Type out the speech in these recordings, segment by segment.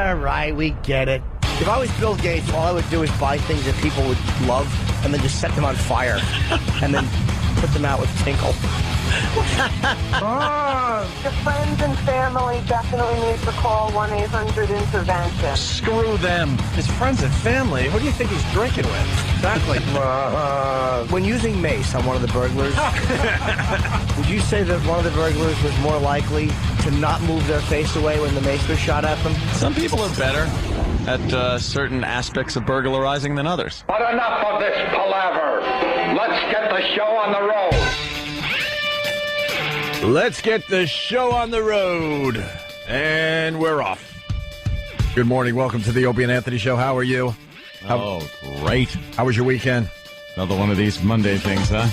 All right, we get it. If I was Bill Gates, all I would do is buy things that people would love and then just set them on fire and then put them out with tinkle. Your friends and family definitely need to call 1-800-INTERVENTION. Screw them. His friends and family? Who do you think he's drinking with? Exactly. When using mace on one of the burglars, would you say that one of the burglars was more likely to not move their face away when the mace was shot at them? Some people are better at certain aspects of burglarizing than others. But enough of this palaver. Let's get the show on the road. Let's get the show on the road. And we're off. Good morning. Welcome to the Opie and Anthony Show. How are you? Great. How was your weekend? Another one of these Monday things, huh?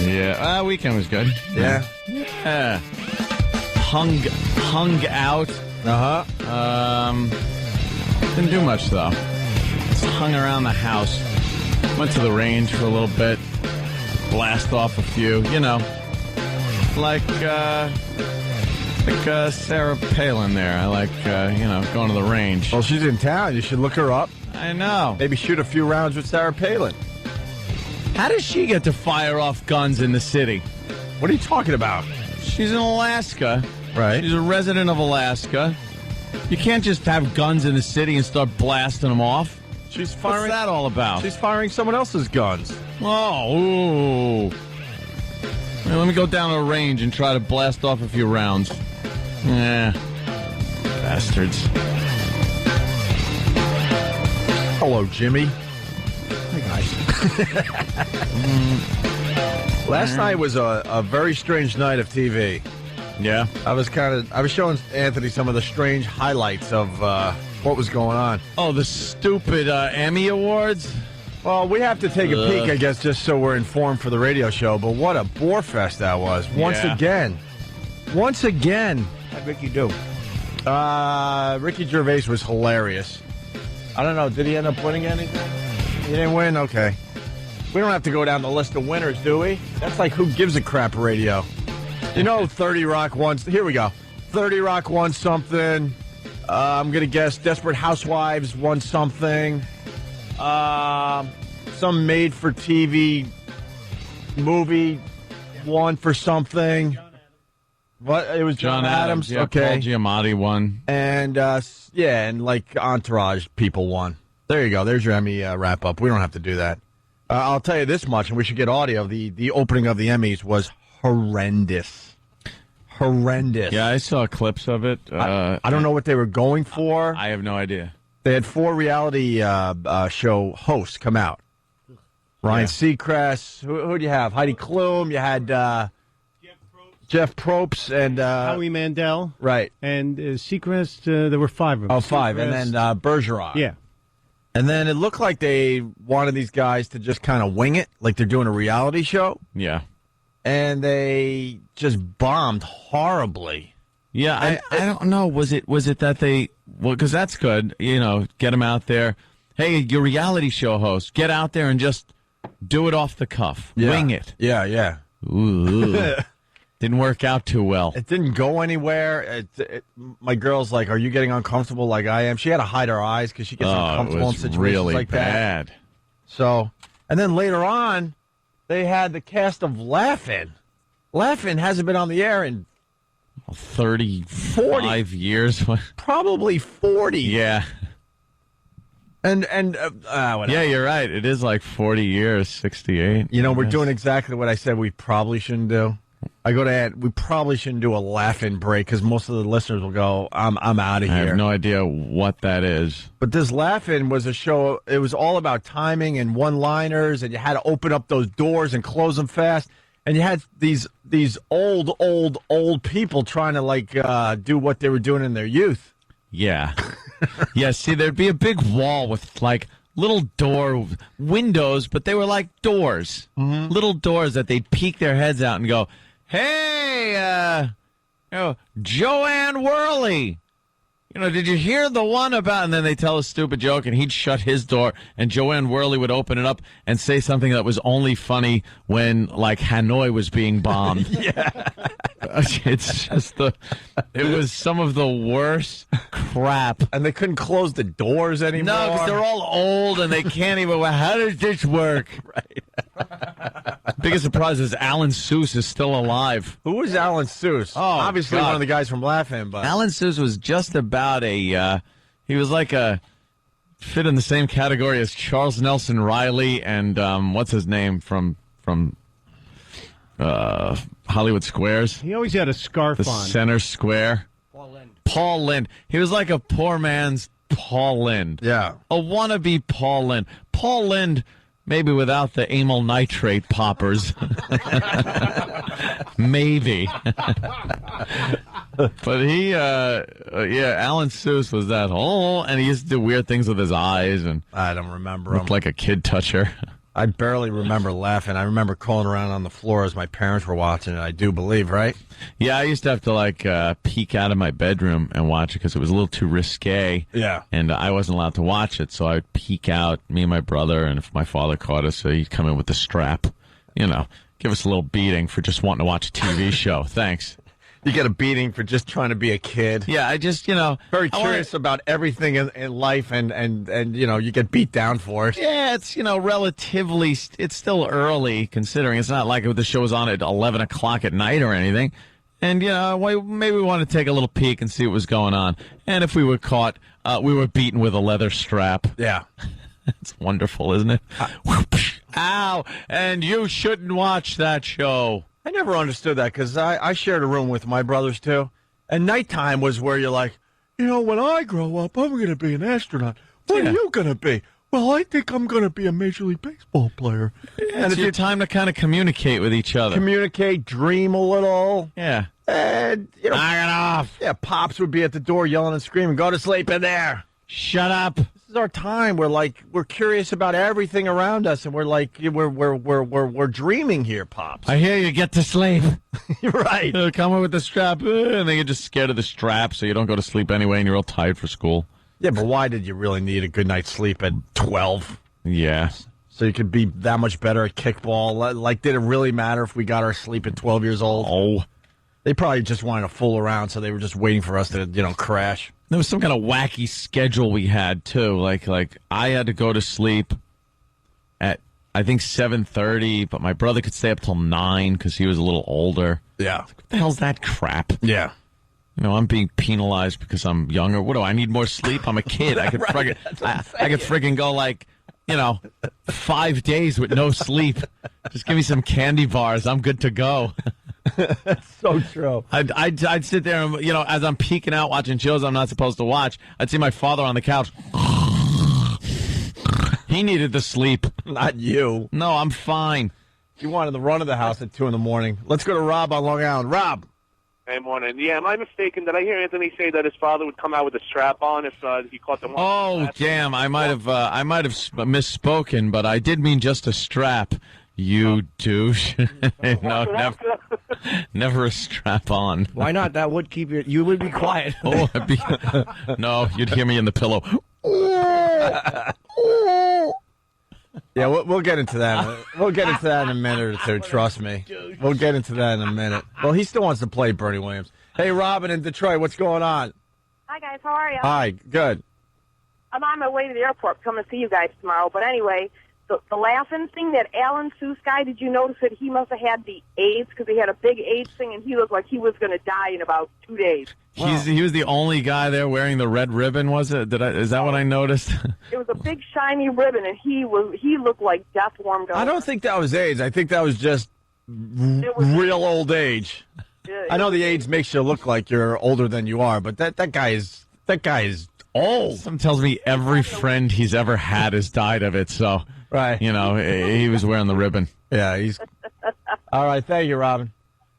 Yeah. Weekend was good. Yeah. Yeah. Hung out. Didn't do much, though. Just hung around the house. Went to the range for a little bit. Blast off a few, like Sarah Palin there. I like, going to the range. Well, she's in town. You should look her up. I know. Maybe shoot a few rounds with Sarah Palin. How does she get to fire off guns in the city? What are you talking about? She's in Alaska. Right. She's a resident of Alaska. You can't just have guns in the city and start blasting them off. She's firing. What's that all about? She's firing someone else's guns. Oh, ooh. Well, let me go down to a range and try to blast off a few rounds. Bastards. Hello, Jimmy. Hey, guys. Last night was a very strange night of TV. Yeah. I was showing Anthony some of the strange highlights of what was going on. Oh, the stupid Emmy Awards? Well, we have to take a peek, I guess, just so we're informed for the radio show. But what a bore fest that was. Once again. How'd Ricky do? Ricky Gervais was hilarious. I don't know. Did he end up winning anything? He didn't win? Okay. We don't have to go down the list of winners, do we? That's like Who Gives a Crap radio. 30 Rock won. Here we go. 30 Rock won something. I'm going to guess Desperate Housewives won something. Some made-for-TV movie won for something. What? It was John Adams? Yeah, okay. Paul Giamatti won. And, and like Entourage people won. There you go. There's your Emmy wrap-up. We don't have to do that. I'll tell you this much, and we should get audio. The opening of the Emmys was horrendous. Horrendous. Yeah, I saw clips of it. I don't know what they were going for. I have no idea. They had 4 reality show hosts come out. Ryan Seacrest. Who do you have? Heidi Klum. You had Jeff Probst and Howie Mandel. Right. And Seacrest, there were 5 of them. Oh, 5. And then Bergeron. Yeah. And then it looked like they wanted these guys to just kind of wing it, like they're doing a reality show. Yeah. And they just bombed horribly. Yeah, I don't know. Was it that they? Well, because that's good. Get them out there. Hey, your reality show host, get out there and just do it off the cuff. Yeah. Wing it. Yeah. Ooh. Didn't work out too well. It didn't go anywhere. My girl's like, "Are you getting uncomfortable like I am?" She had to hide her eyes because she gets uncomfortable in situations really like bad. that. So, and then later on, they had the cast of Laugh-In. Laugh-In hasn't been on the air in 35 years. Probably 40. Yeah. And whatever. Yeah, you're right. It is like 40 years, 68. We're doing exactly what I said we probably shouldn't do. I go to Ed, we probably shouldn't do a Laugh-In break because most of the listeners will go, I'm out of here. I have no idea what that is. But this Laugh-In was a show, it was all about timing and one-liners, and you had to open up those doors and close them fast. And you had these old people trying to, do what they were doing in their youth. Yeah. Yeah, see, there'd be a big wall with, little door windows, but they were like doors. Mm-hmm. Little doors that they'd peek their heads out and go, hey, Joanne Worley, did you hear the one about, and then they tell a stupid joke and he'd shut his door and Joanne Worley would open it up and say something that was only funny when, like, Hanoi was being bombed. Yeah. It's just it was some of the worst crap. And they couldn't close the doors anymore. No, because they're all old and they can't even, how does this work? Right. Biggest surprise is Alan Seuss is still alive. Who was Alan Seuss? Oh, obviously God. one of the guys from Laughing, but Alan Seuss was just about he was like fit in the same category as Charles Nelson Riley and what's his name from Hollywood Squares, He always had a scarf the on. center square. Paul Lynde. He was like a poor man's Paul Lynde. yeah. A wannabe Paul Lynde. Paul Lynde, maybe without the amyl nitrate poppers. Maybe. But he, Alan Seuss was that. And he used to do weird things with his eyes and I don't remember him. looked like a kid toucher. I barely remember Laughing. I remember crawling around on the floor as my parents were watching it, I do believe, right? Yeah, I used to have to, peek out of my bedroom and watch it because it was a little too risque. Yeah. And I wasn't allowed to watch it, so I would peek out, me and my brother, and if my father caught us, he'd come in with the strap. Give us a little beating for just wanting to watch a TV show. Thanks. You get a beating for just trying to be a kid. Yeah, I just, Very curious about everything in life, and you get beat down for it. Yeah, it's, relatively, it's still early, considering it's not like the show was on at 11 o'clock at night or anything. And, maybe we want to take a little peek and see what was going on. And if we were caught, we were beaten with a leather strap. Yeah. It's wonderful, isn't it? Ow! And you shouldn't watch that show. I never understood that because I shared a room with my brothers, too. And nighttime was where you're like, when I grow up, I'm going to be an astronaut. What are you going to be? Well, I think I'm going to be a Major League Baseball player. And it's your time to kind of communicate with each other. Communicate, dream a little. Yeah. And, Knock it off. Yeah, Pops would be at the door yelling and screaming, go to sleep in there. Shut up. This is our time. We're curious about everything around us, and we're dreaming here, Pops. I hear you get to sleep. You're right. Come in with the strap, and then you're just scared of the strap, so you don't go to sleep anyway, and you're all tired for school. Yeah, but why did you really need a good night's sleep at 12? Yeah. So you could be that much better at kickball. Like, did it really matter if we got our sleep at 12 years old? Oh. They probably just wanted to fool around, so they were just waiting for us to, crash. There was some kind of wacky schedule we had, too. Like I had to go to sleep at, I think, 7:30, but my brother could stay up till 9 because he was a little older. Yeah. What the hell's that crap? Yeah. I'm being penalized because I'm younger. What do I need more sleep? I'm a kid. I could Right, I could friggin' go 5 days with no sleep. Just give me some candy bars. I'm good to go. So true. I'd sit there and, as I'm peeking out watching shows I'm not supposed to watch, I'd see my father on the couch. He needed the sleep. Not you. No, I'm fine. You wanted the run of the house at 2 a.m. Let's go to Rob on Long Island. Rob. Hey, morning. Yeah, am I mistaken? Did I hear Anthony say that his father would come out with a strap on if he caught them? Oh, damn! I might have misspoken, but I did mean just a strap. You douche! No, never a strap on. Why not? That would keep you would be quiet. Oh, no, you'd hear me in the pillow. Yeah, we'll get into that. We'll get into that in a minute or two. Trust me. We'll get into that in a minute. Well, he still wants to play Bernie Williams. Hey, Robin in Detroit, what's going on? Hi, guys. How are you? Hi, good. I'm on my way to the airport. Come and see you guys tomorrow. But anyway, the laughing thing, that Alan Seuss guy, did you notice that he must have had the AIDS because he had a big AIDS thing and he looked like he was going to die in about 2 days. He was the only guy there wearing the red ribbon, was it? Is that what I noticed? It was a big shiny ribbon, and he looked like death warmed over. I don't think that was AIDS. I think that was just real old age. I know the AIDS makes you look like you're older than you are, but that guy is old. Something tells me every friend he's ever had has died of it. So, right, he was wearing the ribbon. Yeah, he's all right. Thank you, Robin.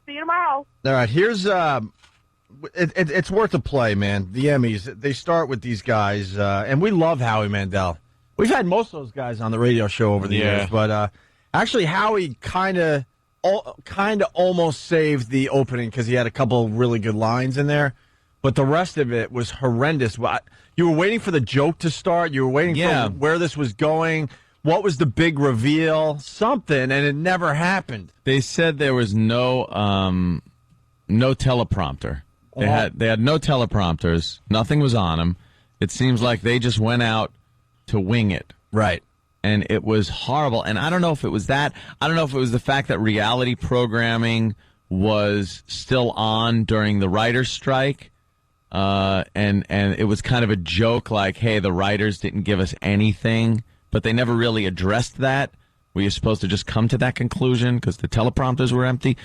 See you tomorrow. All right, here's it's worth a play, man. The Emmys, they start with these guys, and we love Howie Mandel. We've had most of those guys on the radio show over the years, but actually Howie kind of almost saved the opening because he had a couple really good lines in there. but the rest of it was horrendous. You were waiting for the joke to start. You were waiting for where this was going. What was the big reveal? Something, and it never happened. They said there was no teleprompter. They had no teleprompters. Nothing was on them. It seems like they just went out to wing it. Right. And it was horrible. And I don't know if it was that. I don't know if it was the fact that reality programming was still on during the writer's strike. And it was kind of a joke like, hey, the writers didn't give us anything. But they never really addressed that. Were you supposed to just come to that conclusion because the teleprompters were empty?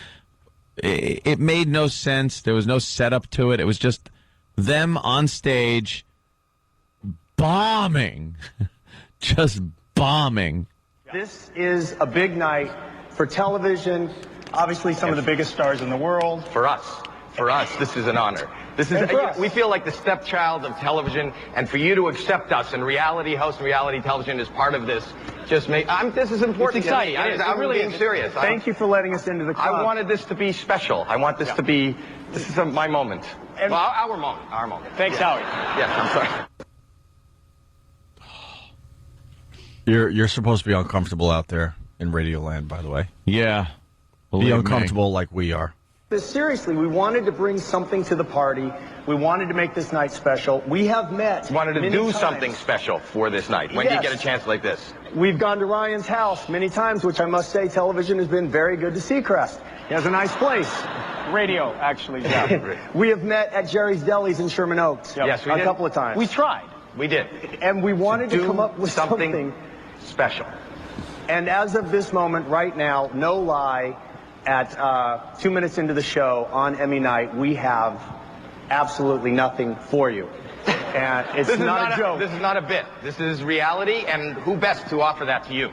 It made no sense. There was no setup to it. It was just them on stage bombing. Just bombing. This is a big night for television. Obviously, some of the biggest stars in the world. For us, this is an honor. We feel like the stepchild of television, and for you to accept us and reality host and reality television as part of this, this is important. It's exciting. I'm really being serious. Thank you for letting us into the club. I wanted this to be special. I want this to be, this is my moment. Well, our moment. Thanks, Howie. Yes, I'm sorry. You're supposed to be uncomfortable out there in Radioland, by the way. Yeah. Be uncomfortable like we are. Seriously, we wanted to bring something to the party. We wanted to make this night special. We have met. Wanted to many do times. Something special for this night. When do you get a chance like this? We've gone to Ryan's house many times, which I must say, television has been very good to Seacrest. He has a nice place. Radio, actually. Yeah. We have met at Jerry's Deli's in Sherman Oaks. Yes, we did. A couple of times. We tried. We did. And we wanted to come up with something special. And as of this moment, right now, no lie, at 2 minutes into the show on Emmy night, we have absolutely nothing for you. And it's not a joke. This is not a bit. This is reality, and who best to offer that to you?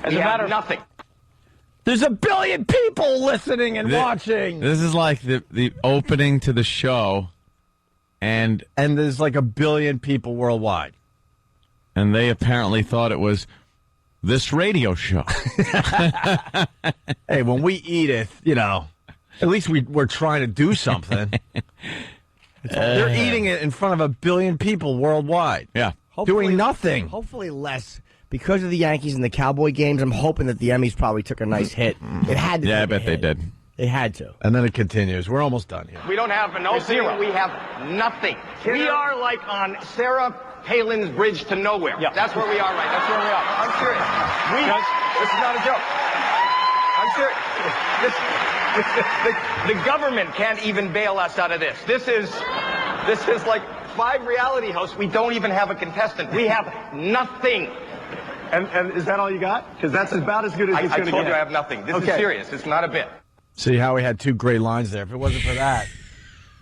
As a matter of nothing. There's 1 billion people listening and watching. This is like the opening to the show, and there's like 1 billion people worldwide. And they apparently thought it was this radio show. Hey, when we eat it, at least we're trying to do something. They're eating it in front of 1 billion people worldwide. Yeah. Doing nothing. Hopefully less. Because of the Yankees and the Cowboy games, I'm hoping that the Emmys probably took a nice hit. It had to. Yeah, I bet they did. They had to. And then it continues. We're almost done here. We don't have an opening. We have nothing. We are like on Sarah Palin's bridge to nowhere. Yeah. That's where we are right now. That's where we are. I'm serious. This is not a joke. I'm serious. The government can't even bail us out of this. This is like 5 reality hosts. We don't even have a contestant. We have nothing. And is that all you got? Because that's about as good as it's going to get. I told you I have nothing. This is serious. It's not a bit. See how we had 2 great lines there. If it wasn't for that.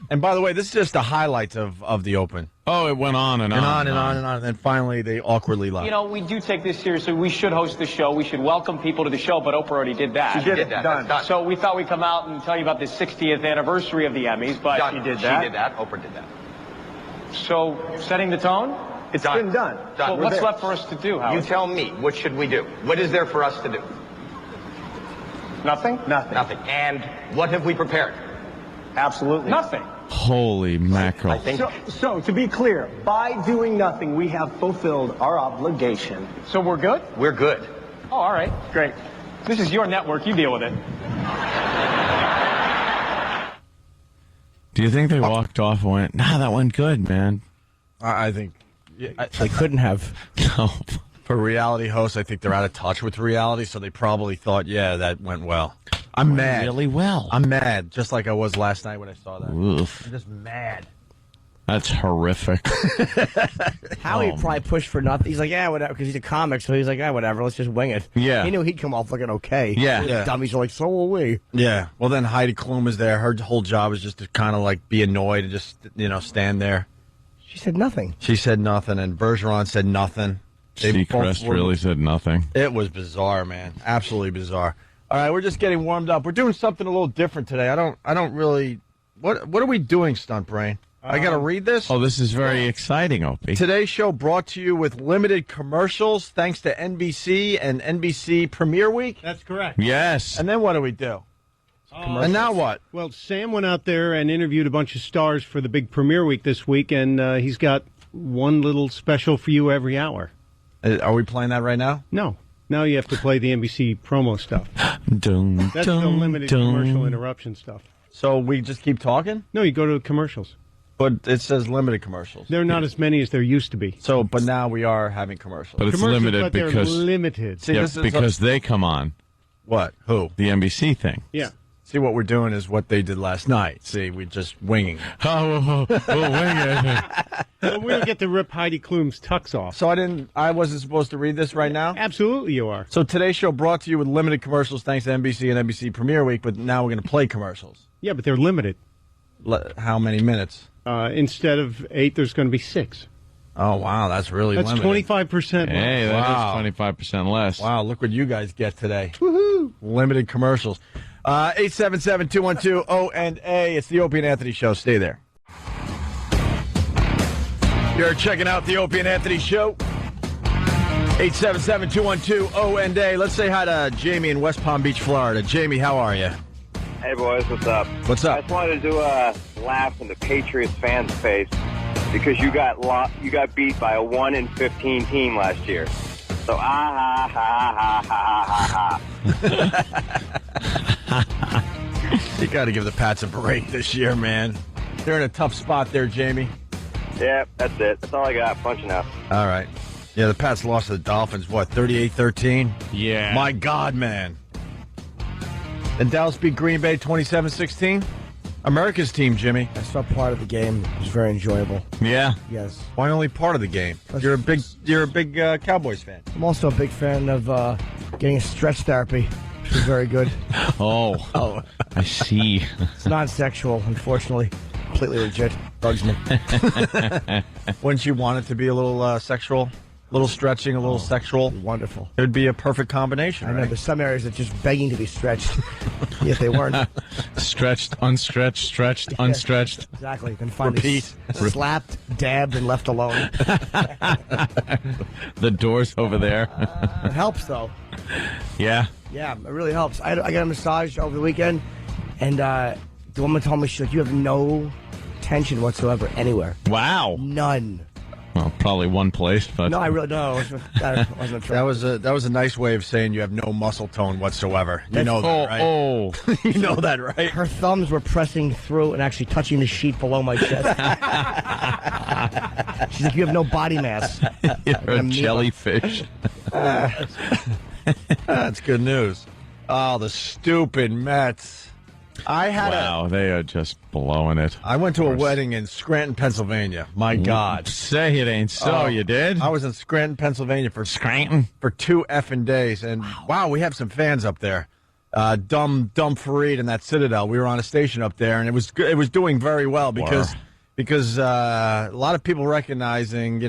And by the way, this is just the highlights of the Open. Oh, it went on and on. And then finally they awkwardly left. We do take this seriously. We should host the show. We should welcome people to the show, but Oprah already did that. She did it. Done. So we thought we'd come out and tell you about the 60th anniversary of the Emmys, but Done. she did that. She did that. Oprah did that. So setting the tone? It's been done. Well, what's left for us to do, Howard? You tell me. What should we do? What is there for us to do? Nothing? Nothing. And what have we prepared? Absolutely nothing. Holy mackerel. I think. So, to be clear, by doing nothing, we have fulfilled our obligation. So we're good? We're good. Oh, all right. Great. This is your network. You deal with it. Do you think they walked off and went, nah, that went good, man? I think they couldn't have. No. For reality hosts, I think they're out of touch with reality, so they probably thought, yeah, that went well. I'm mad. Really well. I'm mad, just like I was last night when I saw that. Oof. I'm just mad. That's horrific. Howie probably pushed for nothing. He's like, yeah, whatever, because he's a comic, so he's like, yeah, whatever, let's just wing it. Yeah. He knew he'd come off looking okay. Yeah. The dummies are like, so will we. Yeah. Well, then Heidi Klum was there. Her whole job was just to kind of like be annoyed and just, stand there. She said nothing. She said nothing, and Bergeron said nothing. Seacrest really said nothing. It was bizarre, man. Absolutely bizarre. All right, we're just getting warmed up. We're doing something a little different today. I don't really. What are we doing, Stunt Brain? I got to read this. Oh, this is very exciting, Opie. Today's show brought to you with limited commercials, thanks to NBC and NBC Premiere Week. That's correct. Yes. And then what do we do? And now what? Well, Sam went out there and interviewed a bunch of stars for the big premiere week this week, and he's got one little special for you every hour. Are we playing that right now? No. Now you have to play the NBC promo stuff. That's the limited commercial interruption stuff. So we just keep talking? No, you go to commercials. But it says limited commercials. There are not as many as there used to be. So, but now we are having commercials. But it's limited but because they're limited. See, this is because they come on. What? Who? The NBC thing. Yeah. See, what we're doing is what they did last night. See, we're just winging. Oh, wing it. Well, we don't get to rip Heidi Klum's tux off. So I wasn't supposed to read this right now? Absolutely you are. So today's show brought to you with limited commercials thanks to NBC and NBC Premiere Week, but now we're going to play commercials. Yeah, but they're limited. How many minutes? Instead of 8, there's going to be 6. Oh, wow, that's really limited. 25% Hey, that Wow. is 25% less. Wow, look what you guys get today. Woohoo! Limited commercials. 877-212-ONA. It's the Opie and Anthony Show. Stay there. You're checking out the Opie and Anthony Show. 877-212-ONA. Let's say hi to Jamie in West Palm Beach, Florida. Jamie, how are you? Hey, boys, what's up? What's I up? just wanted to do a laugh in the Patriots fans' face because you got beat by a 1-15 team last year. So, ha, ha, ha, ha, ha, ha, ha. You got to give the Pats a break this year, man. They're in a tough spot there, Jamie. Yeah, that's it. That's all I got. Punching out. All right. Yeah, the Pats lost to the Dolphins, what, 38-13? Yeah. My God, man. And Dallas beat Green Bay 27-16? America's team, Jimmy. I saw part of the game. It was very enjoyable. Yeah. Yes. Why only part of the game? You're a big Cowboys fan. I'm also a big fan of getting stretch therapy, which was very good. Oh, I see. It's non-sexual, unfortunately. Completely legit. Bugs me. Wouldn't you want it to be a little sexual? A little stretching, a little sexual? Wonderful. It would be a perfect combination, I know right? there's some areas that just begging to be stretched, yet they weren't. Stretched, unstretched, stretched, unstretched. Exactly. You can find Repeat. slapped, dabbed, and left alone. The door's over there. It helps, though. Yeah. Yeah, it really helps. I got a massage over the weekend, and the woman told me, she's like, you have no tension whatsoever anywhere. Wow. None. Well, probably one place, but No, I really don't. That wasn't true. That was a nice way of saying you have no muscle tone whatsoever. You know that, right? Oh, You know that, right? Her thumbs were pressing through and actually touching the sheet below my chest. She's like, you have no body mass. you're a jellyfish. That's good news. Oh, the stupid Mets. Wow, they are just blowing it. I went to a wedding in Scranton, Pennsylvania. My God. Say it ain't so, you did? I was in Scranton, Pennsylvania for Scranton? For 2 effing days. And wow, we have some fans up there. Dumb Fareed and that Citadel. We were on a station up there, and it was doing very well because a lot of people recognizing,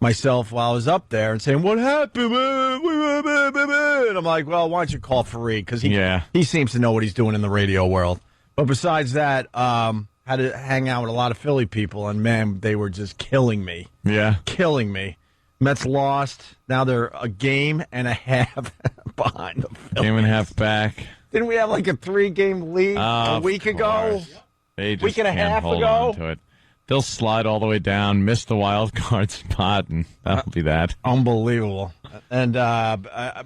myself while I was up there and saying, what happened? And I'm like, well, why don't you call Fareed? Because he seems to know what he's doing in the radio world. But besides that, had to hang out with a lot of Philly people, and, man, they were just killing me. Yeah. Killing me. Mets lost. Now they're a game and a half behind the Phillies. Game and a half back. Didn't we have like a 3-game lead a week ago? They just week and a can't half hold ago? on to it. They'll slide all the way down, miss the wild card spot, and that'll be that. Unbelievable. And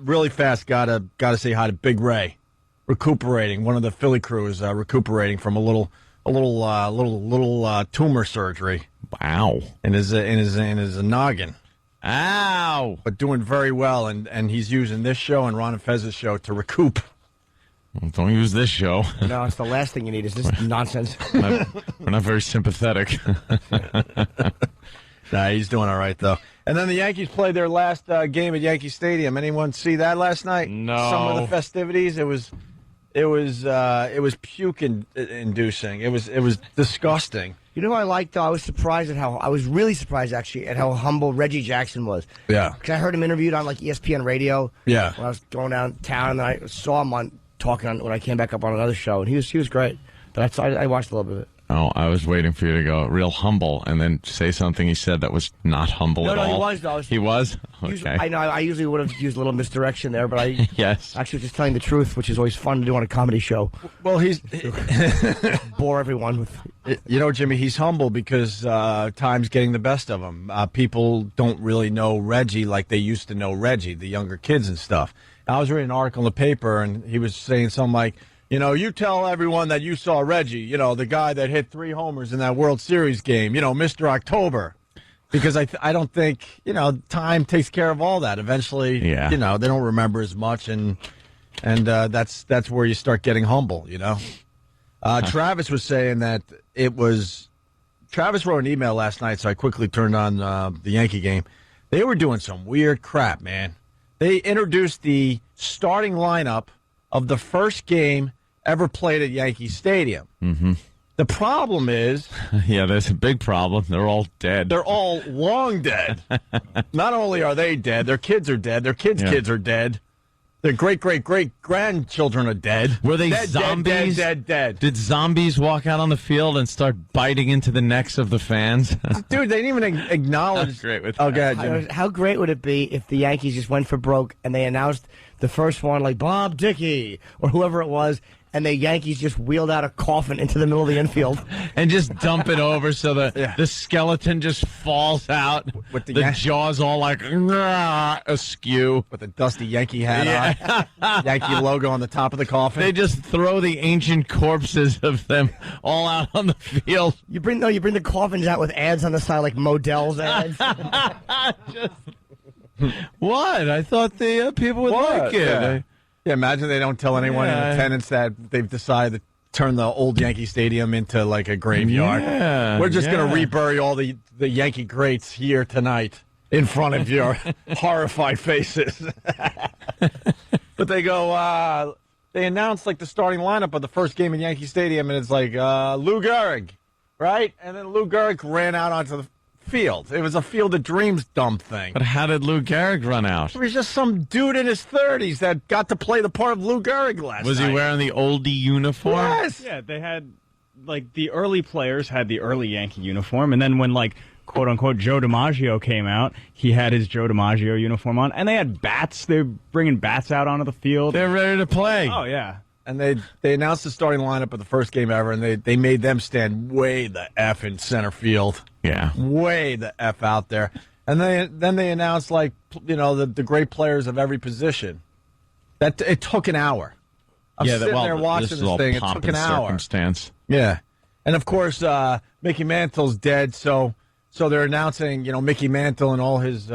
really fast, gotta say hi to Big Ray, recuperating. One of the Philly crew is recuperating from a little tumor surgery. Wow. In his noggin. Ow. But doing very well, and he's using this show and Ron and Fez's show to recoup. Well, don't use this show. No, it's the last thing you need is this nonsense. We're not very sympathetic. Nah, he's doing all right, though. And then the Yankees played their last game at Yankee Stadium. Anyone see that last night? No. Some of the festivities. It was puke-inducing. It was disgusting. You know what I liked, though? I was really surprised, actually, at how humble Reggie Jackson was. Yeah. Because I heard him interviewed on, ESPN radio. Yeah. When I was going downtown, and I saw him talking when I came back up on another show, and he was great. But I watched a little bit of it. Oh, I was waiting for you to go real humble and then say something he said that was not humble at all. No, he was, though. He was? Usually, Okay. I know. I usually would have used a little misdirection there, but I Yes. actually was just telling the truth, which is always fun to do on a comedy show. Well, he's bore everyone with. You know, Jimmy, he's humble because time's getting the best of him. People don't really know Reggie like they used to know Reggie, the younger kids and stuff. I was reading an article in the paper, and he was saying something like, you know, you tell everyone that you saw Reggie, you know, the guy that hit 3 homers in that World Series game, you know, Mr. October. Because I don't think, you know, time takes care of all that. Eventually, you know, they don't remember as much, and that's where you start getting humble, you know. Travis was saying that Travis wrote an email last night, so I quickly turned on the Yankee game. They were doing some weird crap, man. They introduced the starting lineup of the first game ever played at Yankee Stadium. Mm-hmm. The problem is... Yeah, there's a big problem. They're all dead. They're all long dead. Not only are they dead, their kids are dead. Their kids are dead. Their great-great-great-grandchildren are dead. Were they dead, zombies? Dead. Did zombies walk out on the field and start biting into the necks of the fans? Dude, they didn't even acknowledge... Great with Oh, God, Jimmy. How great would it be if the Yankees just went for broke and they announced the first one, like Bob Dickey or whoever it was, and the Yankees just wheeled out a coffin into the middle of the infield and just dump it over so the skeleton just falls out with the jaws all like askew with a dusty Yankee hat on, Yankee logo on the top of the coffin. They just throw the ancient corpses of them all out on the field. You bring the coffins out with ads on the side like Modell's ads. What? I thought the people would like it. Yeah, imagine they don't tell anyone in attendance that they've decided to turn the old Yankee Stadium into like a graveyard. Yeah, we're just going to rebury all the Yankee greats here tonight in front of your horrified faces. But they go, they announced like the starting lineup of the first game in Yankee Stadium, and it's like Lou Gehrig, right? And then Lou Gehrig ran out onto the field. It was a Field of Dreams dumb thing. But how did Lou Gehrig run out? He was just some dude in his 30s that got to play the part of Lou Gehrig last night. Was he wearing the oldie uniform? Yes. Yeah, they had, like, the early players had the early Yankee uniform, and then when, like, quote-unquote Joe DiMaggio came out, he had his Joe DiMaggio uniform on, and they had bats. They were bringing bats out onto the field. They're ready to play. Oh, yeah. And they announced the starting lineup of the first game ever, and they made them stand way the F in center field. Yeah. Way the F out there. And then they announced, like, you know, the great players of every position. That it took an hour. I'm sitting there watching this thing. It took an hour. Circumstance. Yeah. And, of course, Mickey Mantle's dead, so they're announcing, you know, Mickey Mantle and all his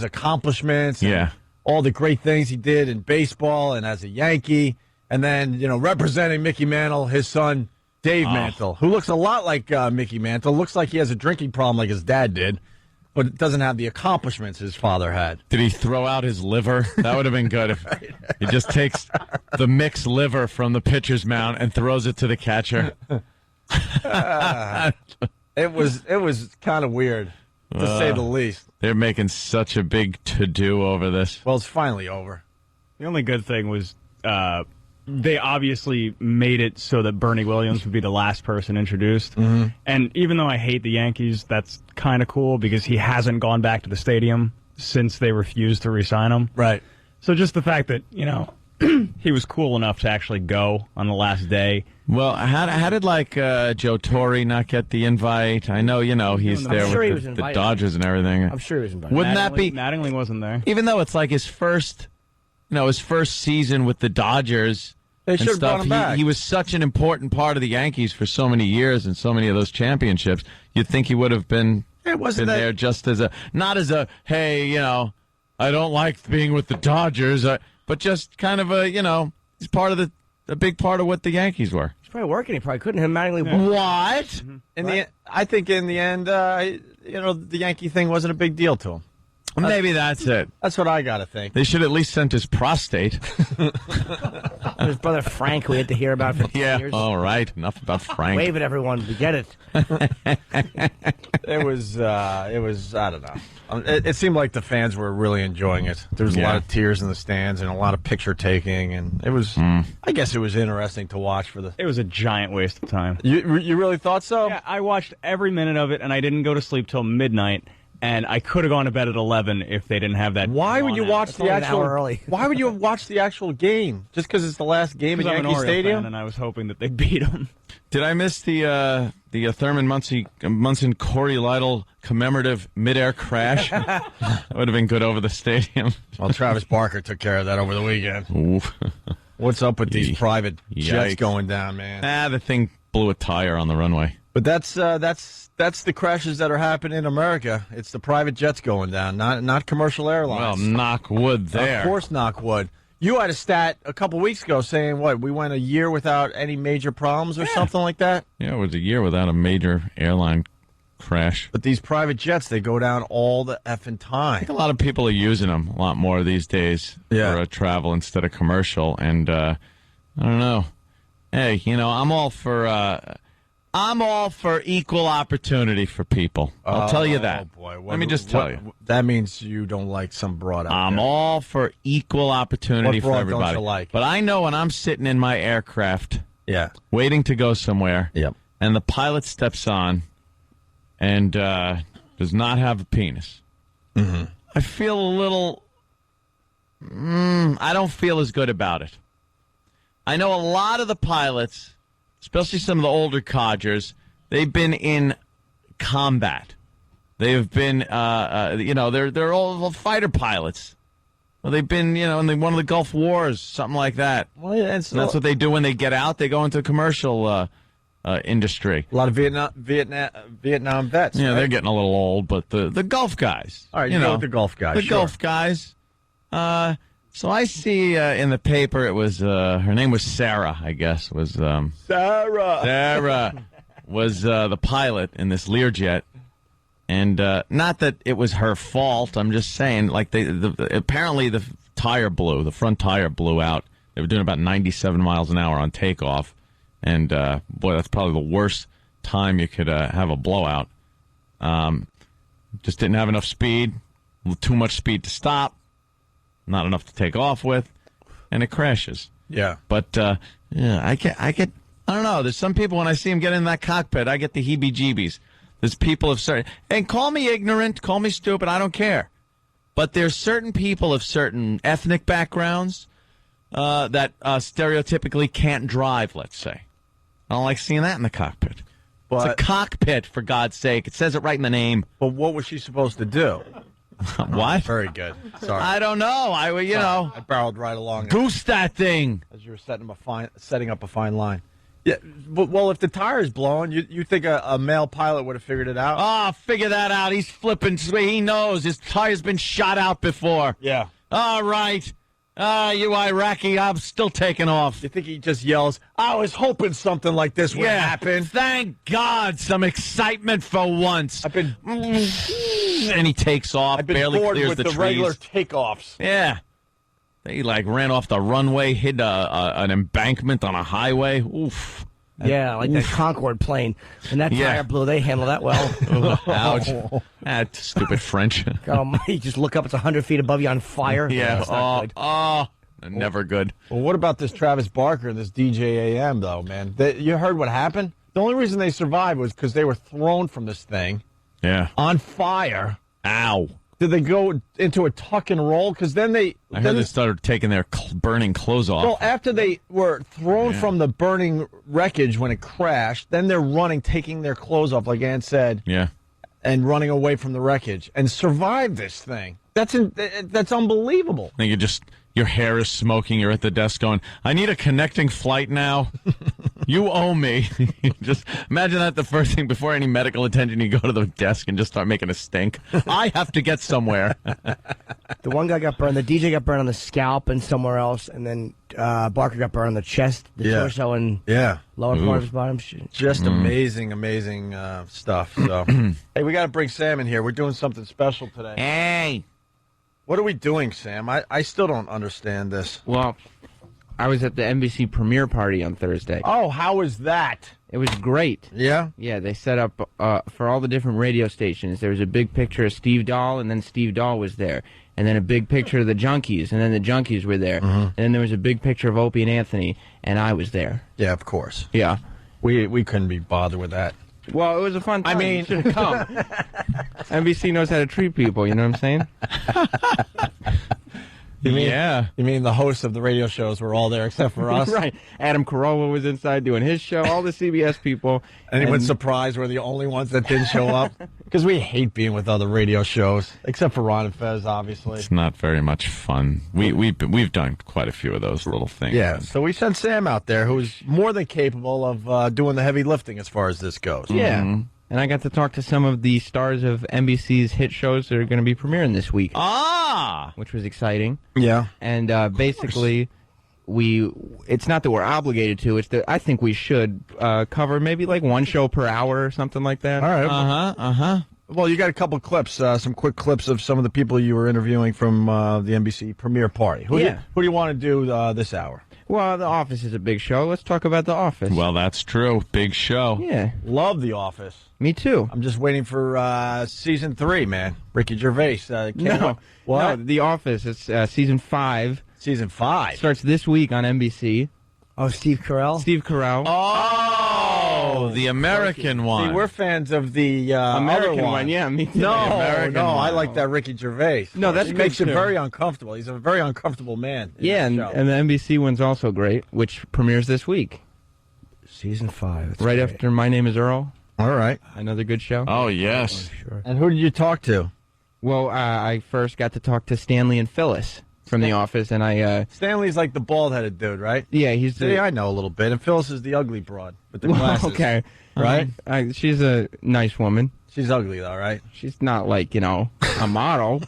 accomplishments. And all the great things he did in baseball and as a Yankee. And then, you know, representing Mickey Mantle, his son, Dave Mantle, who looks a lot like Mickey Mantle. Looks like he has a drinking problem like his dad did, but doesn't have the accomplishments his father had. Did he throw out his liver? That would have been good if he just takes the mixed liver from the pitcher's mound and throws it to the catcher. It was kind of weird, to say the least. They're making such a big to-do over this. Well, it's finally over. The only good thing was they obviously made it so that Bernie Williams would be the last person introduced. Mm-hmm. And even though I hate the Yankees, that's kind of cool because he hasn't gone back to the stadium since they refused to re-sign him. Right. So just the fact that, you know, he was cool enough to actually go on the last day. Well, how did like Joe Torre not get the invite? I know, you know, he's there with the Dodgers and everything. I'm sure he was invited. Wouldn't that be Mattingly wasn't there? Even though it's like his first season with the Dodgers. They should have brought him back. He was such an important part of the Yankees for so many years and so many of those championships. You'd think he would have been there just as not as a, hey, you know, I don't like being with the Dodgers, but just kind of a, you know, he's part of a big part of what the Yankees were. He's probably working. He probably couldn't. Him Mattingly. What? Mm-hmm. I think in the end, you know, the Yankee thing wasn't a big deal to him. Maybe that's it. That's what I got to think. They should at least send his prostate. His brother Frank, we had to hear about for 10 years. All right. Enough about Frank. Wave it, everyone. We get it. It was, I don't know. It seemed like the fans were really enjoying it. There was a lot of tears in the stands and a lot of picture taking, and it was, I guess it was interesting to watch for the... It was a giant waste of time. You really thought so? Yeah, I watched every minute of it, and I didn't go to sleep till midnight. And I could have gone to bed at 11 if they didn't have that. Why would you watch the actual? Why would you watch the actual game? Just because it's the last game at Yankee Stadium? And I was hoping that they beat them. Did I miss the Thurman Munson Corey Lytle commemorative midair crash? That would have been good over the stadium. Well, Travis Barker took care of that over the weekend. Oof. What's up with these private jets going down, man? The thing blew a tire on the runway. But that's the crashes that are happening in America. It's the private jets going down, not commercial airlines. Well, knock wood there. Of course, knock wood. You had a stat a couple weeks ago saying, what, we went a year without any major problems or something like that? Yeah, it was a year without a major airline crash. But these private jets, they go down all the effing time. I think a lot of people are using them a lot more these days for travel instead of commercial. And I don't know. Hey, I'm all for equal opportunity for people. I'll tell you that. Oh, boy. Let me just tell you. That means you don't like some broad out I'm there. all for equal opportunity What broad for everybody. don't you like? But I know when I'm sitting in my aircraft waiting to go somewhere, Yep. and the pilot steps on and does not have a penis, I feel a little... I don't feel as good about it. I know a lot of the pilots... especially some of the older codgers, they've been in combat. They've been, they're all fighter pilots. Well, they've been, in one of the Gulf Wars, something like that. Well, yeah, and that's what they do when they get out. They go into the commercial industry. A lot of Vietnam vets. Yeah, right? they're getting a little old, but the Gulf guys. All right, you know the Gulf guys. The Gulf guys. So I see in the paper it was her name was Sarah, I guess was Sarah was the pilot in this Learjet, and not that it was her fault. I'm just saying, like apparently the front tire blew out. They were doing about 97 miles an hour on takeoff, and boy, that's probably the worst time you could have a blowout. Just didn't have enough speed, too much speed to stop. Not enough to take off with, and it crashes. Yeah. But, I don't know. There's some people, when I see them get in that cockpit, I get the heebie-jeebies. There's people of certain, and call me ignorant, call me stupid, I don't care. But there's certain people of certain ethnic backgrounds that stereotypically can't drive, let's say. I don't like seeing that in the cockpit. But, it's a cockpit, for God's sake. It says it right in the name. But what was she supposed to do? What? Very good. Sorry. I don't know. I barreled right along. Goose that thing. As you were setting up a fine line. Yeah. But, well, if the tire is blowing, you think a male pilot would have figured it out? Oh, figure that out. He's flipping. He knows his tire's been shot out before. Yeah. All right. You Iraqi, I'm still taking off. You think he just yells, I was hoping something like this would happen. Thank God, some excitement for once. And he takes off, I've been barely bored clears with the trees. Regular takeoffs. Yeah. They ran off the runway, hit an embankment on a highway. Oof. Yeah, like that Concorde plane. And that tire blew, they handle that well. Ouch. That stupid French. Oh, You just look up, it's 100 feet above you on fire. Yeah. Never good. Well, what about this Travis Barker and this DJ AM, though, man? You heard what happened? The only reason they survived was because they were thrown from this thing. Yeah. On fire. Ow. Did they go into a tuck and roll? Because then I heard they started taking their burning clothes off. Well, after they were thrown from the burning wreckage when it crashed, then they're running, taking their clothes off, like Ann said. Yeah. And running away from the wreckage and survived this thing. That's unbelievable. I think your hair is smoking. You're at the desk going, I need a connecting flight now. You owe me. Just imagine that the first thing before any medical attention, you go to the desk and just start making a stink. I have to get somewhere. The one guy got burned. The DJ got burned on the scalp and somewhere else, and then Barker got burned on the chest, the torso, and lower part of his bottom. Just amazing stuff. So, hey, we got to bring Sam in here. We're doing something special today. Hey. What are we doing, Sam? I still don't understand this. Well, I was at the NBC premiere party on Thursday. Oh, how was that? It was great. Yeah? Yeah, they set up for all the different radio stations. There was a big picture of Steve Dahl, and then Steve Dahl was there. And then a big picture of the Junkies, and then the Junkies were there. And then there was a big picture of Opie and Anthony, and I was there. Yeah, of course. Yeah. We couldn't be bothered with that. Well, it was a fun time. I mean, you should have come. NBC knows how to treat people, you know what I'm saying? You mean the hosts of the radio shows were all there except for us? Right. Adam Carolla was inside doing his show, all the CBS people. Anyone surprised we're the only ones that didn't show up? Because we hate being with other radio shows, except for Ron and Fez, obviously. It's not very much fun. We've done quite a few of those little things. Yeah, so we sent Sam out there, who's more than capable of doing the heavy lifting as far as this goes. Yeah. And I got to talk to some of the stars of NBC's hit shows that are going to be premiering this week. Which was exciting. Yeah. And basically, it's not that we're obligated to, it's that I think we should cover maybe like one show per hour or something like that. All right. Well, you got a couple clips, some quick clips of some of the people you were interviewing from the NBC premiere party. Who do you want to do this hour? Well, The Office is a big show. Let's talk about The Office. Well, that's true. Big show. Yeah. Love The Office. Me too. I'm just waiting for season 3, man. Ricky Gervais. No. What? No, The Office. It's season 5. Season 5? Starts this week on NBC. Oh, Steve Carell? Steve Carell. Oh, the American one. See, we're fans of the American other one. Yeah, me too. No, American one. I like that Ricky Gervais. No, that's He good makes you too. very uncomfortable. He's a very uncomfortable man. Yeah, and the NBC one's also great, which premieres this week. Season 5. That's right great. after My Name is Earl. All right. Another good show. Oh, yes. Sure. And who did you talk to? Well, I first got to talk to Stanley and Phyllis from The Office, and I... Stanley's like the bald-headed dude, right? Yeah, he's the... See, I know a little bit. And Phyllis is the ugly broad with the glasses. Okay. Right? She's a nice woman. She's ugly, though, right? She's not like, a model,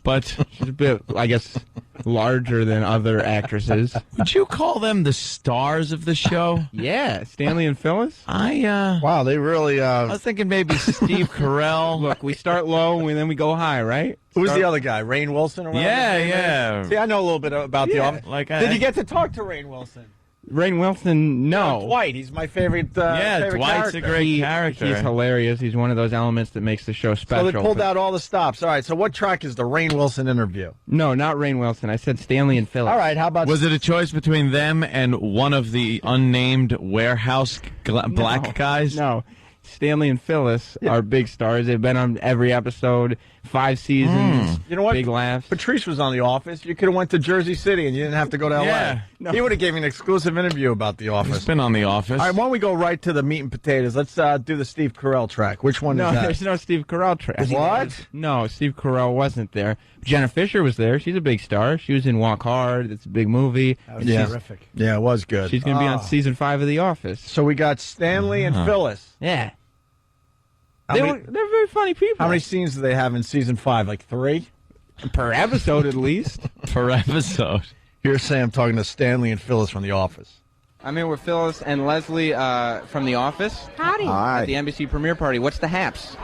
but she's a bit, I guess, larger than other actresses. Would you call them the stars of the show? Yeah, Stanley and Phyllis. Wow, they really... I was thinking maybe Steve Carell. Look, we start low and then we go high, right? Who's the other guy? Rainn Wilson? Or whatever his name Yeah. is? See, I know a little bit about The Office. Did you get to talk to Rainn Wilson? Rainn Wilson, no. Dwight, he's my favorite Yeah, favorite Dwight's character. a great character. He's hilarious. He's one of those elements that makes the show special. So they pulled out all the stops. All right, so what track is the Rainn Wilson interview? No, not Rainn Wilson. I said Stanley and Phyllis. All right, how about... Was it a choice between them and one of the unnamed warehouse black guys? No. Stanley and Phyllis are big stars. They've been on every episode, 5 seasons. You know what? Big laughs. Patrice was on The Office. You could have went to Jersey City and you didn't have to go to L.A. Yeah. No. He would have gave me an exclusive interview about The Office. He's been on The Office. All right, why don't we go right to the meat and potatoes? Let's do the Steve Carell track. Which one No, is that? there's no Steve Carell track. What? No, Steve Carell wasn't there. Jenna Fisher was there. She's a big star. She was in Walk Hard. It's a big movie. That was terrific. Yeah, it was good. She's going to be on season 5 of The Office. So we got Stanley and Phyllis. Yeah. How They're many, very funny people. how many scenes do they have in season 5? Like 3? per episode at least? Per episode. Here's Sam talking to Stanley and Phyllis from The Office. I'm here with Phyllis and Leslie from The Office. Howdy. At the NBC premiere party. What's the haps?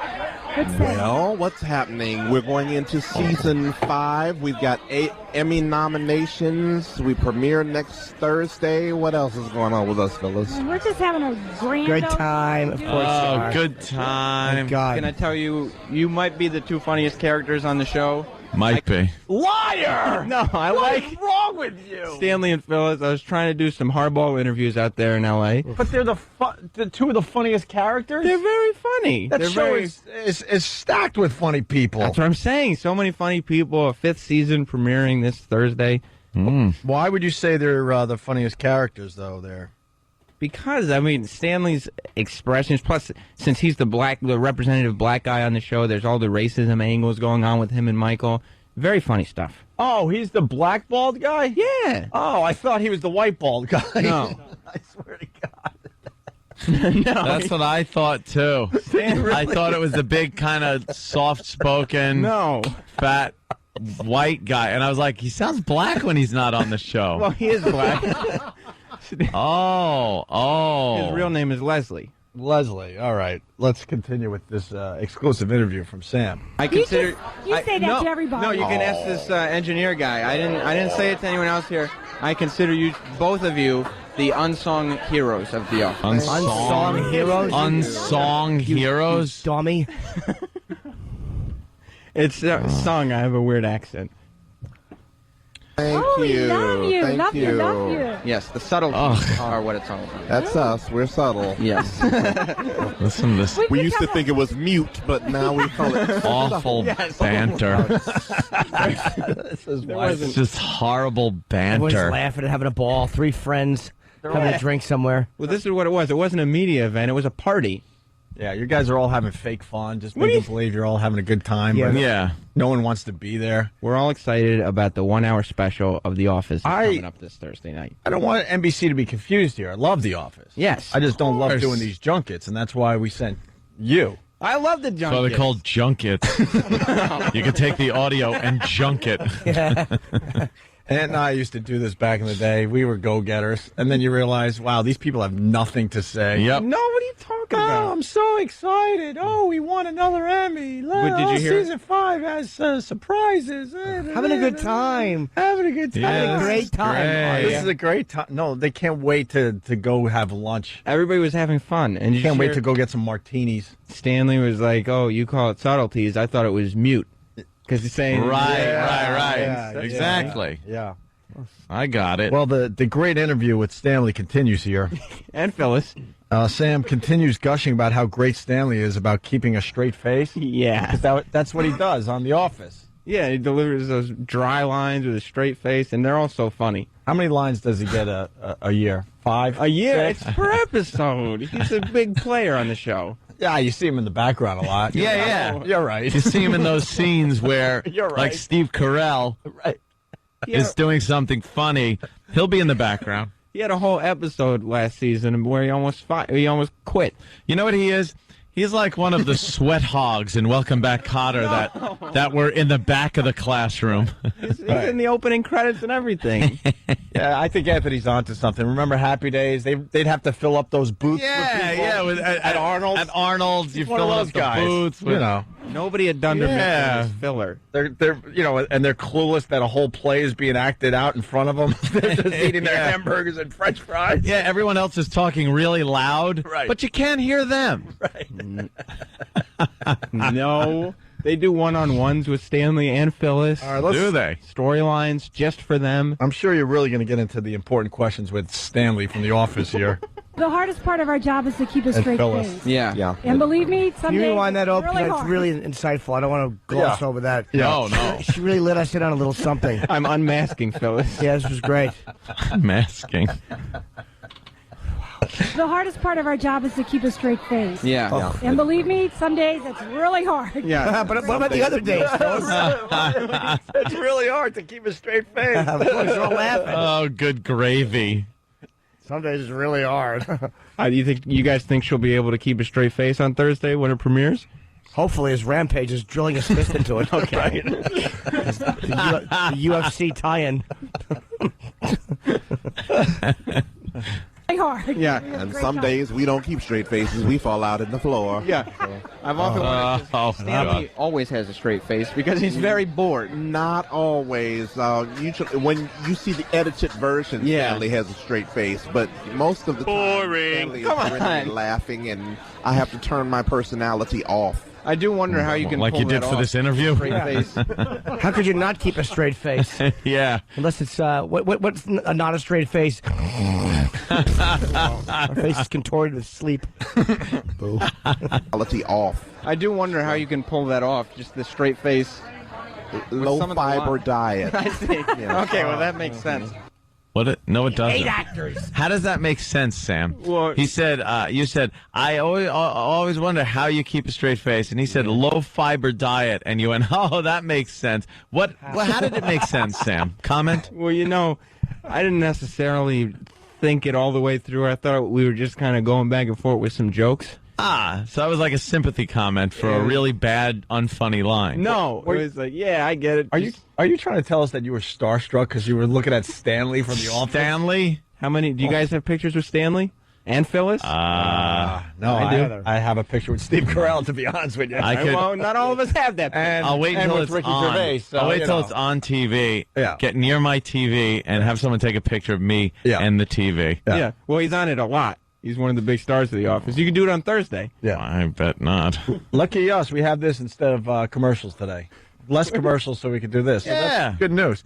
Well, what's happening? We're going into season 5. We've got 8 Emmy nominations. We premiere next Thursday. What else is going on with us, Phyllis? We're just having a grand Good time, of course. Oh, good time. God. Can I tell you, you might be the 2 funniest characters on the show. Might be. Liar! No, I What like is wrong with you? Stanley and Phyllis. I was trying to do some hardball interviews out there in L.A. But they're the 2 of the funniest characters? They're very funny. That They're show very... is stacked with funny people. That's what I'm saying. So many funny people. A 5th season premiering this Thursday. Why would you say they're the funniest characters, though, there? Because, I mean, Stanley's expressions, plus since he's the representative black guy on the show, there's all the racism angles going on with him and Michael. Very funny stuff. Oh, he's the black bald guy? Yeah. Oh, I thought he was the white bald guy. No. I swear to God. No. That's what I thought, too. I thought it was the big kind of soft-spoken, fat, white guy. And I was like, he sounds black when he's not on the show. Well, he is black. Oh. His real name is Leslie. Leslie, all right. Let's continue with this exclusive interview from Sam. I consider You say that to everybody. No, you can ask this engineer guy. I didn't say it to anyone else here. I consider you, both of you, the unsung heroes of the office. Unsung heroes? Unsung heroes? Dummy. It's sung. I have a weird accent. Thank we you. love you. Thank Love you. Love you. Yes, the subtleties are what it's all about. That's us. We're subtle. Yes. Listen to this. We used to think it was mute, but now we call it awful banter. This is why It's just horrible Everyone's banter. laughing and having a ball. Three friends having a drink somewhere. Well, this is what it was. It wasn't a media event. It was a party. Yeah, you guys are all having fake fun, just What do making you- believe you're all having a good time. Yeah. but Yeah. no one wants to be there. We're all excited about the 1 hour special of The Office coming up this Thursday night. I don't want NBC to be confused here. I love The Office. Yes. I just don't love course. doing these junkets, and that's why we sent you. I love the junket. So they're called junkets. You can take the audio and junk it. Aunt and I used to do this back in the day. We were go-getters. And then you realize, wow, these people have nothing to say. Yep. No, what are you talking about? Oh, I'm so excited. Oh, we won another Emmy. But did you hear- Season 5 has surprises. Having a good time. Having a good time. Yeah, Having a great time. great. This is a great time. No, they can't wait to go have lunch. Everybody was having fun. And you Can't wait hear to go get some martinis. Stanley was like, oh, you call it subtleties. I thought it was mute. Because he's saying... Right. Yeah, Exactly. Yeah. I got it. Well, the great interview with Stanley continues here. And Phyllis. Sam continues gushing about how great Stanley is about keeping a straight face. Yeah. 'Cause that's what he does on The Office. Yeah, he delivers those dry lines with a straight face, and they're all so funny. How many lines does he get a year? 5? A year? 6? It's per episode. He's a big player on the show. Yeah, you see him in the background a lot. Yeah. You're right. You see him in those scenes where, You're right. like Steve Carell Right. is doing something funny. He'll be in the background. He had a whole episode last season where he almost quit. You know what he is? He's like one of the sweat hogs in Welcome Back, Kotter that were in the back of the classroom. He's in the opening credits and everything. Yeah, I think Anthony's onto something. Remember Happy Days? They'd have to fill up those booths. with people. At Arnold's. At Arnold's, you He's one fill of up those the guys. booths. With, You know, Nobody had Dunder Mifflin's filler. they're and they're clueless that a whole play is being acted out in front of them. They're just eating their Yeah. hamburgers and French fries. Yeah, everyone else is talking really loud, Right. but you can't hear them. No. They do one-on-ones with Stanley and Phyllis. All right, let's- Do they? Storylines just for them. I'm sure you're really going to get into the important questions with Stanley from The Office here. The hardest part of our job is to keep a And straight Phyllis. face. Yeah. And believe me, some Can you days rewind that it's up? really That's hard. really insightful. I don't want to gloss over that. No, no. She really let us in on a little something. I'm unmasking Phyllis. Yeah, this was great. Masking. The hardest part of our job is to keep a straight face. Yeah. And believe me, some days it's really hard. Yeah. But what about the other days? It's really hard to keep a straight face. Of course, you're all laughing. Oh, good gravy. Some days it's really hard. You guys think she'll be able to keep a straight face on Thursday when it premieres? Hopefully, his Rampage is drilling his fist into it. Okay. the UFC tie-in. Really hard. Yeah. And some days we don't keep straight faces. We fall out in the floor. Yeah. I've often wondered if Stanley always has a straight face because he's very bored. Not always. Usually, when you see the edited version, Stanley has a straight face, but most of the time, Stanley is Come grinning on. and laughing, and I have to turn my personality off. I do wonder how you can Like pull you did that for off. this interview? Straight face. How could you not keep a straight face? Yeah. Unless it's, what's not a straight face? Our face is contorted with sleep. Boo. Personality off. I do wonder how you can pull that off, just the straight face. Low some of the fiber lines. diet. I see. Okay, well, that makes sense. What? No, it doesn't. 8 actors. How does that make sense, Sam? Well, he said, you said, I always wonder how you keep a straight face. And he said, low fiber diet. And you went, oh, that makes sense. Well, how did it make sense, Sam? Comment? Well, I didn't necessarily think it all the way through. I thought we were just kind of going back and forth with some jokes. So that was like a sympathy comment for a really bad, unfunny line. No, it was like, yeah, I get it. Are you trying to tell us that you were starstruck because you were looking at Stanley from The Office? Stanley? How many? Do you guys have pictures with Stanley? And Phyllis? No, I do. I have a picture with Steve Carell, to be honest with you. Well, not all of us have that. And, I'll wait and until with it's Ricky on. Gervais, so, I'll wait till it's on TV. Yeah. Get near my TV and have someone take a picture of me and the TV. Yeah. Well, he's on it a lot. He's one of the big stars of The Office. You can do it on Thursday. Yeah. I bet not. Lucky us, we have this instead of commercials today. Less commercials so we can do this. So Yeah. that's good news.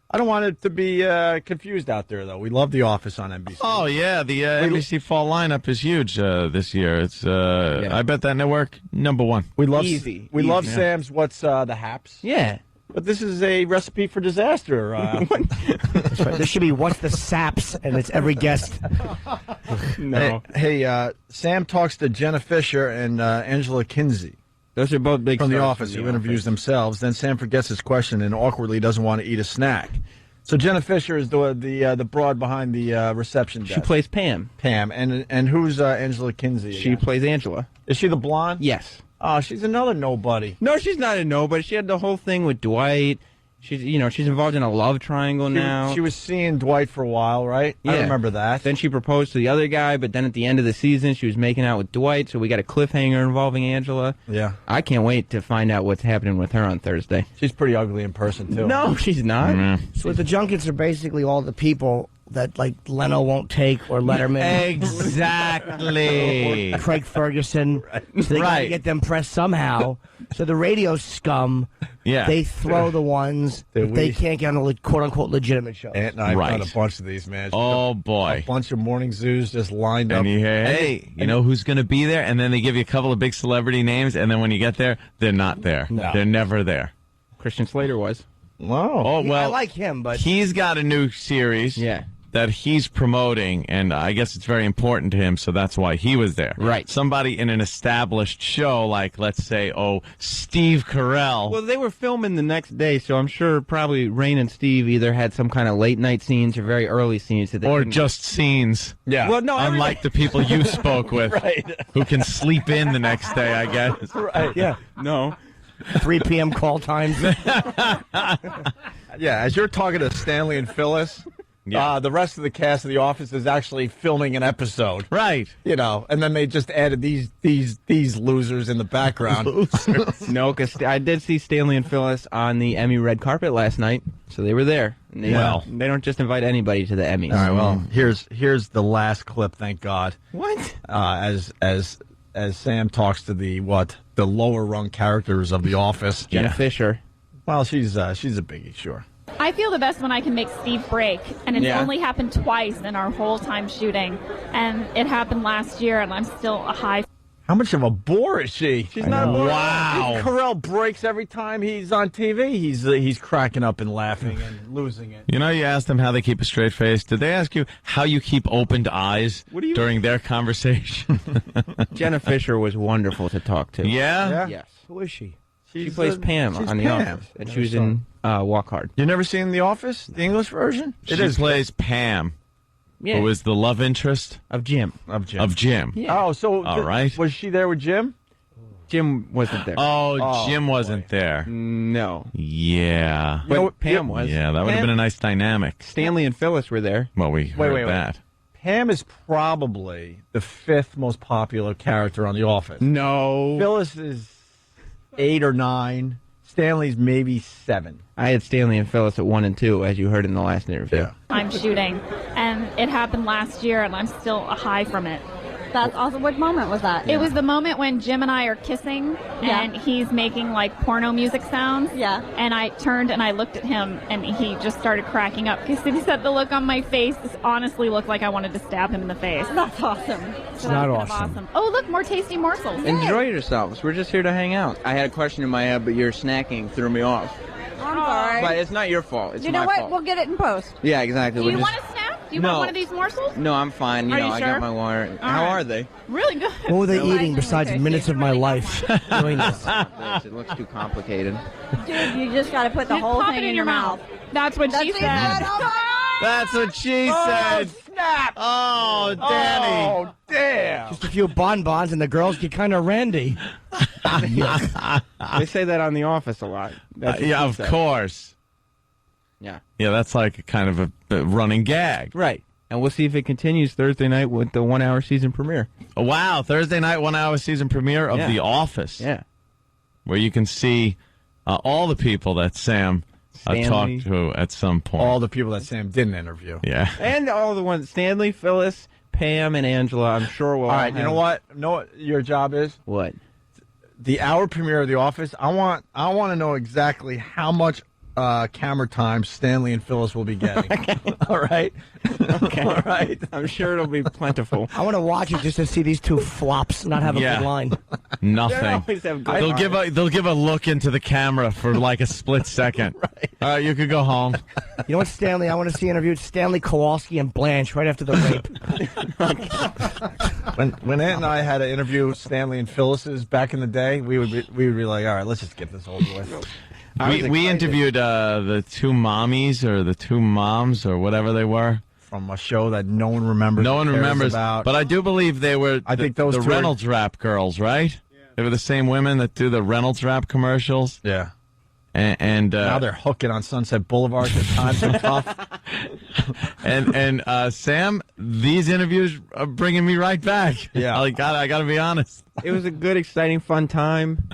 I don't want it to be confused out there, though. We love The Office on NBC. Oh, yeah. The NBC fall lineup is huge this year. It's I bet that network, #1. We love Easy. We love Easy. Sam's What's the Haps? Yeah. But this is a recipe for disaster. That's right. This should be What's the Saps, and it's every guest. No. Hey, Sam talks to Jenna Fisher and Angela Kinsey. Those are both big from The stars Office, from who The interviews Office. themselves. Then Sam forgets his question and awkwardly doesn't want to eat a snack. So Jenna Fisher is the broad behind the reception desk. She plays Pam. Pam. And who's Angela Kinsey? She again? plays Angela. Is she the blonde? Yes. Oh, she's another nobody. No, she's not a nobody. She had the whole thing with Dwight. She's involved in a love triangle now. She was seeing Dwight for a while, right? Yeah. I remember that. Then she proposed to the other guy, but then at the end of the season, she was making out with Dwight, so we got a cliffhanger involving Angela. Yeah. I can't wait to find out what's happening with her on Thursday. She's pretty ugly in person, too. No, she's not. So the junkets are basically all the people that, like, Leno won't take or Letterman. Exactly. Craig Ferguson. So they got to get them pressed somehow. So the radio scum, they throw the ones that they can't get on a quote-unquote legitimate show. And I've done a bunch of these, man. Oh, boy. A bunch of morning zoos just lined up. And you hear, hey, you know who's going to be there? And then they give you a couple of big celebrity names, and then when you get there, they're not there. No. They're never there. Christian Slater was. Wow. Oh, Yeah, well, I like him, but he's got a new series that he's promoting, and I guess it's very important to him, so that's why he was there. Right. Somebody in an established show, like, let's say, Steve Carell. Well, they were filming the next day, so I'm sure probably Rain and Steve either had some kind of late night scenes or very early scenes. That they Or couldn't- just scenes. Yeah. Well, no, Unlike the people you spoke with, who can sleep in the next day, I guess. Right. yeah, No. 3 p.m. call times. Yeah, as you're talking to Stanley and Phyllis, the rest of the cast of The Office is actually filming an episode. Right. And then they just added these losers in the background. No, because I did see Stanley and Phyllis on the Emmy red carpet last night, so they were there. And they, they don't just invite anybody to the Emmys. All right, well, here's the last clip, thank God. What? As Sam talks to the lower rung characters of The Office. Jenna Fisher. Well, she's a biggie, sure. I feel the best when I can make Steve break, and it's Yeah. only happened twice in our whole time shooting, and it happened last year, and I'm still a high. How much of a bore is she? She's not a bore. Wow. Carell breaks every time he's on TV. He's cracking up and laughing and losing it. You know, you asked them how they keep a straight face. Did they ask you how you keep opened eyes during their conversation? Jenna Fisher was wonderful to talk to. Yeah? Yes. Who is she? She plays Pam she's on The Pam. Office, and she was in Walk Hard. You never seen The Office, the English version? She plays Pam, Yeah. who is the love interest Of Jim. Of Jim. of Jim. Yeah. Oh, so All right. was she there with Jim? Jim wasn't there. Oh, Jim wasn't there. No. Yeah. But Pam was. Yeah, that would have Pam- been a nice dynamic. Stanley and Phyllis were there. Well, we heard wait. that. Pam is probably the 5th most popular character on The Office. No. Phyllis is 8 or 9. Stanley's maybe 7. I had Stanley and Phyllis at 1 and 2, as you heard in the last interview. Yeah. I'm shooting, and it happened last year, and I'm still a high from it. That's also, what moment was that? It was the moment when Jim and I are kissing, Yeah. and he's making like porno music sounds. Yeah. And I turned and I looked at him, and he just started cracking up because he said the look on my face honestly looked like I wanted to stab him in the face. That's awesome. It's So not that was kind of awesome. Oh, look, more tasty morsels. Enjoy yourselves. We're just here to hang out. I had a question in my head, but your snacking threw me off. I'm sorry. But it's not your fault. It's you know my what? fault. We'll get it in post. Yeah, exactly. Do We're you just... want a snack? Do you No. want one of these morsels? No, I'm fine. Are you I sure? got my water. All How right. are they? Really good. What were they Really eating besides tasty. minutes of my life doing this? It looks too complicated. Dude, you just got to put the Just whole pop thing it in your mouth. That's what she That's said. Oh, my That's what she said. Snap! Oh, Danny. Oh, damn! Just a few bonbons, and the girls get kind of randy. They say that on The Office a lot. That's what Yeah, she of said. course. Yeah. Yeah, that's like a kind of a running gag. Right. And we'll see if it continues Thursday night with the 1-hour season premiere. Oh, wow, Thursday night, 1-hour season premiere of The Office. Yeah. Where you can see all the people that Sam talked to at some point. All the people that Sam didn't interview. Yeah. And all the ones, Stanley, Phyllis, Pam, and Angela, I'm sure will all right, you know what? Know what your job is? What? The hour premiere of The Office. I want to know exactly how much camera time Stanley and Phyllis will be getting. All right. Okay. All right. I'm sure it'll be plentiful. I want to watch it just to see these two flops not have a good line. Nothing. They'll give a look into the camera for like a split second. Right. You could go home. You know what, Stanley? I want to see interviewed Stanley Kowalski and Blanche right after the rape. When Ant and I had to interview Stanley and Phyllis's back in the day, we would be like, all right, let's just get this over with. We interviewed the two mommies or the two moms or whatever they were. From a show that no one remembers. No one remembers. About. But I do believe they were the Reynolds Wrap girls, right? Yeah. They were the same women that do the Reynolds Wrap commercials. Yeah. And now they're hooking on Sunset Boulevard at times are tough. and Sam, these interviews are bringing me right back. Yeah. I got to be honest. It was a good, exciting, fun time.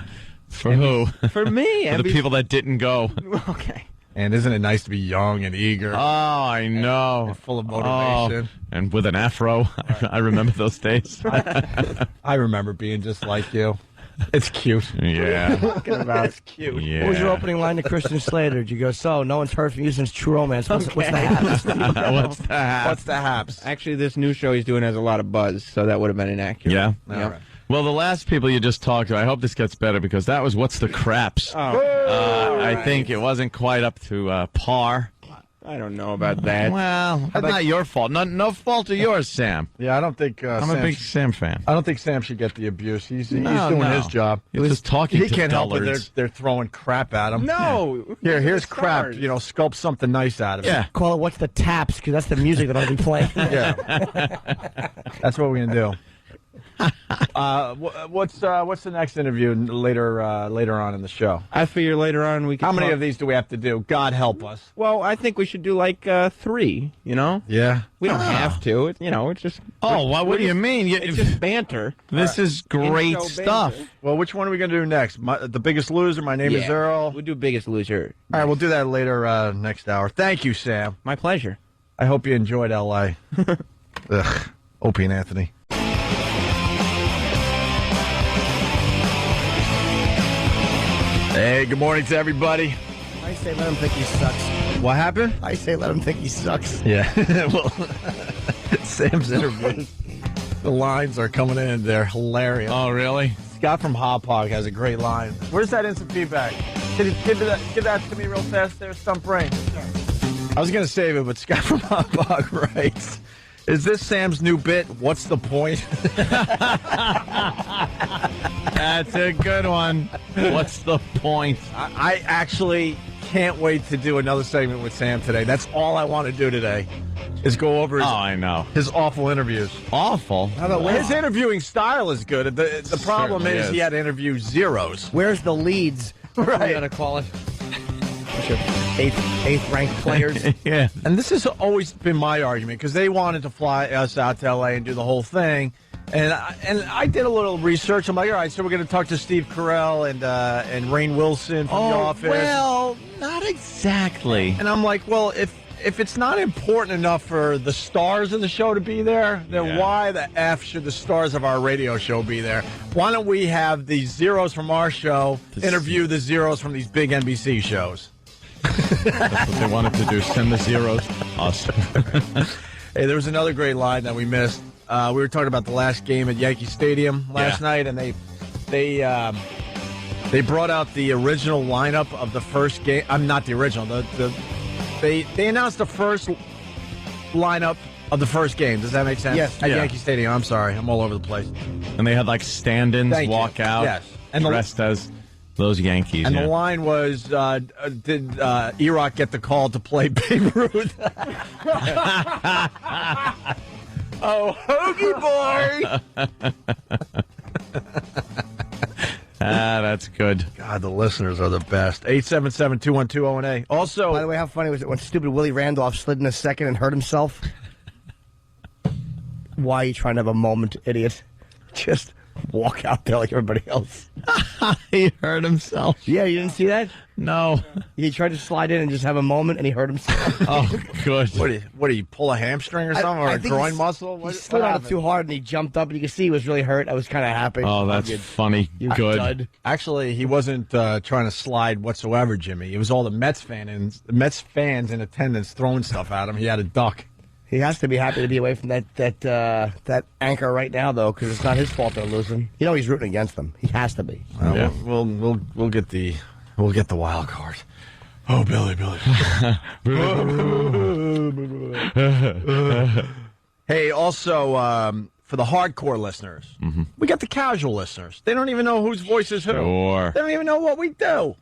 For who? For me. For the people that didn't go. Okay. And isn't it nice to be young and eager? Oh, I know. And full of motivation. And with an afro. I remember those days. I remember being just like you. It's cute. Yeah. It's cute. Yeah. What was your opening line to Christian Slater? Did you go, so, no one's heard from you since True Romance. What's the haps? What's the haps? What's the haps? Actually, this new show he's doing has a lot of buzz, so that would have been inaccurate. Yeah? All right. Well, the last people you just talked to, I hope this gets better because that was What's the Craps. I think it wasn't quite up to par. I don't know about that. Well, that's not your fault. No fault of yours, Sam. Yeah, I don't think I'm a big Sam fan. I don't think Sam should get the abuse. He's doing No. his job. He was just talking He to can't help dullards. it. They're throwing crap at him. No. Here's crap. You know, sculpt something nice out of it. Yeah. Call it What's the Taps, because that's the music that I'll be playing. Yeah. That's what we're gonna do. What's the next interview later on in the show? I figure later on we can. How many of these do we have to do? God help us. Well, I think we should do like 3. You know. Yeah. We don't have to. It's just. Oh, what do you mean? It's just banter. This is great In-show stuff. banter. Well, which one are we gonna do next? The Biggest Loser. My name is Earl. We'll do Biggest Loser. All right, we'll do that later next hour. Thank you, Sam. My pleasure. I hope you enjoyed L.A. Ugh. Opie and Anthony. Hey, good morning to everybody. I say let him think he sucks. What happened? I say let him think he sucks. Yeah. Well, Sam's interview. The lines are coming in. They're hilarious. Oh, really? Scott from Hop Hog has a great line. Where's that instant feedback? Can you give that to me real fast there, Stump Brain? I was going to save it, but Scott from Hop Hog writes, is this Sam's new bit? What's the point? That's a good one. What's the point? I actually can't wait to do another segment with Sam today. That's all I want to do today is go over I know. his awful interviews. Awful? How about His interviewing style is good. The problem Certainly is is. he had to interview zeros. Where's the leads? Right. You gotta call it. Eighth ranked players. Yeah. And this has always been my argument because they wanted to fly us out to L.A. and do the whole thing. And I did a little research. I'm like, all right, so we're going to talk to Steve Carell and Rainn Wilson from The Office. Well, not exactly. And I'm like, well, if it's not important enough for the stars of the show to be there, then why the F should the stars of our radio show be there? Why don't we have the zeros from our show interview the zeros from these big NBC shows? That's what they wanted to do. Send the zeros to us. Hey, there was another great line that we missed. We were talking about the last game at Yankee Stadium last night, and they brought out the original lineup of the first game. I'm not the original. They announced the first lineup of the first game. Does that make sense? Yes. At Yankee Stadium. I'm sorry. I'm all over the place. And they had like stand-ins Thank you. out. Yes. And dressed as those Yankees. And the line was, did E-Rock get the call to play Babe Ruth? Oh, Hoggy Boy! That's good. God, the listeners are the best. 877-212-0-A. Also, By the way, how funny was it when stupid Willie Randolph slid in a second and hurt himself? Why are you trying to have a moment, idiot? Just walk out there like everybody else. He hurt himself. Yeah, you didn't see that? No. He tried to slide in and just have a moment, and he hurt himself. Oh, good. What do you pull a hamstring or something, or a think groin muscle? He slid on it too hard, and he jumped up, and you can see he was really hurt. I was kind of happy. Oh, that's funny. Good. Dud. Actually, he wasn't trying to slide whatsoever, Jimmy. It was all the Mets fans in attendance throwing stuff at him. He had a duck. He has to be happy to be away from that anchor right now, though, because it's not his fault they're losing. You know he's rooting against them. He has to be. Yeah. We'll get the wild card. Oh, Billy. Hey, also for the hardcore listeners, we got the casual listeners. They don't even know whose voice is who. Sure. They don't even know what we do.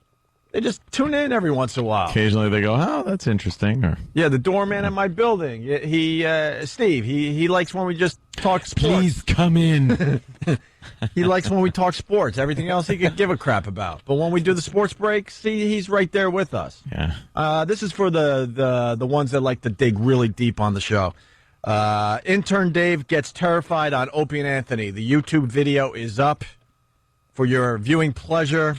They just tune in every once in a while. Occasionally they go, oh, that's interesting. Or Yeah, the doorman at my building. Steve, he likes when we just talk sports. please come in. He likes when we talk sports. Everything else he could give a crap about. But when we do the sports break, see, he's right there with us. Yeah. This is for the ones that like to dig really deep on the show. Intern Dave gets terrified on Opie and Anthony. The YouTube video is up for your viewing pleasure.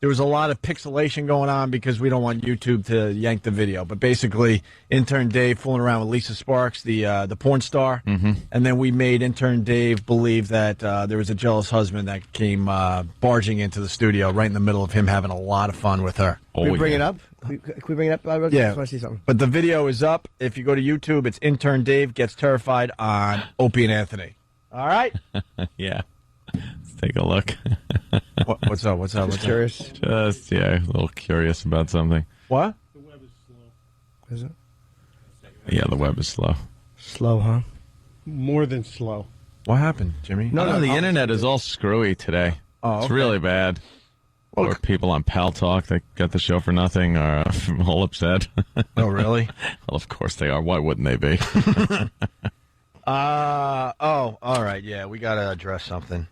There was a lot of pixelation going on because we don't want YouTube to yank the video. But basically, Intern Dave fooling around with Lisa Sparks, the porn star. Mm-hmm. And then we made Intern Dave believe that there was a jealous husband that came barging into the studio right in the middle of him having a lot of fun with her. Can we bring it up? Can we bring it up? I just Yeah. want to see something. But the video is up. If you go to YouTube, it's Intern Dave Gets Terrified on Opie and Anthony. All right? Yeah. Let's take a look. What's up? Just curious. Just, yeah, a little curious about something. What? Is it? Yeah, the web is slow. Slow, huh? More than slow. What happened, Jimmy? No, the internet is all screwy today. Oh, It's okay. really bad. Or people on Pal Talk that got the show for nothing are all upset. Oh, really? Well, of course they are. Why wouldn't they be? All right. Yeah, we got to address something.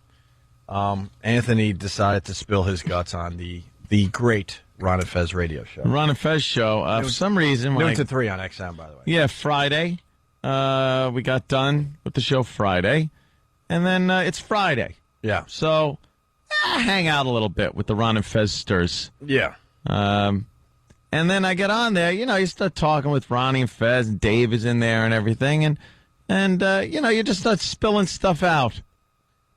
Anthony decided to spill his guts on the great Ron and Fez radio show. Ron and Fez show. For some reason, when Noon I- to 3 on XM, by the way. Yeah, Friday. We got done with the show Friday. And then it's Friday. Yeah. So hang out a little bit with the Ron and Fez stirs. Yeah. And then I get on there. You know, you start talking with Ronnie and Fez, and Dave is in there and everything. And you know, you just start spilling stuff out.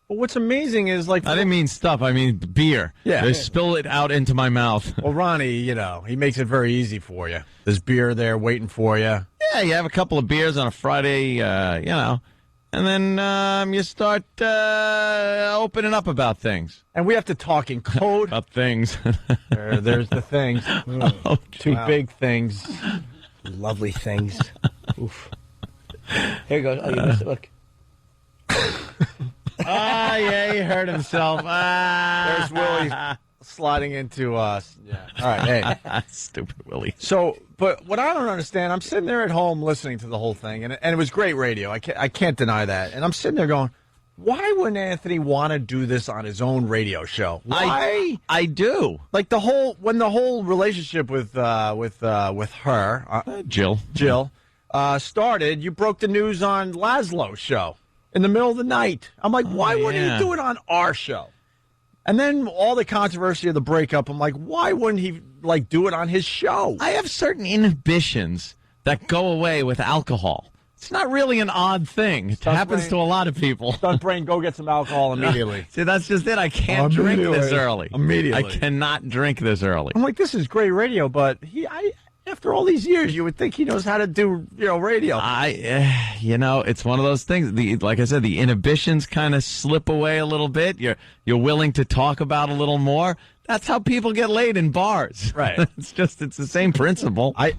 Well, what's amazing is, like... I didn't mean stuff. I mean beer. Yeah. They spill it out into my mouth. Well, Ronnie, you know, he makes it very easy for you. There's beer there waiting for you. Yeah, you have a couple of beers on a Friday, you know, and then you start opening up about things. And we have to talk in code. About things. There's the things. Oh, Two wow. big things. Lovely things. Oof. Here goes. Oh, you missed it. Look. Yeah, he hurt himself. There's Willie sliding into us. Yeah. All right, hey. Stupid Willie. So, but what I don't understand, I'm sitting there at home listening to the whole thing, and it was great radio. I can't deny that. And I'm sitting there going, why wouldn't Anthony want to do this on his own radio show? Why? I do. Like when the whole relationship with her, Jill, started, you broke the news on Laszlo's show in the middle of the night. I'm like, why wouldn't he do it on our show? And then all the controversy of the breakup, I'm like, why wouldn't he do it on his show? I have certain inhibitions that go away with alcohol. It's not really an odd thing. It happens to a lot of people. Stunt brain, go get some alcohol immediately. See, that's just it. I can't drink this early. Immediately. I cannot drink this early. I'm like, this is great radio, but after all these years, you would think he knows how to do, radio. It's one of those things. Like I said, the inhibitions kind of slip away a little bit. You're willing to talk about a little more. That's how people get laid in bars. Right. It's the same principle. And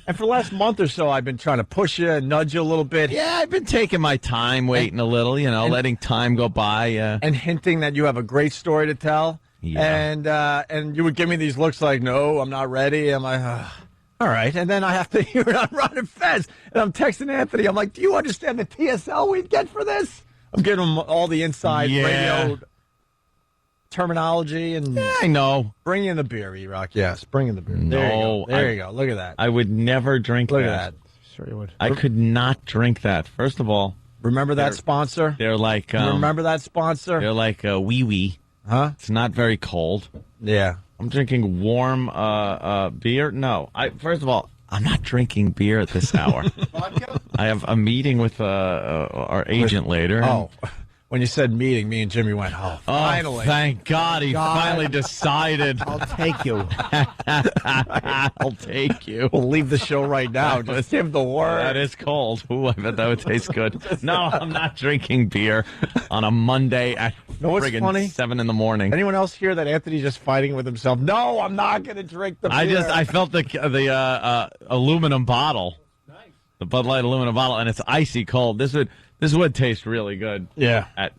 for the last month or so, I've been trying to push you and nudge you a little bit. Yeah, I've been taking my time, waiting a little, letting time go by. And hinting that you have a great story to tell. Yeah. And you would give me these looks like, no, I'm not ready. I'm like, all right. And then I have to hear it on Ron and Fez. And I'm texting Anthony. I'm like, do you understand the TSL we'd get for this? I'm giving him all the inside radio terminology. And I know. Bring in the beer, E-Rock. Yes, bring in the beer. No. There you go. Look at that. I would never drink Look that. at that. Sure you would. I could not drink that. First of all, Remember that sponsor? They're like... remember that sponsor? They're like wee wee. Huh? It's not very cold. Yeah. I'm drinking warm beer. No. First of all, I'm not drinking beer at this hour. I have a meeting with our agent later. Oh. When you said meeting, me and Jimmy went, finally. Oh, thank God he finally decided. I'll take you. I'll take you. We'll leave the show right now. Just give the word. That is cold. Ooh, I bet that would taste good. No, I'm not drinking beer on a Monday at friggin' funny? 7 in the morning. Anyone else hear that Anthony's just fighting with himself? No, I'm not going to drink the beer. I felt the aluminum bottle. Nice. The Bud Light aluminum bottle, and it's icy cold. This would taste really good. Yeah. At,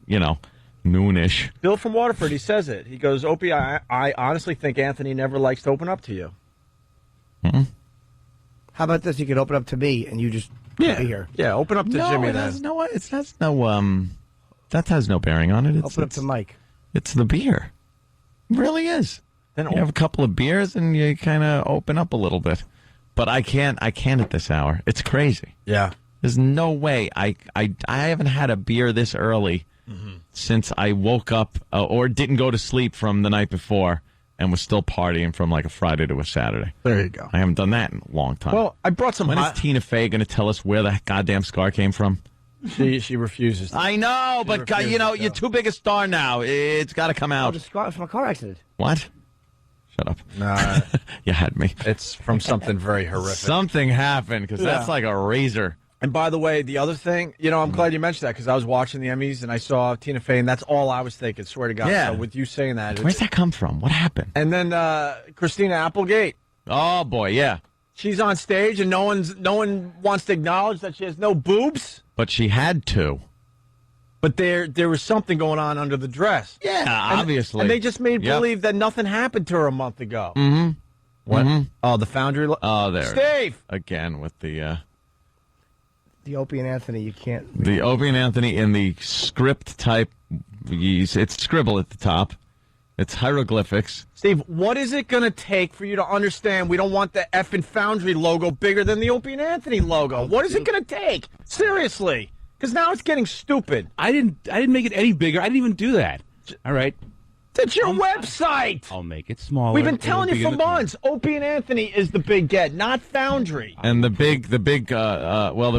noonish. Bill from Waterford, he says it. He goes, Opie, I honestly think Anthony never likes to open up to you. Mm-hmm. How about this? You could open up to me, and you just be here. Yeah, open up to Jimmy then. That has no bearing on it. Open up to Mike. It's the beer. It really is. Then you have a couple of beers, and you kind of open up a little bit. But I can't at this hour. It's crazy. Yeah. There's no way. I haven't had a beer this early since I woke up or didn't go to sleep from the night before and was still partying from like a Friday to a Saturday. There you go. I haven't done that in a long time. Well, I brought some... When is Tina Fey going to tell us where the goddamn scar came from? She refuses. I know, but you're too big a star now. It's got to come out. The scar from a car accident. What? Shut up. Nah. You had me. It's from something very horrific. Something happened, because that's like a razor. And by the way, the other thing, I'm glad you mentioned that, because I was watching the Emmys and I saw Tina Fey, and that's all I was thinking, swear to God. Yeah. So with you saying that. Where's that come from? What happened? And then Christina Applegate. Oh, boy, yeah. She's on stage, and no one wants to acknowledge that she has no boobs. But she had to. But there was something going on under the dress. Yeah, obviously. And they just made believe that nothing happened to her a month ago. Mm-hmm. What? Mm-hmm. Oh, the Foundry. Oh, there. Steve! Again with the Opie and Anthony, you can't... The Opie and Anthony in the script type, it's scribble at the top. It's hieroglyphics. Steve, what is it going to take for you to understand we don't want the effing Foundry logo bigger than the Opie and Anthony logo? What is it going to take? Seriously. Because now it's getting stupid. I didn't make it any bigger. I didn't even do that. All right. It's your website. I'll make it smaller. We've been telling you for months. Opie and Anthony is the big get, not Foundry. And the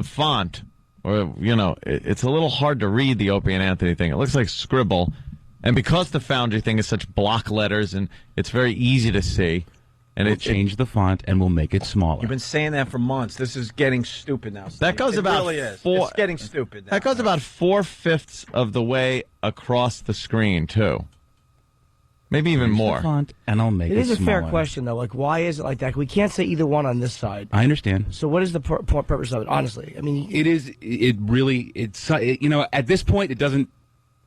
font, or it's a little hard to read the Opie and Anthony thing. It looks like scribble, and because the Foundry thing is such block letters and it's very easy to see, and we'll change the font and we'll make it smaller. You've been saying that for months. This is getting stupid now, Steve. That goes It really is. It's getting stupid now. That goes about 4/5 of the way across the screen too. Maybe even more. The font, and I'll make it It is a smaller. fair question, though. Like, why is it like that? We can't say either one on this side. I understand. So what is the purpose of it, honestly? I mean... It's at this point, it doesn't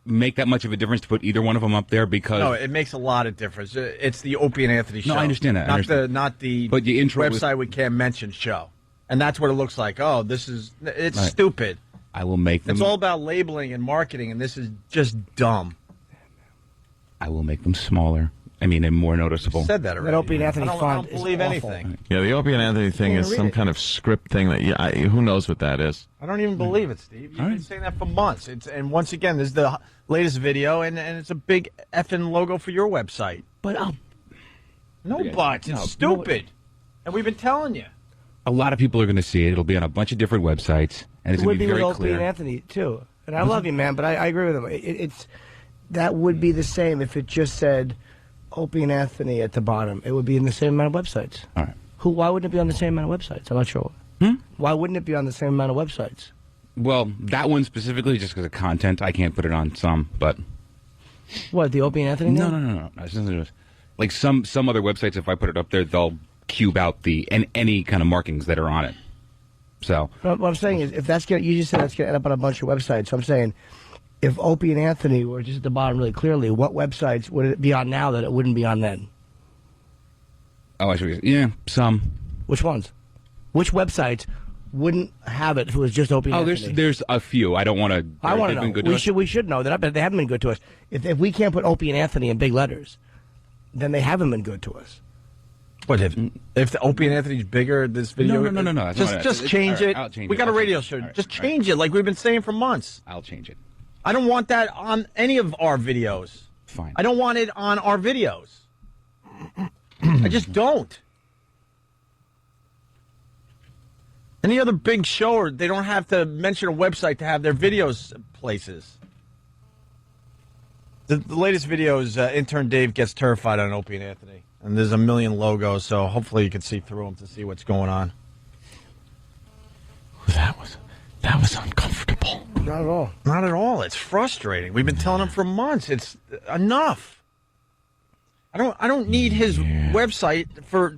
make that much of a difference to put either one of them up there because... No, it makes a lot of difference. It's the Opie and Anthony show. No, I understand that. Not the but the intro website we can't mention show. And that's what it looks like. Oh, it's right. Stupid. I will make them... It's all about labeling and marketing, and this is just dumb. I will make them smaller. I mean, and more noticeable. You said that already. That Opie and Anthony font I don't believe is anything. Yeah, the Opie and Anthony thing is some kind of script thing that who knows what that is. I don't even believe it, Steve. You've been saying that for months. And once again, this is the latest video, and it's a big effing logo for your website. But it's stupid. And we've been telling you. A lot of people are going to see it. It'll be on a bunch of different websites, and it's going to be very with clear. Opie and Anthony too. And I love you, man, but I agree with him. That would be the same if it just said Opie and Anthony at the bottom. It would be in the same amount of websites. All right. Why wouldn't it be on the same amount of websites? I'm not sure. Why wouldn't it be on the same amount of websites? Well, that one specifically, just because of content, I can't put it on some, but... What, the Opie and Anthony name? No. It's nothing to do with- Like some other websites, if I put it up there, they'll cube out any kind of markings that are on it. So... What I'm saying is, if that's you just said that's going to end up on a bunch of websites. So I'm saying... If Opie and Anthony were just at the bottom really clearly, what websites would it be on now that it wouldn't be on then? Oh, I should. Yeah, some. Which ones? Which websites wouldn't have it if it was just Opie and Anthony? There's a few. I don't want to... I want to know. We should know that. They haven't been good to us. If we can't put Opie and Anthony in big letters, then they haven't been good to us. What if the Opie and Anthony's bigger? This video? No. Just change it. I'll change we it. got a I'll radio change show. it. All right. Just change it, like we've been saying for months. I'll change it. I don't want that on any of our videos. Fine. I don't want it on our videos. I just don't. Any other big show, or they don't have to mention a website to have their videos places. The latest video is Intern Dave gets terrified on Opie and Anthony. And there's a million logos, so hopefully you can see through them to see what's going on. That was uncomfortable. Not at all. Not at all. It's frustrating. We've been telling him for months. It's enough. I don't need his website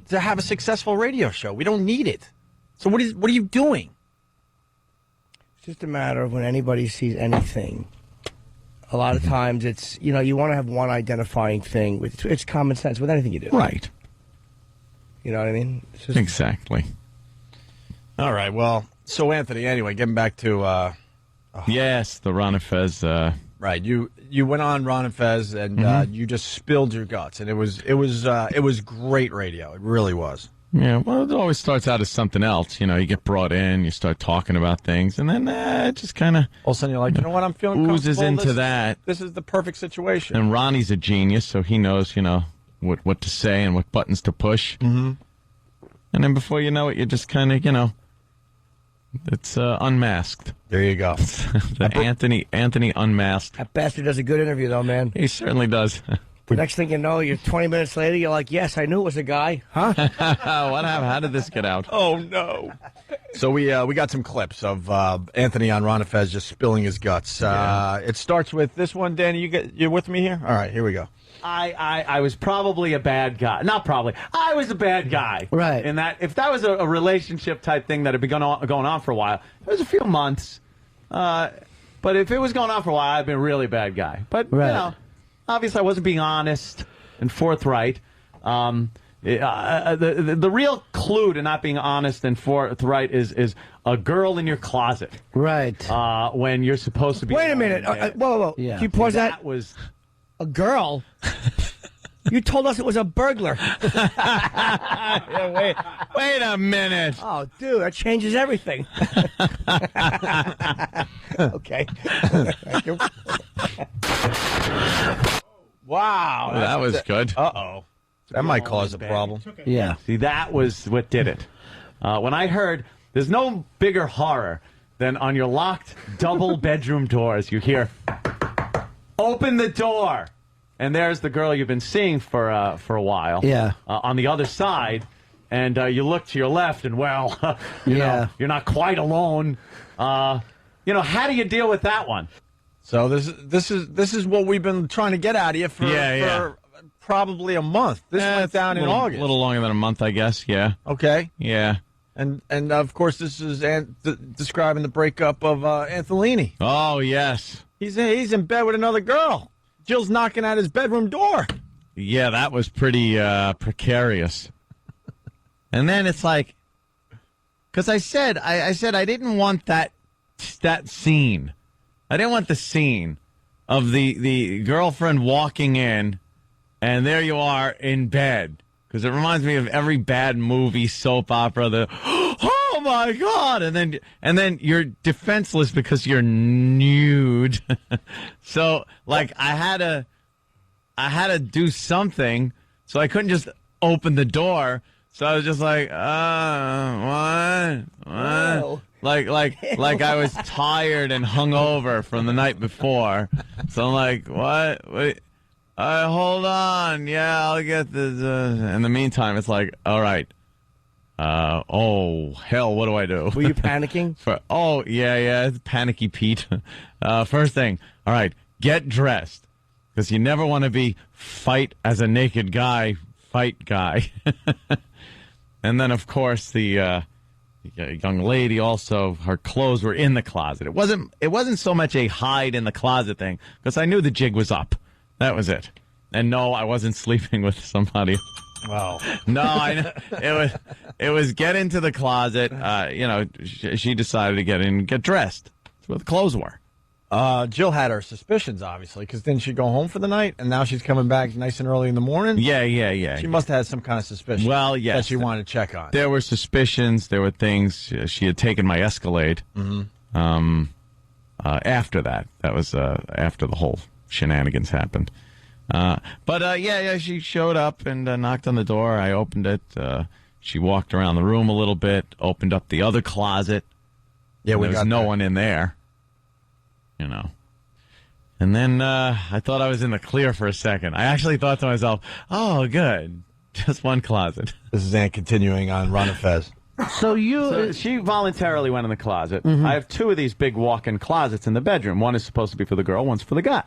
to have a successful radio show. We don't need it. So what are you doing? It's just a matter of when anybody sees anything. A lot of times it's, you want to have one identifying thing. It's common sense with anything you do. Right. You know what I mean? Exactly. All right, well, so Anthony, anyway, getting back to... yes, the Ron and Fez... Right, you went on Ron and Fez, and you just spilled your guts, and it was great radio. It really was. Yeah, well, it always starts out as something else. You get brought in, you start talking about things, and then it just kind of... All of a sudden you're like, you know what, I'm feeling oozes comfortable. into that. This is the perfect situation. And Ronnie's a genius, so he knows, what to say and what buttons to push. Mm-hmm. And then before you know it, you're just kind of, it's unmasked. There you go. The Anthony unmasked. That bastard does a good interview, though, man. He certainly does. The next thing you know, you're 20 minutes later, you're like, yes, I knew it was a guy. Huh? What happened? How did this get out? Oh, no. So we got some clips of Anthony on Ron and Fez just spilling his guts. It starts with this one, Danny. You're with me here? All right, here we go. I was probably a bad guy. Not probably. I was a bad guy. Right. In that, if that was a relationship type thing that had been going on for a while, it was a few months. But if it was going on for a while, I'd been a really bad guy. But, obviously I wasn't being honest and forthright. The real clue to not being honest and forthright is a girl in your closet. Right. When you're supposed to be... Wait a minute. Whoa. Yeah. Can you pause that? That was... A girl? You told us it was a burglar. Wait a minute. Oh, dude, that changes everything. Okay. Thank you. Wow. That was good. Uh-oh. That might cause a problem. Yeah. See, that was what did it. When I heard, there's no bigger horror than on your locked double bedroom doors, you hear, open the door. And there's the girl you've been seeing for a while. Yeah. On the other side, and you look to your left, and well, you know, you're not quite alone. How do you deal with that one? So this is what we've been trying to get out of you for probably a month. This went down in August. A little longer than a month, I guess. Yeah. Okay. Yeah. And of course, this is describing the breakup of Anthony. Oh yes. He's in bed with another girl. Jill's knocking at his bedroom door. Yeah, that was pretty precarious. And then it's like, because I said I didn't want that scene. I didn't want the scene of the girlfriend walking in, and there you are in bed. Because it reminds me of every bad movie, soap opera. Oh my God! And then you're defenseless because you're nude. So like I had to do something. So I couldn't just open the door. So I was just like, what? Whoa. Like I was tired and hungover from the night before. So I'm like, what? Wait. Hold on. Yeah, I'll get this. In the meantime, it's like, all right. Oh, hell, what do I do? Were you panicking? Yeah, it's panicky Pete. First thing, all right, get dressed. Because you never want to be fight as a naked guy, fight guy. And then, of course, the young lady also, her clothes were in the closet. It wasn't so much a hide in the closet thing, because I knew the jig was up. That was it. And no, I wasn't sleeping with somebody. Wow. No, it was get into the closet. She decided to get in and get dressed. That's where the clothes were. Jill had her suspicions, obviously, because didn't she go home for the night, and now she's coming back nice and early in the morning? Yeah. She must have had some kind of suspicion. Well, yes. That she wanted to check on. There were suspicions. There were things. She had taken my Escalade. After that. That was after the whole shenanigans happened. But she showed up and knocked on the door. I opened it. She walked around the room a little bit, opened up the other closet. Yeah, there was no one in there. You know. And then I thought I was in the clear for a second. I actually thought to myself, oh, good. Just one closet. This is Ann continuing on Ron and Fez. So she voluntarily went in the closet. I have two of these big walk-in closets in the bedroom. One is supposed to be for the girl, one's for the guy.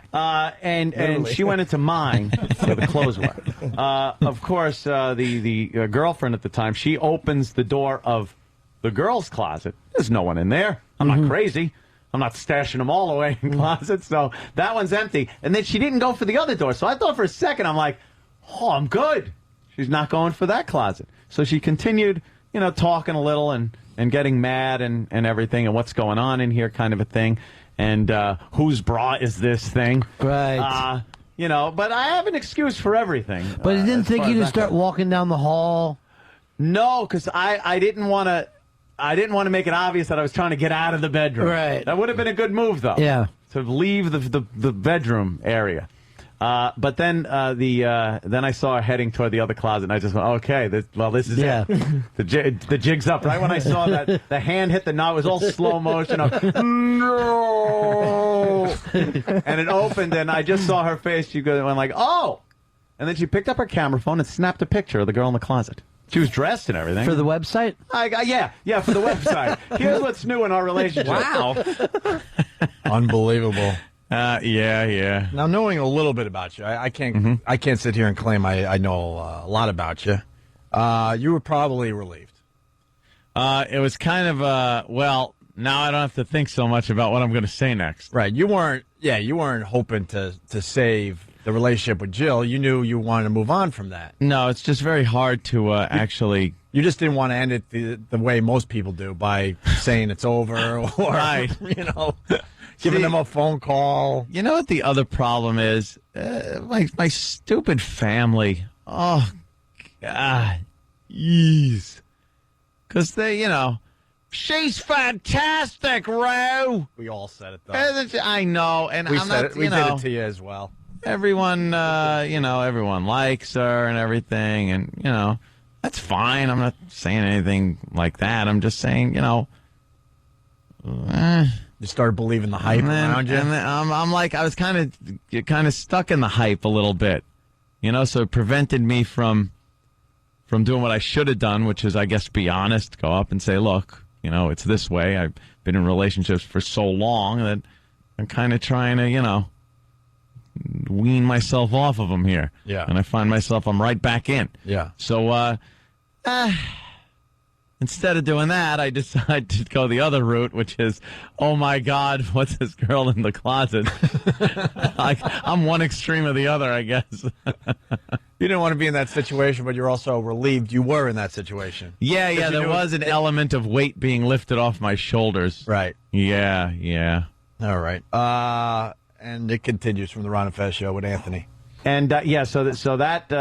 And she went into mine where the clothes were. Of course, the girlfriend at the time, she opens the door of the girl's closet. There's no one in there. I'm not crazy. I'm not stashing them all away in closets, so that one's empty. And then she didn't go for the other door, so I thought for a second, I'm like, oh, I'm good. She's not going for that closet. So she continued, talking a little and getting mad and everything and what's going on in here kind of a thing. And whose bra is this thing? Right. But I have an excuse for everything. But you didn't think you'd start walking down the hall? No, because I didn't want to... I didn't want to make it obvious that I was trying to get out of the bedroom. Right. That would have been a good move, though. Yeah. To leave the bedroom area. But then then I saw her heading toward the other closet, and I just went, okay, this is it. The jig's up. Right when I saw that the hand hit the knob, it was all slow motion. No! And it opened, and I just saw her face. She went like, oh! And then she picked up her camera phone and snapped a picture of the girl in the closet. She was dressed and everything. For the website? Yeah, for the website. Here's what's new in our relationship. Wow. Unbelievable. Yeah. Now, knowing a little bit about you, I can't I can't sit here and claim I know a lot about you. You were probably relieved. It was kind of, now I don't have to think so much about what I'm going to say next. Right. You weren't hoping to save the relationship with Jill. You knew you wanted to move on from that. No, it's just very hard to actually... You just didn't want to end it the way most people do, by saying it's over or, right. Giving them a phone call. You know what the other problem is? My stupid family. Oh, God. Yeez. Because they, she's fantastic, Ro. We all said it, though. I know. And we I'm said not, it. We did it to you as well. Everyone, everyone likes her and everything. And, that's fine. I'm not saying anything like that. I'm just saying, You started believing the hype around you? And then I'm like, I was kind of stuck in the hype a little bit, so it prevented me from doing what I should have done, which is, I guess, be honest, go up and say, look, it's this way. I've been in relationships for so long that I'm kind of trying to, wean myself off of them here. Yeah. And I find myself, I'm right back in. Yeah. So, instead of doing that, I decided to go the other route, which is, oh my God, what's this girl in the closet? I'm one extreme or the other, I guess. You didn't want to be in that situation, but you're also relieved you were in that situation. Yeah, there was an element of weight being lifted off my shoulders. Right. Yeah. All right. And it continues from the Ron and Fez show with Anthony. And, so that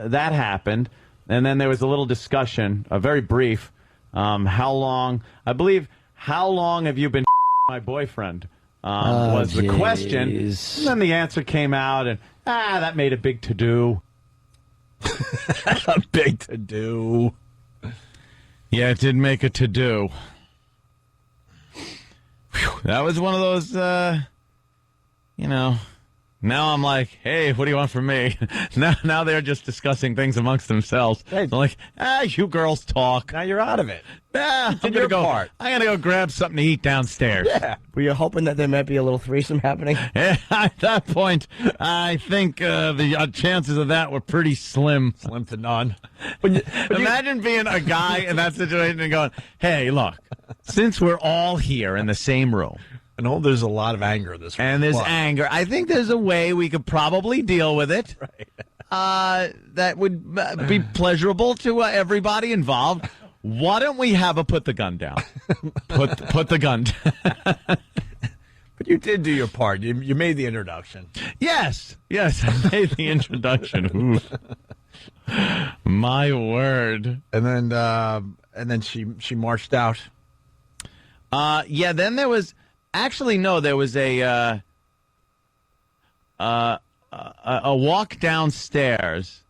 happened. And then there was a little discussion, a very brief, how long have you been my boyfriend, was the question. And then the answer came out, and, that made a big to-do. A big to-do. Yeah, it did make a to-do. Whew, that was one of those, Now I'm like, hey, what do you want from me? Now they're just discussing things amongst themselves. Hey. I'm like, you girls talk. Now you're out of it. I'm gonna go grab something to eat downstairs. Yeah. Were you hoping that there might be a little threesome happening? Yeah, at that point, I think the chances of that were pretty slim. Slim to none. Imagine being a guy in that situation and going, hey, look, since we're all here in the same room, I know there's a lot of anger in this room. And there's anger. I think there's a way we could probably deal with it. Right. That would be pleasurable to everybody involved. Why don't we have a put the gun down? Put the gun down. But But you did do your part. You made the introduction. Yes, I made the introduction. Ooh. My word. And then she marched out. Yeah. Then there was there was a walk downstairs,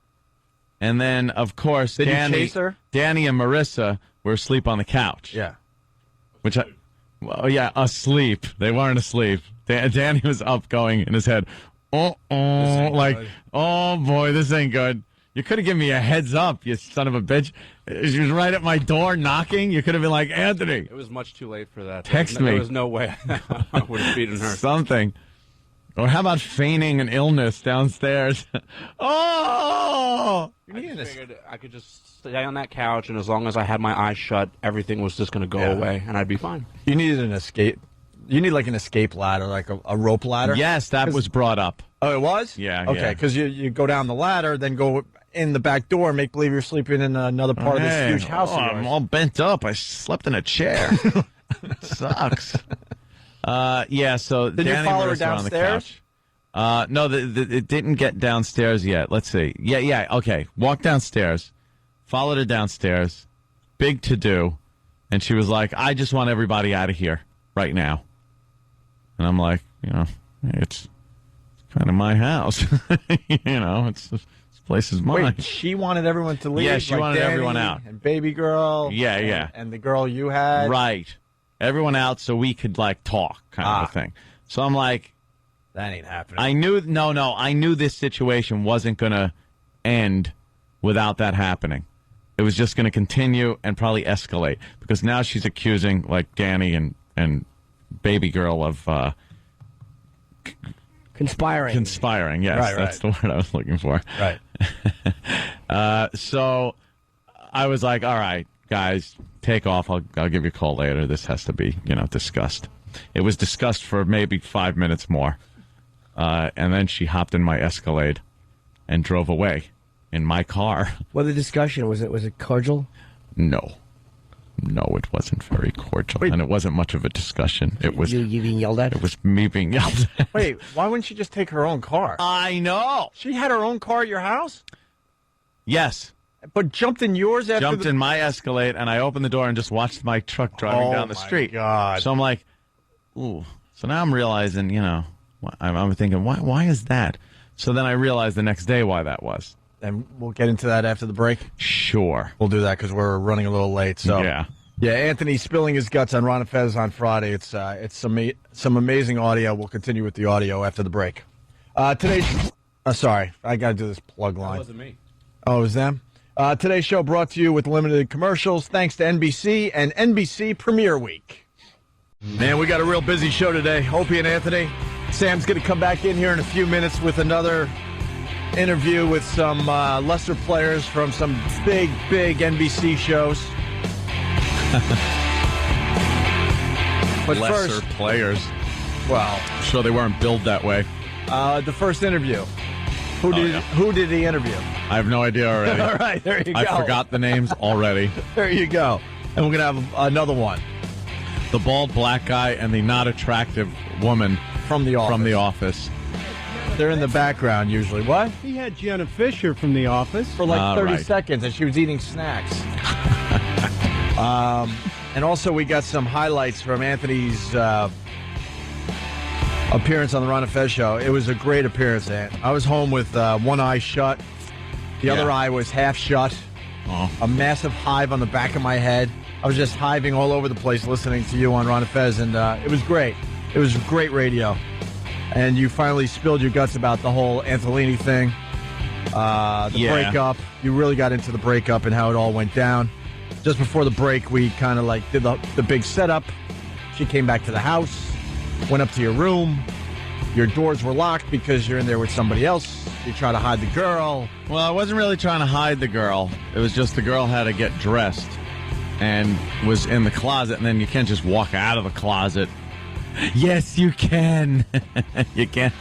and then of course Did you chase her? Danny and Marissa were asleep on the couch. Yeah. Asleep. They weren't asleep. Danny was up, going in his head. Oh, boy, this ain't good. You could have given me a heads up, you son of a bitch. She was right at my door knocking. You could have been like, Anthony. It was much too late for that. Text me. There was no way I would have beaten her. Something. Or how about feigning an illness downstairs? Oh! I just figured I could just stay on that couch, and as long as I had my eyes shut, everything was just going to go away, and I'd be fine. You needed an escape. You need like an escape ladder, like a rope ladder. Yes, that was brought up. Oh, it was? Yeah. Okay, because you go down the ladder, then go in the back door, make believe you're sleeping in another part of this huge house. I'm all bent up. I slept in a chair. It sucks. So did Danny you follow her Marissa on the downstairs? couch. No, it didn't get downstairs yet. Let's see. Yeah, okay. Walked downstairs, followed her downstairs, big to-do, and she was like, I just want everybody out of here right now. And I'm like, it's kind of my house. This place is mine. Wait, she wanted everyone to leave? Yeah, she wanted Danny everyone out. And baby girl. Yeah. And the girl you had. Right. Everyone out so we could, talk kind of a thing. So I'm like, that ain't happening. I knew this situation wasn't going to end without that happening. It was just going to continue and probably escalate, because now she's accusing, Danny and baby girl of conspiring. Conspiring, yes. Right. That's the word I was looking for. Right. So I was like, all right, guys, take off. I'll give you a call later. This has to be, discussed. It was discussed for maybe 5 minutes more. And then she hopped in my Escalade and drove away in my car. Well, the discussion, was it cordial? No, it wasn't very cordial, and it wasn't much of a discussion. It was you being yelled at. It was me being yelled at. Wait, why wouldn't she just take her own car? I know. She had her own car at your house? Yes. But jumped in yours after Jumped in my Escalade, and I opened the door and just watched my truck driving down the street. God. So I'm like, ooh. So now I'm realizing, I'm thinking, why is that? So then I realized the next day why that was. And we'll get into that after the break? Sure. We'll do that because we're running a little late. So Yeah, Anthony spilling his guts on Ron and Fez on Friday. It's some amazing audio. We'll continue with the audio after the break. Today's... sorry, I got to do this plug line. That wasn't me. Oh, it was them? Today's show brought to you with limited commercials thanks to NBC and NBC Premiere Week. Man, we got a real busy show today. Opie and Anthony. Sam's going to come back in here in a few minutes with another interview with some lesser players from some big NBC shows. But lesser first, players. well, I'm sure they weren't billed that way. the first interview. Who did he interview? I have no idea already. All right, there you go. I forgot the names already. There you go. And we're going to have another one. The bald black guy and the not attractive woman from the office. They're in the background usually. What? He had Jenna Fisher from The Office. For like 30 right. seconds, and she was eating snacks. And also we got some highlights from Anthony's appearance on the Ron and Fez show. It was a great appearance, Ant. I was home with one eye shut. The other eye was half shut. Oh. A massive hive on the back of my head. I was just hiving all over the place listening to you on Ron and Fez, and it was great. It was great radio. And you finally spilled your guts about the whole Antolini thing, the breakup. You really got into the breakup and how it all went down. Just before the break, we kind of did the big setup. She came back to the house, went up to your room. Your doors were locked because you're in there with somebody else. You try to hide the girl. Well, I wasn't really trying to hide the girl. It was just the girl had to get dressed and was in the closet, and then you can't just walk out of the closet Yes, you can. You can't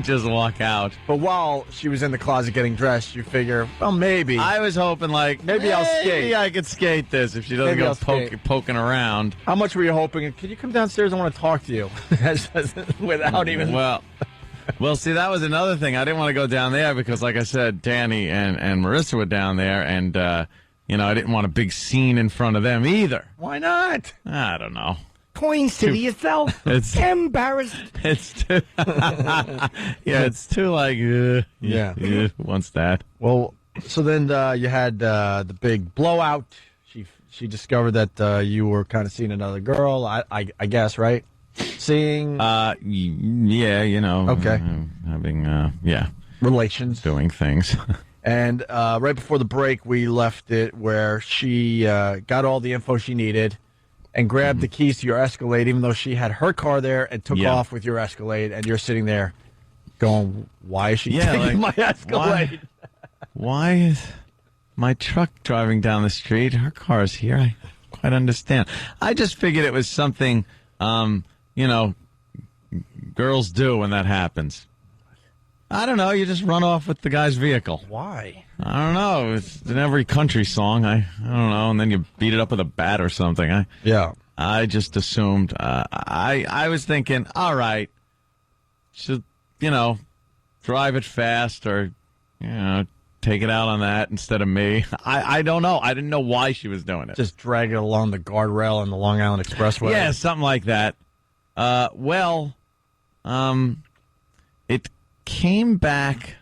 just walk out. But while she was in the closet getting dressed, you figure, well, maybe. I was hoping, like, maybe I'll skate. Maybe I could skate this if she doesn't Maybe go I'll skate. poking around. How much were you hoping? Can you come downstairs? I want to talk to you. Without even... Well, see, that was another thing. I didn't want to go down there because, like I said, Danny and Marissa were down there, and, I didn't want a big scene in front of them either. Why not? I don't know. Coins to yourself. It's embarrassed. It's too. It's too like. Who wants that? Well, so then you had the big blowout. She discovered that you were kind of seeing another girl. I guess, right? Seeing. Yeah, Okay. Having relations, doing things. And right before the break, we left it where she got all the info she needed. And grabbed the keys to your Escalade, even though she had her car there, and took off with your Escalade, and you're sitting there going, why is she taking my Escalade? Why is my truck driving down the street? Her car's here. I don't quite understand. I just figured it was something, girls do when that happens. I don't know. You just run off with the guy's vehicle. Why? I don't know. It's in every country song. I don't know. And then you beat it up with a bat or something. I just assumed. I was thinking, all right, should drive it fast or take it out on that instead of me. I don't know. I didn't know why she was doing it. Just drag it along the guardrail on the Long Island Expressway. Yeah, something like that. It came back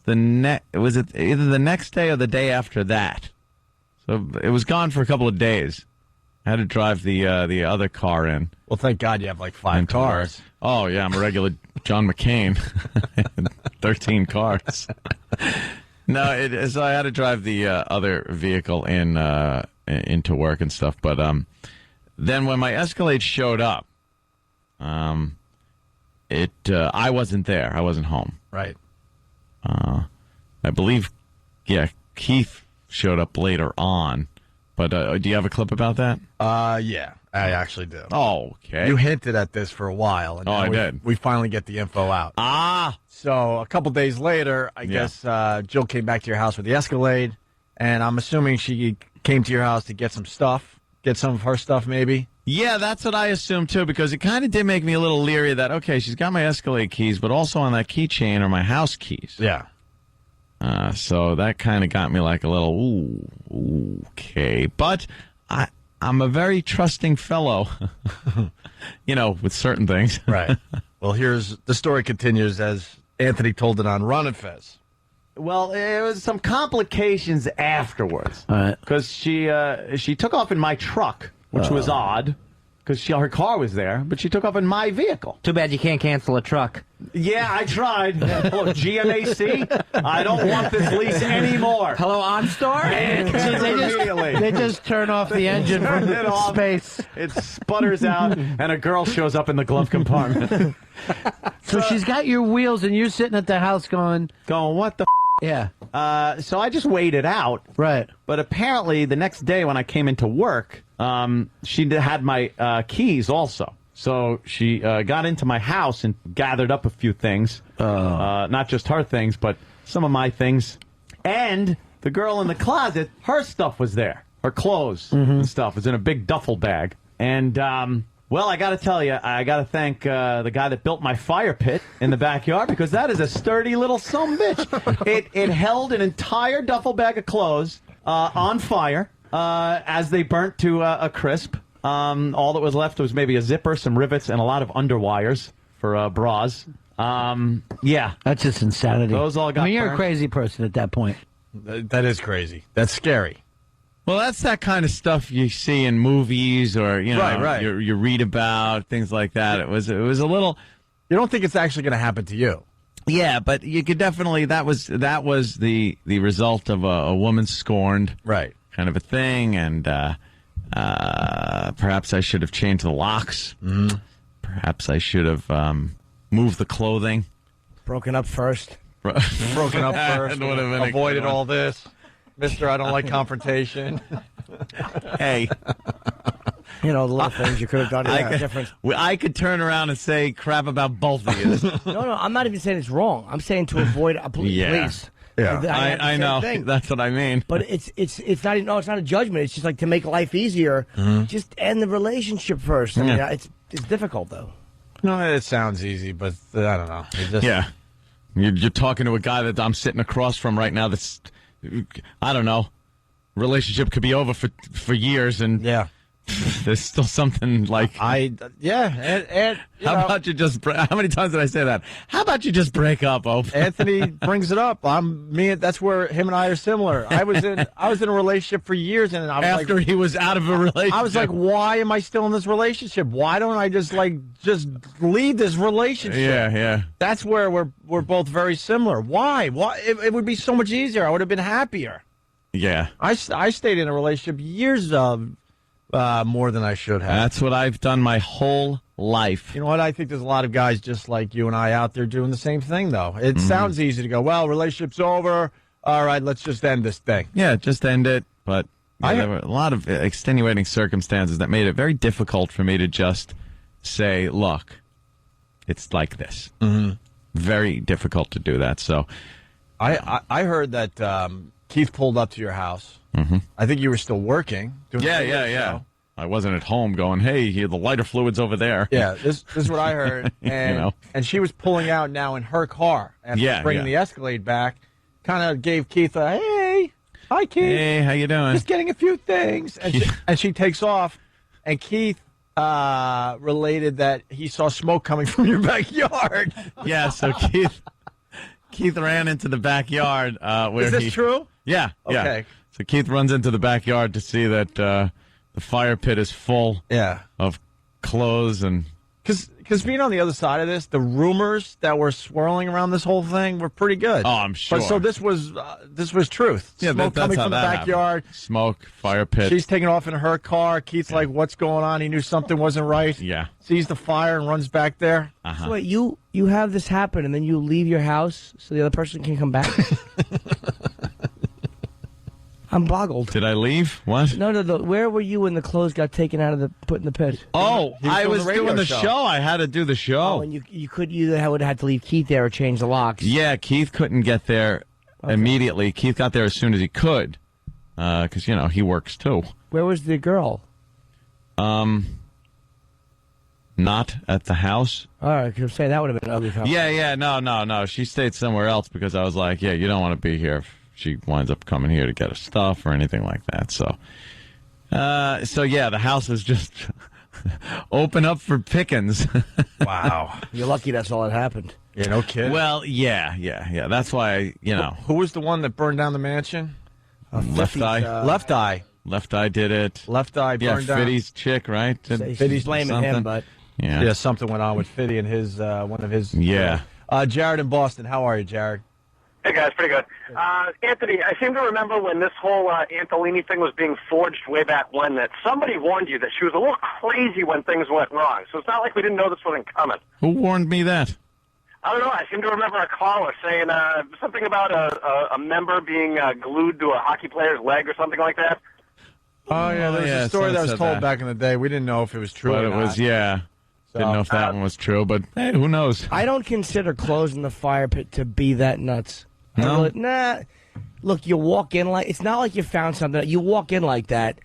was it either the next day or the day after that? So it was gone for a couple of days. I had to drive the other car in. Well, thank God you have like 5 cars. Oh yeah, I'm a regular John McCain. 13 cars. No, so I had to drive the other vehicle into work and stuff. But then when my Escalade showed up, I wasn't there. I wasn't home. Right. I believe, Keith showed up later on. But do you have a clip about that? Yeah, I actually do. Oh, okay. You hinted at this for a while. And I we, did. We finally get the info out. So a couple days later, I guess Jill came back to your house with the Escalade, and I'm assuming she came to your house to get some stuff, get some of her stuff maybe. Yeah, that's what I assumed, too, because it kind of did make me a little leery that, okay, she's got my Escalade keys, but also on that keychain are my house keys. Yeah. So that kind of got me like a little, ooh, okay. But I'm a very trusting fellow, with certain things. Right. Well, the story continues as Anthony told it on Ron and Fez. Well, there was some complications afterwards. All right. Because she took off in my truck, which was odd, because her car was there, but she took off in my vehicle. Too bad you can't cancel a truck. Yeah, I tried. Hello, GMAC. I don't want this lease anymore. Hello, OnStar. They just turn off the engine from space. It sputters out, and a girl shows up in the glove compartment. So she's got your wheels, and you're sitting at the house going, what the yeah. So I just waited out. Right. But apparently the next day when I came into work, she had my keys also. So she got into my house and gathered up a few things. Not just her things, but some of my things. And the girl in the closet, her stuff was there. Her clothes and stuff was in a big duffel bag. And, I got to tell you, I got to thank the guy that built my fire pit in the backyard, because that is a sturdy little sumbitch. It held an entire duffel bag of clothes on fire as they burnt to a crisp. All that was left was maybe a zipper, some rivets, and a lot of underwires for bras. Yeah. That's just insanity. Those all got you're burned. a crazy person at that point. That is crazy. That's scary. Well, that's that kind of stuff you see in movies or, Right. You read about, things like that. It was a little... You don't think it's actually going to happen to you? Yeah, but you could definitely... That was the result of a woman scorned. Right. Kind of a thing, and perhaps I should have changed the locks. Mm-hmm. Perhaps I should have moved the clothing. Broken up first. Broken up first. Avoided all this. Mister, I don't like confrontation. Hey. You know, the little things you could have done to make a difference. I could turn around and say crap about both of you. No, I'm not even saying it's wrong. I'm saying to avoid a police. Yeah, I know. Thing. That's what I mean. But it's not. No, it's not a judgment. It's just like to make life easier. Just end the relationship first. I mean, it's difficult though. No, it sounds easy, but I don't know. Yeah, you're talking to a guy that I'm sitting across from right now. That's, I don't know. Relationship could be over for years, and there's still something like and how about you just how many times did I say that? How about you just break up, Ope? Anthony brings it up. That's where him and I are similar. I was in a relationship for years, and I was after he was out of a relationship, I was like, why am I still in this relationship? Why don't I just leave this relationship? Yeah. That's where we're both very similar. Why? It would be so much easier. I would have been happier. Yeah. I stayed in a relationship years more than I should have. That's what I've done my whole life. You know what? I think there's a lot of guys just like you and I out there doing the same thing, though. It sounds easy to go, well, relationship's over. All right, let's just end this thing. Yeah, just end it. But there were a lot of extenuating circumstances that made it very difficult for me to just say, look, it's like this. Very difficult to do that. So I heard that Keith pulled up to your house. I think you were still working. Yeah. I wasn't at home going, hey, the lighter fluid's over there. Yeah, this is what I heard. And, and she was pulling out now in her car after bringing the Escalade back. Kind of gave Keith a, hey, hi, Keith. Hey, how you doing? Just getting a few things. And she takes off. And Keith related that he saw smoke coming from your backyard. Yeah, so Keith ran into the backyard. Where is this true? Yeah. Okay. So Keith runs into the backyard to see that the fire pit is full of clothes and... Because being on the other side of this, the rumors that were swirling around this whole thing were pretty good. Oh, I'm sure. But so this was truth. Yeah, Smoke that's coming how from the that backyard. Happened. Smoke, fire pit. She's taking off in her car. Keith's like, what's going on? He knew something wasn't right. Yeah. Sees the fire and runs back there. So wait, you have this happen and then you leave your house so the other person can come back? I'm boggled. Did I leave? What? No. Where were you when the clothes got taken out of put in the pit? Oh, I was doing the show. I had to do the show. Oh, and you would have had to leave Keith there or change the locks. Yeah, Keith couldn't get there immediately. Keith got there as soon as he could, because he works too. Where was the girl? Not at the house. All right, because I'm saying that would have been an ugly. Yeah. No. She stayed somewhere else because I was like, yeah, you don't want to be here if she winds up coming here to get her stuff or anything like that. So yeah, the house was just open up for pickings. Wow. You're lucky that's all that happened. Yeah, no kidding. Well, yeah. That's why, Who was the one that burned down the mansion? Left Eye. Left Eye. Left Eye did it. Left Eye burned down. Fiddy's chick, right? Fiddy's blaming something. him, but... Yeah, something went on with Fiddy and his one of his... Yeah. Jared in Boston. How are you, Jared? Hey, guys, pretty good. Anthony, I seem to remember when this whole Antolini thing was being forged way back when that somebody warned you that she was a little crazy when things went wrong. So it's not like we didn't know this wasn't coming. Who warned me that? I don't know. I seem to remember a caller saying something about a member being glued to a hockey player's leg or something like that. Oh, yeah, there was a story that was told back in the day. We didn't know if it was true but or it not. was, yeah. Didn't know if that one was true, but hey, who knows? I don't consider closing the fire pit to be that nuts. No? Nah. Look, you walk in like... It's not like you found something. You walk in like that.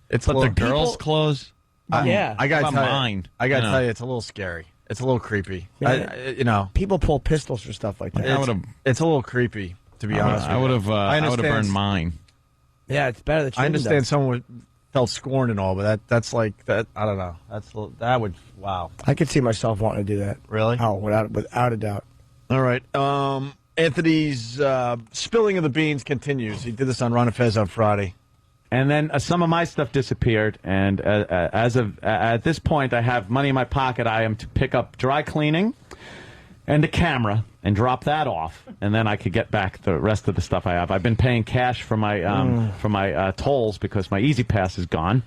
It's but the girls' clothes? Yeah. I got to tell mine. I got to tell you, it's a little scary. It's a little creepy. People pull pistols for stuff like that. It's a little creepy, to be honest. I would have burned mine. Yeah, it's better that you I understand someone felt scorned and all, but that's like that. I don't know. That would wow. I could see myself wanting to do that. Really? Oh, without a doubt. All right. Anthony's spilling of the beans continues. He did this on Ron and Fez on Friday. And then some of my stuff disappeared, and at this point, I have money in my pocket. I am to pick up dry cleaning and a camera and drop that off, and then I could get back the rest of the stuff I have. I've been paying cash for my tolls because my Easy Pass is gone.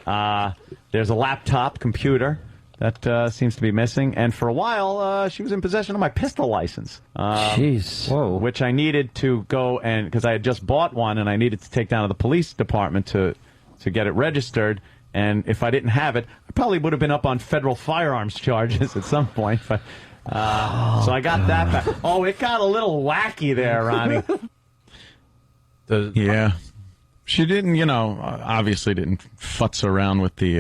There's a laptop computer that seems to be missing, and for a while, she was in possession of my pistol license. Jeez. Whoa. Which I needed to go and because I had just bought one, and I needed to take down to the police department to get it registered. And if I didn't have it, I probably would have been up on federal firearms charges at some point. But, so I got that back. Oh, it got a little wacky there, Ronnie. Yeah. She didn't, obviously didn't futz around with the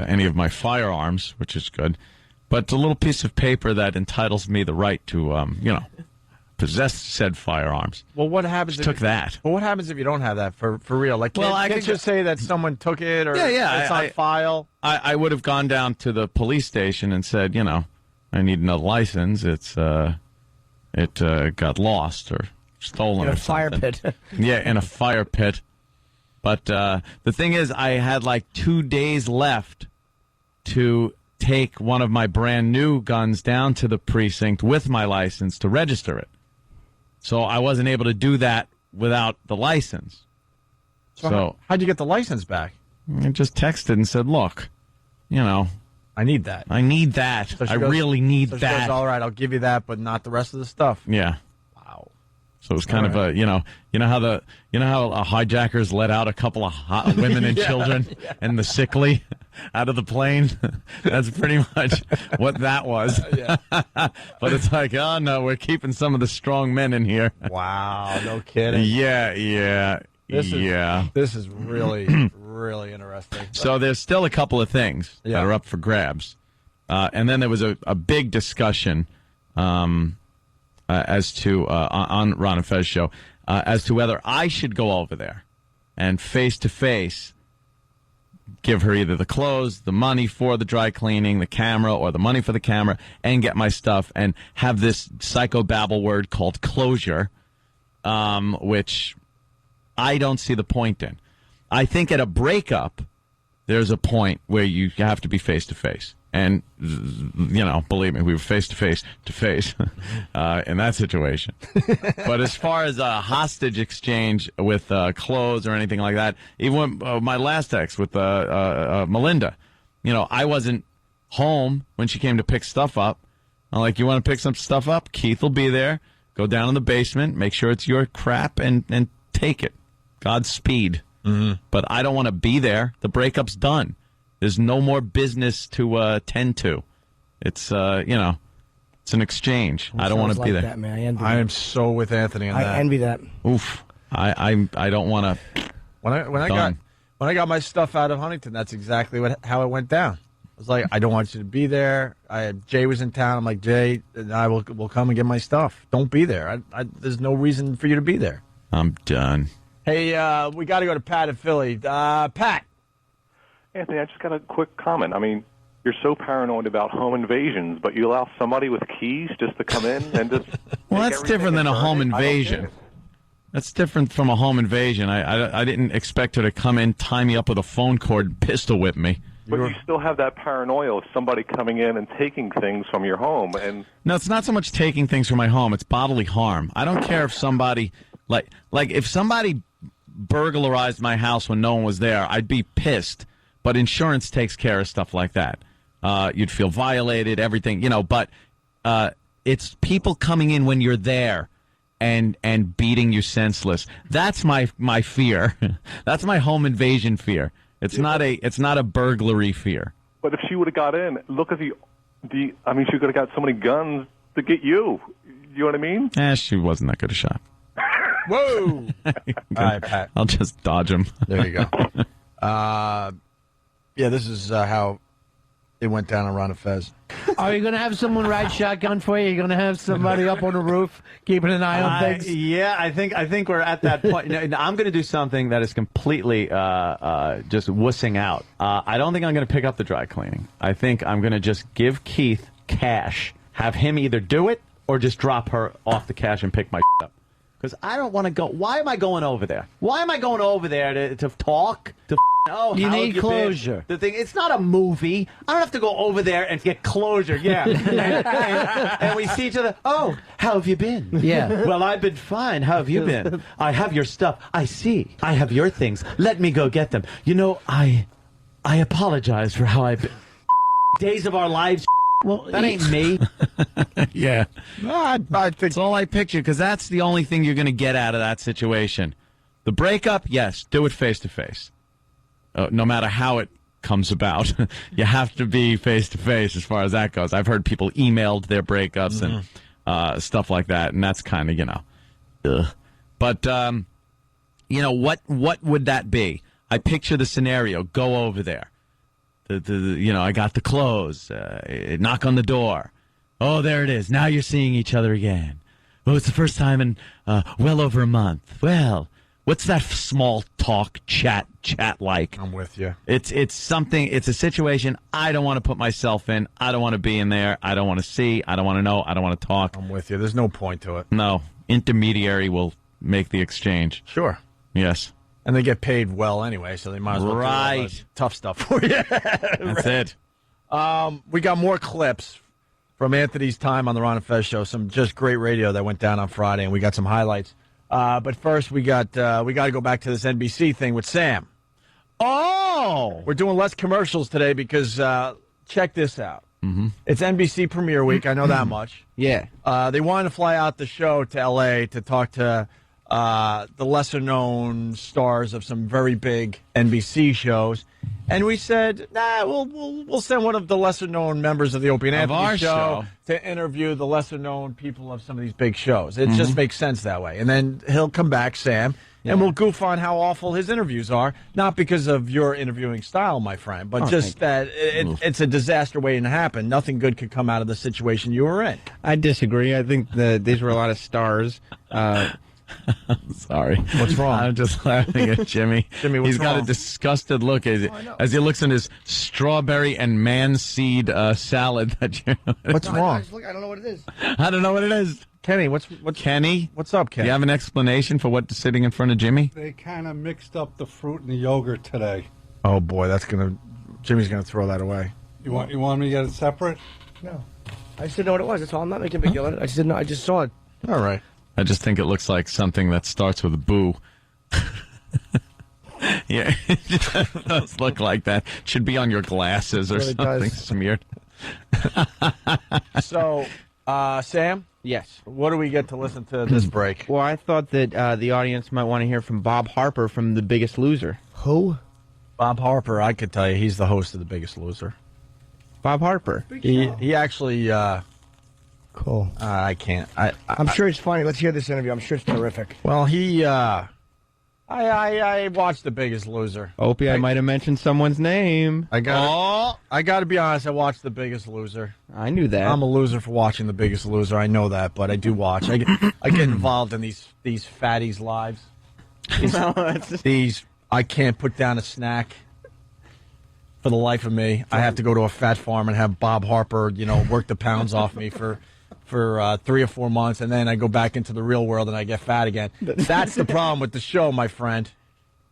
any of my firearms, which is good. But a little piece of paper that entitles me the right to, possess said firearms. Well, what happens? Took that. Well, what happens if you don't have that for real? Like, can't just say that someone took it or it's on file. I would have gone down to the police station and said, I need another license. It got lost or stolen in a or fire something. pit. Yeah, in a fire pit. But the thing is, I had like 2 days left to take one of my brand new guns down to the precinct with my license to register it. So I wasn't able to do that without the license. So how'd you get the license back? I just texted and said, look, I need that. I need that. So I really need so she that. goes, all right, I'll give you that, but not the rest of the stuff. Yeah. Wow. So it was kind of how hijackers let out a couple of hot women and children and the sickly out of the plane. That's pretty much what that was. But it's like, oh no, we're keeping some of the strong men in here. Wow, no kidding. Yeah. This is really, really interesting. So there's still a couple of things that are up for grabs. And then there was a big discussion as to, on Ron and Fez show, as to whether I should go over there and face-to-face give her either the clothes, the money for the dry cleaning, the camera, or the money for the camera, and get my stuff and have this psychobabble word called closure, which I don't see the point in. I think at a breakup, there's a point where you have to be face-to-face. And, believe me, we were face-to-face in that situation. But as far as a hostage exchange with clothes or anything like that, even when, my last ex with Melinda, I wasn't home when she came to pick stuff up. I'm like, you want to pick some stuff up? Keith will be there. Go down in the basement, make sure it's your crap, and take it. Godspeed. Mm-hmm. But I don't want to be there. The breakup's done. There's no more business to tend to. It's it's an exchange. I don't want to be there. That, man. I envy I am so with Anthony on that. I envy that. Oof. I don't want to. When I got my stuff out of Huntington, that's exactly how it went down. I was like, I don't want you to be there. Jay was in town. I'm like, Jay and I will come and get my stuff. Don't be there. There's no reason for you to be there. I'm done. Hey, we got to go to Pat in Philly. Pat. Anthony, I just got a quick comment. I mean, you're so paranoid about home invasions, but you allow somebody with keys just to come in and just... Well, that's different than a home invasion. That's different from a home invasion. I didn't expect her to come in, tie me up with a phone cord, and pistol whip me. But you still have that paranoia of somebody coming in and taking things from your home. And no, it's not so much taking things from my home. It's bodily harm. I don't care if somebody... Like if somebody burglarized my house when no one was there, I'd be pissed. But insurance takes care of stuff like that. You'd feel violated, everything, but it's people coming in when you're there and beating you senseless. That's my fear. That's my home invasion fear. It's not a burglary fear. But if she would have got in, look at she could have got so many guns to get you. You know what I mean? She wasn't that good a shot. Whoa! All right, Pat. I'll just dodge him. There you go. Yeah, this is how it went down on Ron and Fez. Are you going to have someone ride shotgun for you? Are you going to have somebody up on the roof keeping an eye on things? Yeah, I think we're at that point. I'm going to do something that is completely just wussing out. I don't think I'm going to pick up the dry cleaning. I think I'm going to just give Keith cash, have him either do it or just drop her off the cash and pick my up. Because I don't want to go. Why am I going over there? Why am I going over there to talk? You need closure. The thing, it's not a movie. I don't have to go over there and get closure. Yeah. and we see each other. Oh, how have you been? Yeah. Well, I've been fine. How have you been? I have your stuff. I see. I have your things. Let me go get them. I apologize for how I've been. Days of our lives. Well, that ain't me. Yeah. I think that's all I picture, because that's the only thing you're going to get out of that situation. The breakup, yes, do it face-to-face. No matter how it comes about. You have to be face to face as far as that goes. I've heard people emailed their breakups and stuff like that, and that's kind of, ugh. But what would that be? I picture the scenario. Go over there. I got the clothes. Knock on the door. Oh, there it is. Now you're seeing each other again. Oh, it's the first time in well over a month. Well, what's that small talk chat like? I'm with you. It's something. It's a situation I don't want to put myself in. I don't want to be in there. I don't want to see. I don't want to know. I don't want to talk. I'm with you. There's no point to it. No. Intermediary will make the exchange. Sure. Yes. And they get paid well anyway, so they might as well do all the tough stuff for you. That's it. We got more clips from Anthony's time on the Ron and Fez show. Some just great radio that went down on Friday, and we got some highlights. But first, we got to go back to this NBC thing with Sam. Oh, we're doing less commercials today because check this out. Mm-hmm. It's NBC Premiere Week. I know that much. Yeah. They wanted to fly out the show to L.A. to talk to the lesser-known stars of some very big NBC shows, and we said, nah, we'll send one of the lesser-known members of the Opie and Anthony show to interview the lesser-known people of some of these big shows. It just makes sense that way. And then he'll come back, Sam, and we'll goof on how awful his interviews are, not because of your interviewing style, my friend, but just that it's a disaster waiting to happen. Nothing good could come out of the situation you were in. I disagree. I think these were a lot of stars. Sorry. What's wrong? I'm just laughing at Jimmy. Jimmy, what's He's got wrong? a disgusted look as he looks in his strawberry and man-seed salad. What's wrong? I don't know what it is. I don't know what it is. Kenny, what's Kenny? What's up, Kenny? Do you have an explanation for what's sitting in front of Jimmy? They kind of mixed up the fruit and the yogurt today. Oh boy, Jimmy's gonna throw that away. You want me to get it separate? No. I just didn't know what it was. That's all. I'm not making a big deal of it. I just didn't know. I just saw it. All right. I just think it looks like something that starts with a boo. Yeah, it just does look like that. Should be on your glasses or It really something does. smeared. So, Sam? Yes. What do we get to listen to this break? Well, I thought that the audience might want to hear from Bob Harper from The Biggest Loser. Who? Bob Harper, I could tell you, he's the host of The Biggest Loser. Bob Harper. He actually... Cool. I can't. I'm sure it's funny. Let's hear this interview. I'm sure it's terrific. Well, I watched The Biggest Loser. Opie, I might have mentioned somene's name. I got to be honest. I watched The Biggest Loser. I knew that. I'm a loser for watching The Biggest Loser. I know that, but I do watch. I get involved in these fatties' lives. These I can't put down a snack for the life of me. I have to go to a fat farm and have Bob Harper, work the pounds off me for 3 or 4 months, and then I go back into the real world and I get fat again. That's the problem with the show, my friend.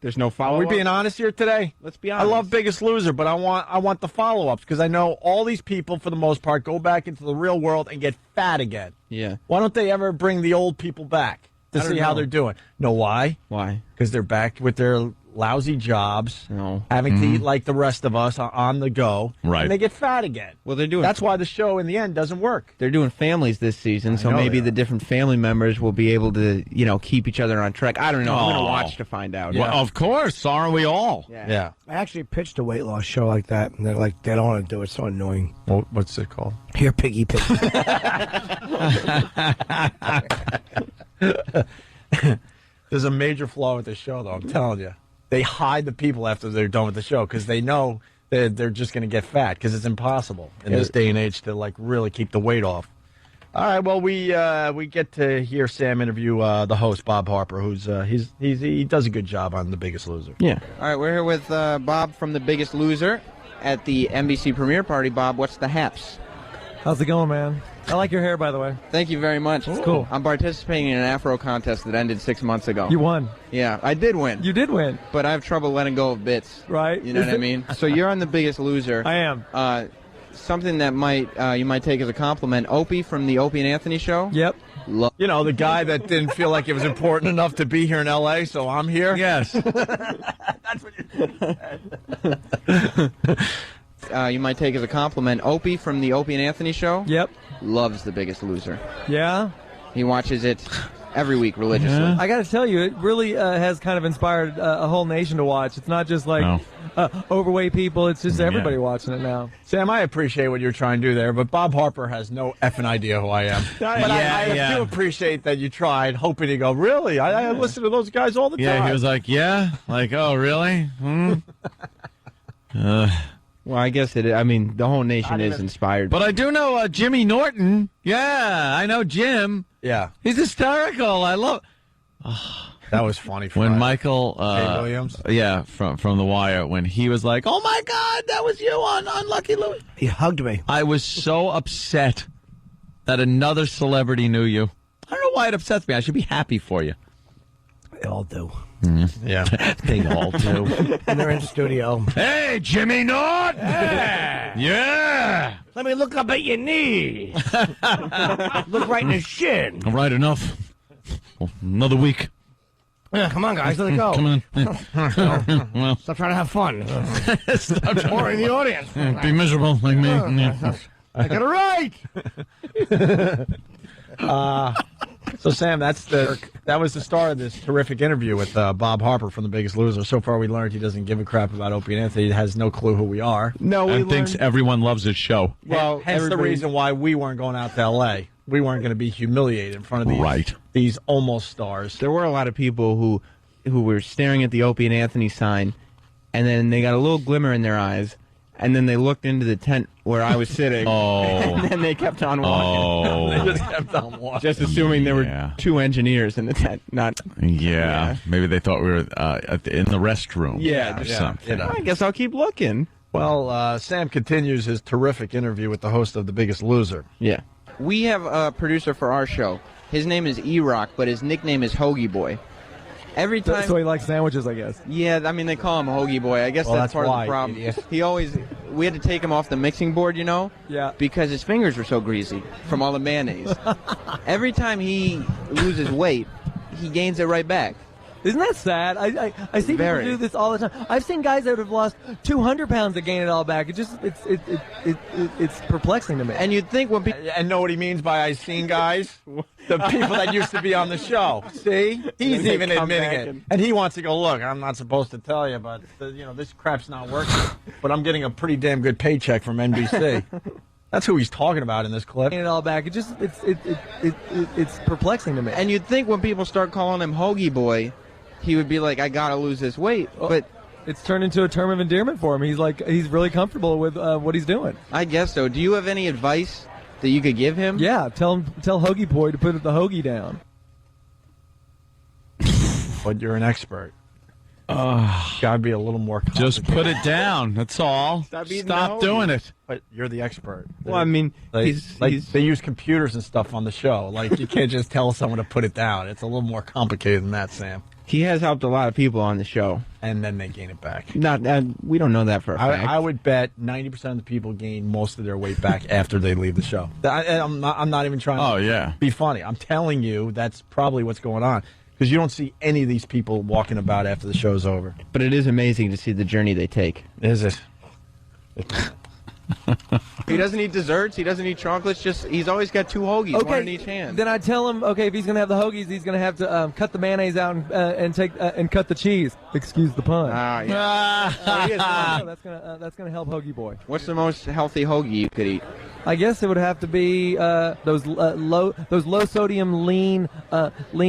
There's no Are follow-up. we being honest here today? Let's be honest. I love Biggest Loser, but I want the follow-ups because I know all these people, for the most part, go back into the real world and get fat again. Yeah. Why don't they ever bring the old people back to I don't see how know. they're doing? Know why? Why? Because they're back with their lousy jobs, No. having to eat like the rest of us on the go, Right. and they get fat again. Well, they're doing. That's why the show in the end doesn't work. They're doing families this season, so know maybe they the are. different family members will be able to, keep each other on track. I don't know. I'm going to watch to find out. Well, of course, aren't we all? Yeah. I actually pitched a weight loss show like that, and they're like, they don't want to do it. It's so annoying. Well, what's it called? Here, piggy. There's a major flaw with this show, though. I'm telling you. They hide the people after they're done with the show because they know that they're just going to get fat because it's impossible in this day and age to really keep the weight off. All right, well we get to hear Sam interview the host Bob Harper, who's he does a good job on The Biggest Loser. Yeah. All right, we're here with Bob from The Biggest Loser at the NBC premiere party. Bob, what's the haps? How's it going, man? I like your hair, by the way. Thank you very much. It's cool. I'm participating in an Afro contest that ended 6 months ago. You won. Yeah, I did win. You did win. But I have trouble letting go of bits. Right. You know what I mean? So you're on The Biggest Loser. I am. Something that you might take as a compliment. Opie from the Opie and Anthony show. Yep. The guy that didn't feel like it was important enough to be here in L.A., so I'm here? Yes. That's what you You might take as a compliment. Opie from the Opie and Anthony show. Yep. Loves The Biggest Loser. Yeah. He watches it every week religiously. I got to tell you, it really has kind of inspired a whole nation to watch. It's not just like overweight people; it's just everybody watching it now. Sam, I appreciate what you're trying to do there, but Bob Harper has no effing idea who I am. But I do appreciate that you tried, hoping to go, really? I listen to those guys all the time. Yeah, he was like, oh, really? Well, I guess it. I mean, the whole nation is inspired. But I do know Jimmy Norton. Yeah, I know Jim. Yeah. He's hysterical. I love... That was funny. When Michael... Kay Williams? Yeah, from The Wire, when he was like, oh, my God, that was you on Lucky Louie. He hugged me. I was so upset that another celebrity knew you. I don't know why it upsets me. I should be happy for you. They all do. Yeah. They all do. And they're in studio. Hey, Jimmy Norton! Yeah! Let me look up at your knees. Look right in the shin. All right, enough. Another week. Yeah, come on, guys, let it go. Come on. Well, stop trying to have fun. More in the audience. Be miserable like me. I got it right. So, Sam, that was the start of this terrific interview with Bob Harper from The Biggest Loser. So far, we learned he doesn't give a crap about Opie and Anthony. He has no clue who we are. No, and thinks everyone loves his show. Well, hence the reason why we weren't going out to L.A. We weren't going to be humiliated in front of these almost stars. There were a lot of people who were staring at the Opie and Anthony sign, and then they got a little glimmer in their eyes, and then they looked into the tent where I was sitting, and then they kept on walking. They just kept on walking. Just assuming there were two engineers in the tent, not... Yeah. Maybe they thought we were in the restroom. Yeah, something. I guess I'll keep looking. Well, Sam continues his terrific interview with the host of The Biggest Loser. Yeah. We have a producer for our show. His name is E-Rock, but his nickname is Hoggy Boy. Every time... So he likes sandwiches, I guess. Yeah, I mean, they call him Hoggy Boy. I guess that's part of the problem. He always... We had to take him off the mixing board, you know? Yeah. Because his fingers were so greasy from all the mayonnaise. Every time he loses weight, he gains it right back. Isn't that sad? I see people do this all the time. I've seen guys that have lost 200 pounds that gain it all back. It's perplexing to me. And you'd think when people... And know what he means by I've seen guys? The people that used to be on the show. See? He's even admitting it. And he wants to go, look, I'm not supposed to tell you, but this crap's not working. But I'm getting a pretty damn good paycheck from NBC. That's who he's talking about in this clip. Gain it all back. It's perplexing to me. And you'd think when people start calling him Hoggy Boy, he would be like, I gotta lose this weight, but it's turned into a term of endearment for him. He's really comfortable with what he's doing. I guess so. Do you have any advice that you could give him? Yeah, tell Hoggy Boy to put the hoagie down. But you're an expert. Gotta be a little more complicated. Just put it down. That's all. Stop doing it. But you're the expert. Well, I mean, they use computers and stuff on the show. Like, you can't just tell someone to put it down. It's a little more complicated than that, Sam. He has helped a lot of people on the show. And then they gain it back. We don't know that for a fact. I would bet 90% of the people gain most of their weight back after they leave the show. I'm not even trying to be funny. I'm telling you that's probably what's going on. Because you don't see any of these people walking about after the show's over. But it is amazing to see the journey they take. Is it? He doesn't eat desserts. He doesn't eat chocolates. He's always got two hoagies, one in each hand. Then I tell him, okay, if he's going to have the hoagies, he's going to have to cut the mayonnaise out and cut the cheese. Excuse the pun. That's going to help Hoggy Boy. What's the most healthy hoagie you could eat? I guess it would have to be those low sodium lean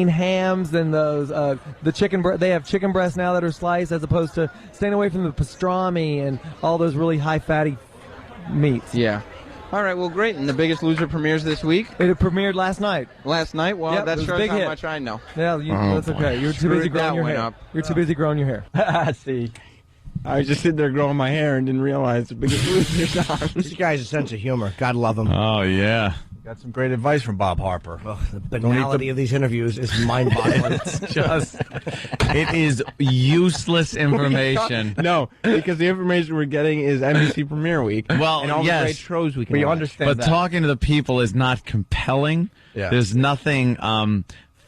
hams and those the chicken. They have chicken breasts now that are sliced, as opposed to staying away from the pastrami and all those really high fatty meats. Yeah. All right, well, great. And The Biggest Loser premieres this week? It premiered last night. Last night? Well, yep, that shows big how hit. much I know. Yeah, that's okay. You're too busy growing your hair. You're too busy growing your hair. See. I was just sitting there growing my hair and didn't realize The Biggest Loser's on. This guy's a sense of humor. God love him. Oh, yeah. Got some great advice from Bob Harper. Well, the banality of these interviews is mind-boggling. It is useless information. No, because the information we're getting is NBC Premiere Week. Well, and all the great shows we can watch. Understand but that. Talking to the people is not compelling. Yeah. There's nothing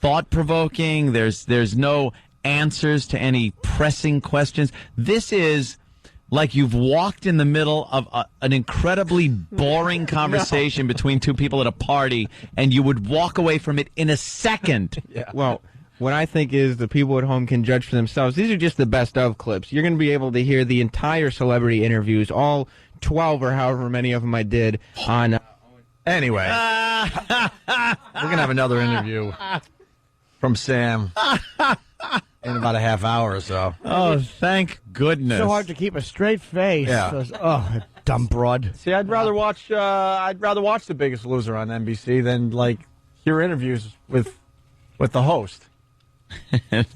thought-provoking. There's no answers to any pressing questions. This is like you've walked in the middle of an incredibly boring conversation between two people at a party, and you would walk away from it in a second. Well, what I think is the people at home can judge for themselves. These are just the best of clips. You're going to be able to hear the entire celebrity interviews, all 12 or however many of them I did on... Anyway, we're going to have another interview from Sam in about a half hour or so. Oh, thank goodness. So hard to keep a straight face. Yeah. Oh, dumb broad. See, I'd rather watch The Biggest Loser on NBC than like hear interviews with the host.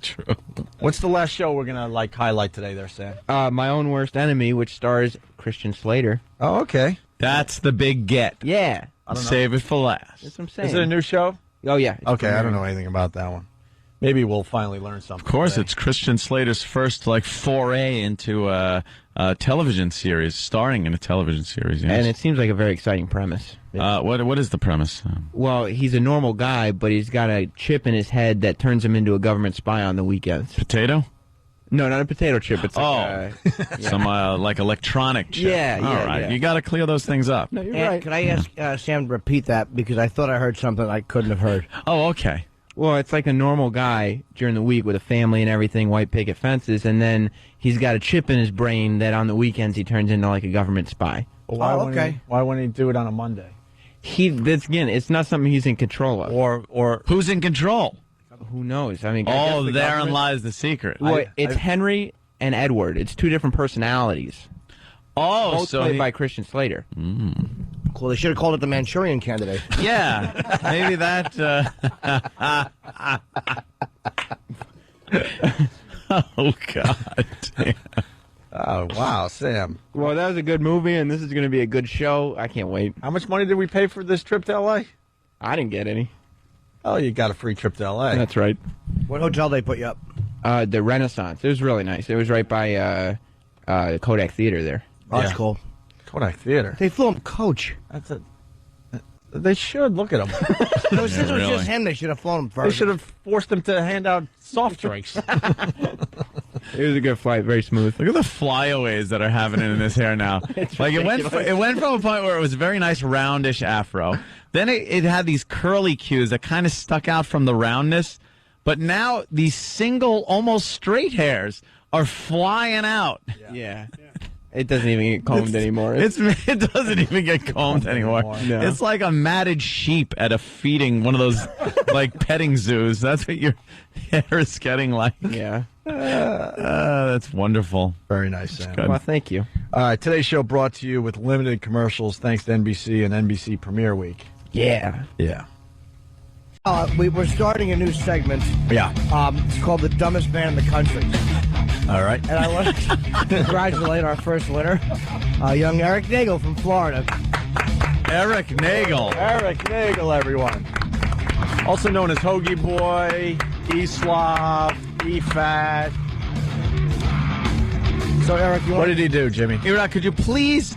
True. What's the last show we're gonna like highlight today, there, Sam? My Own Worst Enemy, which stars Christian Slater. Oh, okay. That's the big get. Yeah. Save it for last. That's what I'm saying. Is it a new show? Oh, yeah. Okay, I don't know anything about that one. Maybe we'll finally learn something. Of course, today. it's Christian Slater's first foray into a television series, starring in a television series. Yes. And it seems like a very exciting premise. What is the premise? Well, he's a normal guy, but he's got a chip in his head that turns him into a government spy on the weekends. Potato? No, not a potato chip. It's like some like electronic chip. Yeah, All yeah, right. yeah. You got to clear those things up. No, you're And right. could I ask Sam to repeat that because I thought I heard something I couldn't have heard. Oh, okay. Well, it's like a normal guy during the week with a family and everything, white picket fences, and then he's got a chip in his brain that on the weekends he turns into like a government spy. Well, why wouldn't he do it on a Monday? That's again, it's not something he's in control of. Or who's in control? Who knows? I mean, I guess the therein government- lies the secret. Well, it's Henry and Edward. It's two different personalities. Oh, both so played by Christian Slater. Cool. They should have called it the Manchurian Candidate. Yeah, maybe that. Oh God! Damn. Oh wow, Sam. Well, that was a good movie, and this is going to be a good show. I can't wait. How much money did we pay for this trip to L.A.? I didn't get any. Oh, you got a free trip to L.A. That's right. What hotel they put you up? The Renaissance. It was really nice. It was right by Kodak Theater there. Oh, that's cool. Kodak Theater. They flew him coach. That's a. They should look at him. Since it was just him, they should have flown him They first. should have forced him to hand out soft drinks. It was a good flight, very smooth. Look at the flyaways that are happening in his hair now. Like it went from a point where it was a very nice roundish afro. Then it had these curly cues that kind of stuck out from the roundness. But now these single, almost straight hairs are flying out. Yeah. It doesn't even get combed anymore. It doesn't even get combed anymore. No. It's like a matted sheep at a feeding, one of those like petting zoos. That's what your hair is getting like. Yeah. That's wonderful. Very nice, Sam. Good. Well, thank you. All right, today's show brought to you with limited commercials thanks to NBC and NBC Premiere Week. Yeah. Yeah. We're starting a new segment. Yeah. It's called The Dumbest Man in the Country. All right. And I want to congratulate our first winner, young Eric Nagel from Florida. Eric Nagel. Eric Nagel, everyone. Also known as Hoggy Boy, E-Slav, E-Fat. So, Eric, What did he do, Jimmy? Iraq, could you please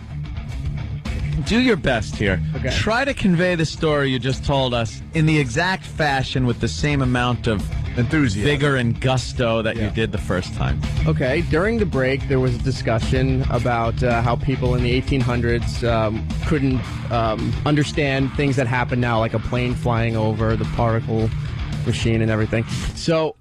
do your best here? Okay. Try to convey the story you just told us in the exact fashion with the same amount of enthusiasm, vigor, and gusto that you did the first time. Okay, during the break, there was a discussion about how people in the 1800s couldn't understand things that happen now, like a plane flying over, the particle machine and everything. So,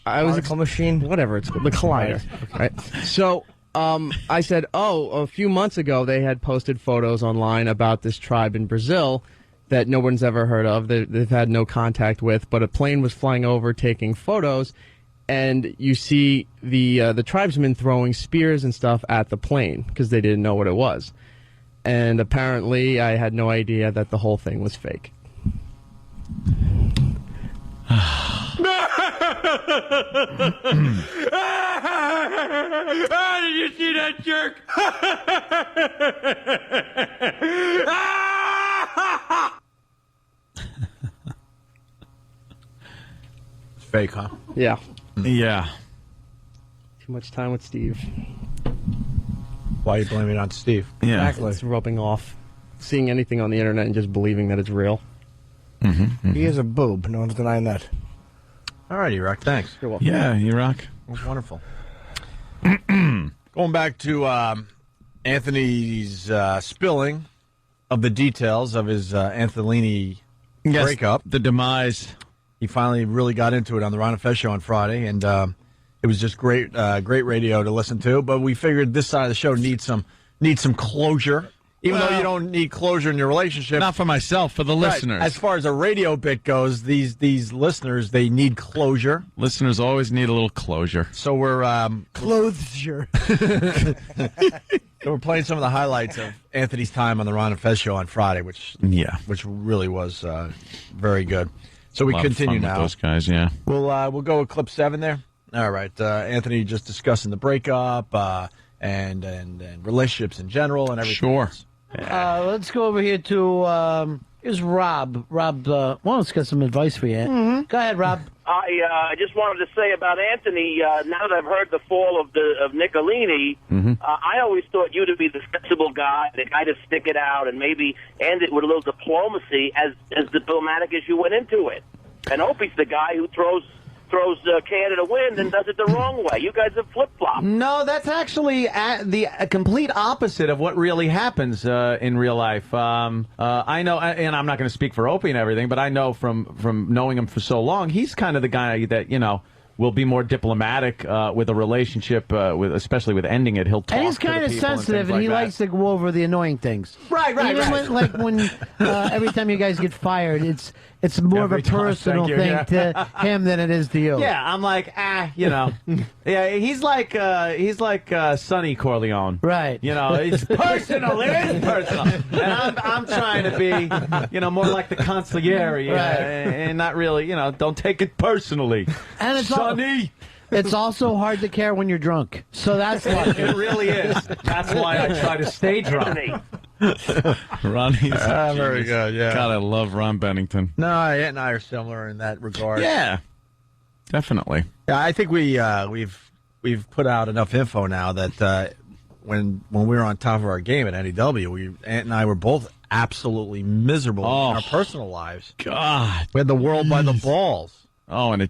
I was... Particle machine? Whatever it's called. The collider. Right? So... I said, a few months ago they had posted photos online about this tribe in Brazil that no one's ever heard of, they've had no contact with, but a plane was flying over taking photos, and you see the tribesmen throwing spears and stuff at the plane because they didn't know what it was. And apparently I had no idea that the whole thing was fake. Did you see that jerk? Fake, huh? Yeah. Yeah. Too much time with Steve. Why are you blaming it on Steve? Yeah. Exactly. It's rubbing off. Seeing anything on the internet and just believing that it's real. He is a boob. No one's denying that. All right, Iraq, thanks. You're welcome. Yeah, Iraq. That was wonderful. Go Going back to Anthony's spilling of the details of his Antolini breakup. The demise. He finally really got into it on the Ron and Fez show on Friday, and it was just great radio to listen to. But we figured this side of the show needs some closure. Even though you don't need closure in your relationship. Not for myself, for the listeners. As far as a radio bit goes, these listeners, they need closure. Listeners always need a little closure. So we're... Closure. So we're playing some of the highlights of Anthony's time on the Ron and Fez show on Friday, which really was very good. So we continue now. With those guys, yeah. We'll go with clip 7 there. All right. Anthony just discussing the breakup and relationships in general and everything. Sure. else. Let's go over here to here's Rob. Rob, let's get some advice for you. Mm-hmm. Go ahead, Rob. I just wanted to say about Anthony. Now that I've heard the fall of Nicolini, I always thought you to be the sensible guy, the guy to stick it out and maybe end it with a little diplomacy, as diplomatic as you went into it. And Opie's the guy who throws Canada wind and does it the wrong way. You guys have flip-flopped. No, that's actually the complete opposite of what really happens in real life. I know, and I'm not going to speak for Opie and everything, but I know from knowing him for so long, he's kind of the guy that, will be more diplomatic with a relationship, especially with ending it. He'll talk and he's kind of sensitive, and he likes to go over the annoying things. Right. When every time you guys get fired, it's more of a personal thing to him than it is to you. Yeah, I'm like, yeah, he's like Sonny Corleone, right? It's personal. It is personal, and I'm trying to be, more like the consigliere, right. and not really, don't take it personally. And it's Sonny. It's also hard to care when you're drunk, so that's why it really is. That's why I try to stay drunk. Ronnie's very good, yeah. God, I love Ron Bennington. No, Ant and I are similar in that regard. Yeah, definitely. Yeah, I think we've put out enough info now that when we were on top of our game at NEW, Ant and I were both absolutely miserable in our personal lives. God, we had the world by the balls. Oh, and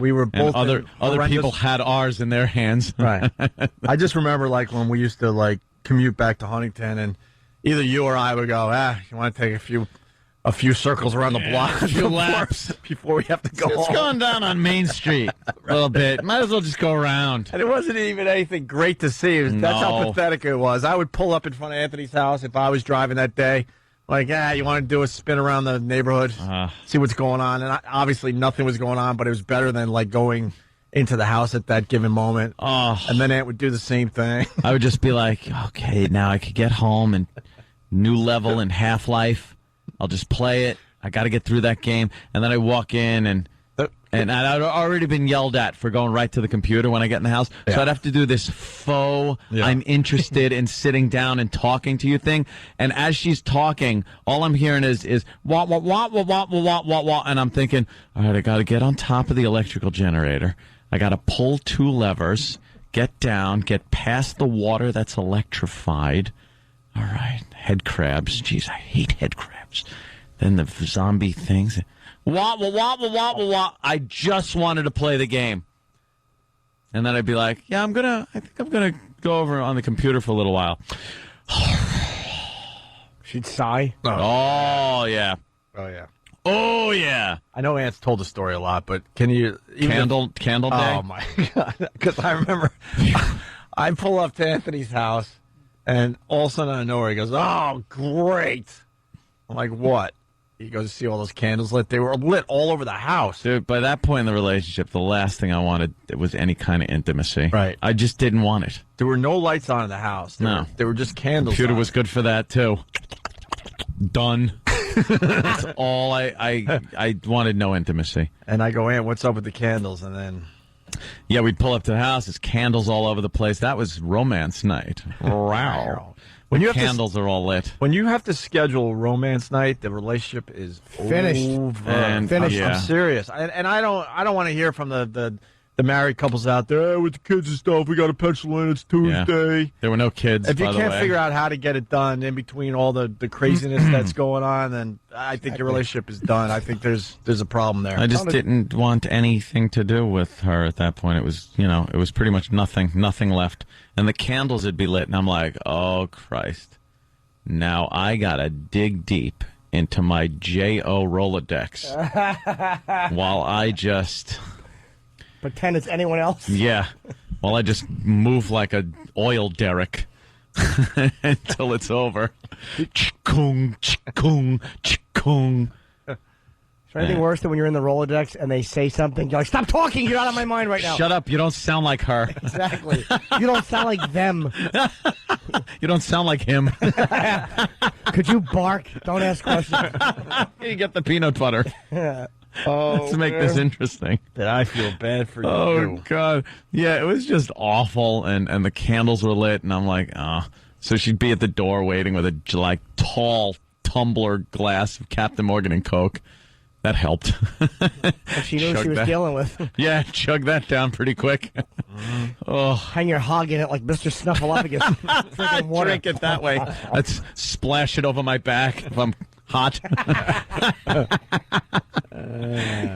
we were both other people had ours in their hands. Right. I just remember when we used to commute back to Huntington, and either you or I would go, you want to take a few circles around the block, a few laps before we have to go It's home. going down on Main Street a little bit. Might as well just go around. And it wasn't even anything great to see. That's how pathetic it was. I would pull up in front of Anthony's house if I was driving that day. You want to do a spin around the neighborhood, see what's going on. And obviously nothing was going on, but it was better than going into the house at that given moment. And then Ant would do the same thing. I would just be like, okay, now I could get home and new level in Half-Life. I'll just play it. I got to get through that game. And then I walk in and I'd already been yelled at for going right to the computer when I get in the house. Yeah. So I'd have to do this faux, I'm interested in sitting down and talking to you thing. And as she's talking, all I'm hearing is wah, wah, wah, wah, wah, wah, wah, wah. And I'm thinking, all right, I got to get on top of the electrical generator. I got to pull 2 levers, get down, get past the water that's electrified. All right, head crabs. Jeez, I hate head crabs. Then the zombie things. Wah, wah, wah, wah, wah, wah, wah. I just wanted to play the game. And then I'd be like, I think I'm going to go over on the computer for a little while. She'd sigh. Oh, yeah. Oh, yeah. Oh, yeah. I know Ant's told the story a lot, but can you... Candle Day? Oh, my God. Because I remember I pull up to Anthony's house, and all of a sudden out of nowhere, he goes, oh, great. I'm like, what? He goes to see all those candles lit. They were lit all over the house. Dude, by that point in the relationship, the last thing I wanted was any kind of intimacy. Right. I just didn't want it. There were no lights on in the house. There were just candles. Computer on. was good for that, too. Done. That's all I wanted, no intimacy. And I go, Ant, what's up with the candles? And then... Yeah, we'd pull up to the house. There's candles all over the place. That was romance night. Wow. When you candles are all lit. When you have to schedule romance night, the relationship is finished. Finished. Yeah. I'm serious. And I don't want to hear from the the married couples out there, hey, with the kids and stuff, we got to pencil in, it's Tuesday. Yeah. There were no kids, If you by the can't way. figure out how to get it done in between all the craziness that's going on, then I think your relationship is done. I think there's a problem there. I just didn't want anything to do with her at that point. It was, it was pretty much nothing left. And the candles would be lit, and I'm like, oh, Christ. Now I got to dig deep into my J.O. Rolodex while I just... Pretend it's anyone else? Yeah. While I just move like a oil derrick until it's over. Chikung, chikung, chikung. Is there anything worse than when you're in the Rolodex and they say something, you're like, stop talking, you're out of my mind right now. Shut up, you don't sound like her. Exactly. You don't sound like them. You don't sound like him. Could you bark? Don't ask questions. You get the peanut butter. Oh, to make this interesting. That I feel bad for you. Oh, God. Yeah, it was just awful, and the candles were lit, and I'm like, oh. So she'd be at the door waiting with a, tall tumbler glass of Captain Morgan and Coke. That helped. And she knew what she was dealing with. Yeah, chug that down pretty quick. Oh. Hang your hog in it like Mr. Snuffleupagus. Drinking water. Drink it that way. Let's splash it over my back if I'm hot.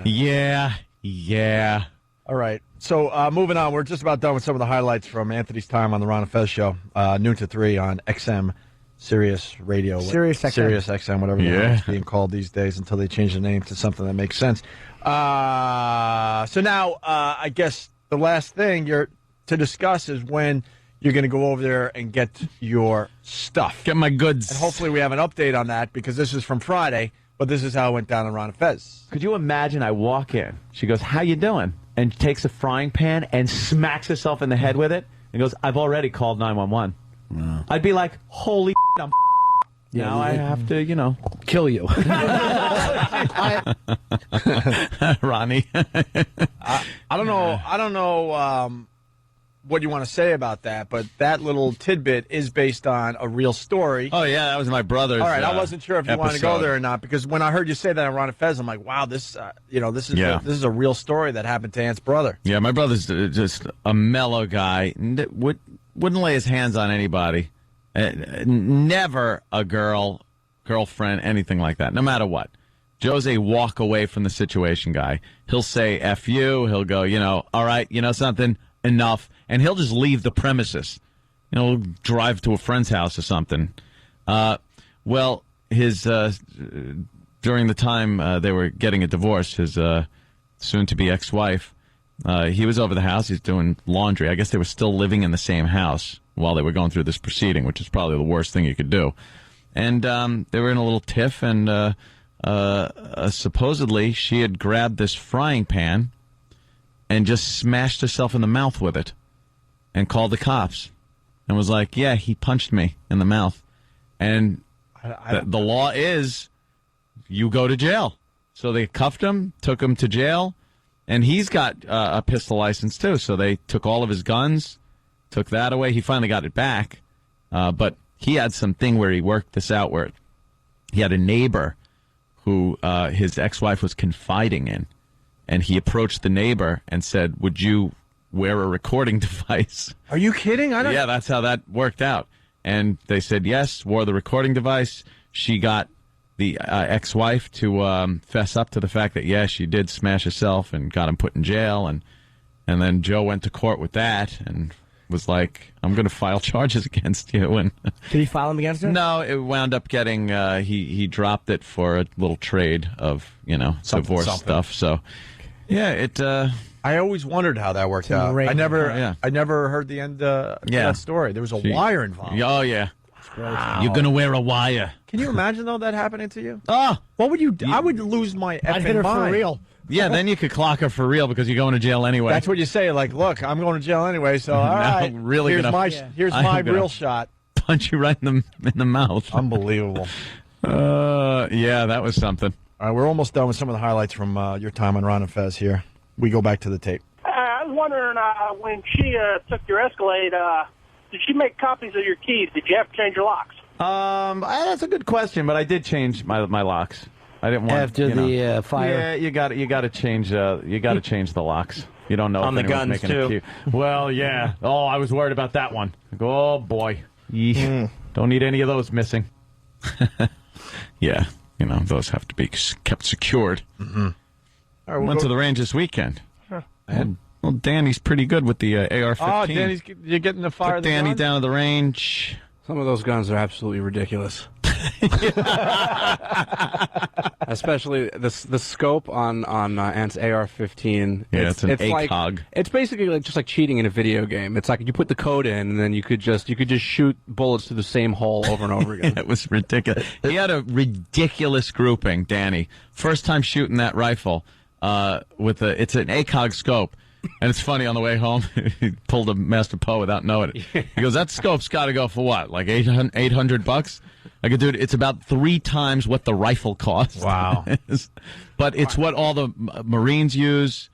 Yeah. All right. So moving on, we're just about done with some of the highlights from Anthony's time on the Ron and Fez show, noon to 3 on XM, Sirius Radio. Sirius XM. Sirius XM, whatever it's being called these days until they change the name to something that makes sense. So now, I guess the last thing to discuss is when you're going to go over there and get your stuff. Get my goods. And hopefully we have an update on that because this is from Friday, but this is how it went down on Ron and Fez. Could you imagine I walk in, she goes, how you doing? And takes a frying pan and smacks herself in the head with it and goes, I've already called 911. No. I'd be like, holy I'm now I have to, kill you. Ronnie. I don't know what you want to say about that, but that little tidbit is based on a real story. Oh, yeah, that was my brother's. All right, I wasn't sure if you wanted to go episode. there or not, because when I heard you say that on Ron and Fez, I'm like, wow, this is a real story that happened to Ant's brother. Yeah, my brother's just a mellow guy. Wouldn't lay his hands on anybody. Never a girlfriend, anything like that, no matter what. Joe's a walk away from the situation guy. He'll say F you. He'll go, all right, something, enough. And he'll just leave the premises. Drive to a friend's house or something. Well, his during the time they were getting a divorce, his soon-to-be ex-wife, he was over the house. He's doing laundry. I guess they were still living in the same house while they were going through this proceeding, which is probably the worst thing you could do. And they were in a little tiff, and supposedly she had grabbed this frying pan and just smashed herself in the mouth with it and called the cops and was like, yeah, he punched me in the mouth. And the law is you go to jail. So they cuffed him, took him to jail, and he's got a pistol license too. So they took all of his guns, took that away. He finally got it back. But he had something where he worked this out where he had a neighbor who his ex-wife was confiding in. And he approached the neighbor and said, would you wear a recording device? Are you kidding? Yeah, that's how that worked out. And they said yes, wore the recording device. She got the ex-wife to fess up to the fact that, yeah, she did smash herself and got him put in jail. And then Joe went to court with that and was like, I'm going to file charges against you. And did he file them against her? No, it wound up getting, he dropped it for a little trade of, divorce stuff. So, yeah, I always wondered how that worked out. I never heard the end of that story. There was a wire involved. Oh, yeah. Wow. You're going to wear a wire. Can you imagine, though, that happening to you? Oh. What would you do? I would lose my effing I'd hit her mind. for real. Yeah, then you could clock her for real because you're going to jail anyway. That's what you say. Like, look, I'm going to jail anyway, so all right. Really here's my real shot. Punch you right in the mouth. Unbelievable. Yeah, that was something. All right, we're almost done with some of the highlights from your time on Ron and Fez here. We go back to the tape. I was wondering, when she took your Escalade, did she make copies of your keys? Did you have to change your locks? That's a good question, but I did change my locks. I didn't want after the fire. Yeah, you got to change the locks. You don't know On if the anyone's guns, making a too. cue. Well, yeah. Oh, I was worried about that one. Oh, boy. Yeesh. Don't need any of those missing. Yeah, those have to be kept secured. Went to the range this weekend. Well, Danny's pretty good with the AR-15. Oh, you're getting the fire. Took Danny down to the range. Some of those guns are absolutely ridiculous. Especially the scope on Ant's AR-15. Yeah, it's an ACOG. Like, it's basically just like cheating in a video game. It's like you put the code in, and then you could just shoot bullets through the same hole over and over again. It was ridiculous. He had a ridiculous grouping, Danny. First time shooting that rifle it's an ACOG scope. And it's funny, on the way home, he pulled a Master Poe without knowing it. He goes, that scope's got to go for what, like $800? I go, dude, it's about 3 times what the rifle costs. Wow. But it's what all the Marines use.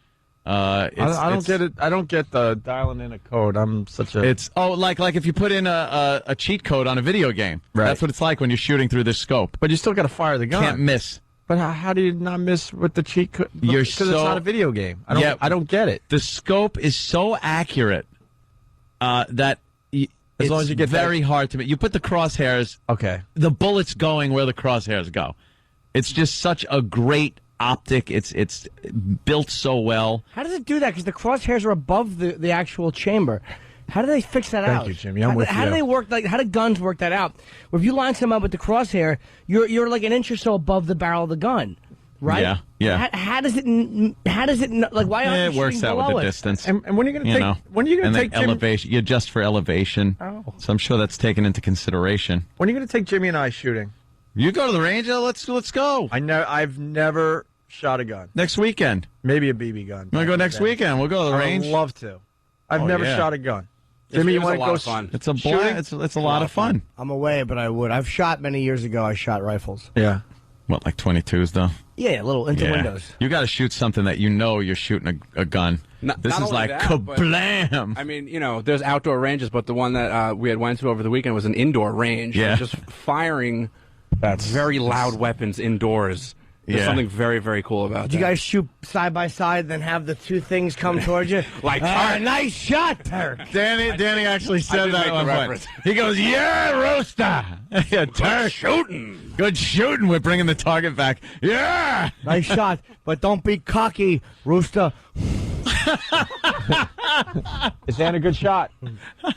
I don't get it. I don't get the dialing in a code. I'm such a... It's like if you put in a cheat code on a video game. Right. That's what it's like when you're shooting through this scope. But you still got to fire the gun. Can't miss. But how do you not miss with the cheat code? Because it's not a video game. I don't get it. The scope is so accurate that as long as you get very hard to... You put the crosshairs... Okay. The bullet's going where the crosshairs go. It's just such a great optic. It's built so well. How does it do that? Because the crosshairs are above the actual chamber. How do they fix that out? Thank you, Jimmy. I'm with you. How do they work? Like, how do guns work that out? Where if you line someone up with the crosshair, you're like an inch or so above the barrel of the gun, right? Yeah. How does it? Like, why aren't it you works shooting out with below the it? distance. And when are you going to take? When are you going to take Jimmy? Elevation? You adjust for elevation. Oh. So I'm sure that's taken into consideration. When are you going to take Jimmy and I shooting? You go to the range. Let's go. I've never shot a gun. Next weekend. Maybe a BB gun. You want to go next weekend? We'll go to the range. I'd love to. I've never shot a gun. Jimmy, you want to go? Fun. It's a blast. It's a lot of fun. I'm away, but I would. I've shot many years ago. I shot rifles. Yeah. What, like 22s though? Yeah, little into windows. You got to shoot something that you're shooting a gun. This is like kablam. I mean, there's outdoor ranges, but the one that we had went to over the weekend was an indoor range. Yeah. Just firing very loud weapons indoors. There's something very, very cool about that. Do you guys shoot side by side, then have the two things come towards you? Like, nice shot, Turk. Danny actually said that at one point. He goes, yeah, Rooster. Yeah, Turk. Good shooting. We're bringing the target back. Yeah. Nice shot, but don't be cocky, Rooster. Is Dan a good shot?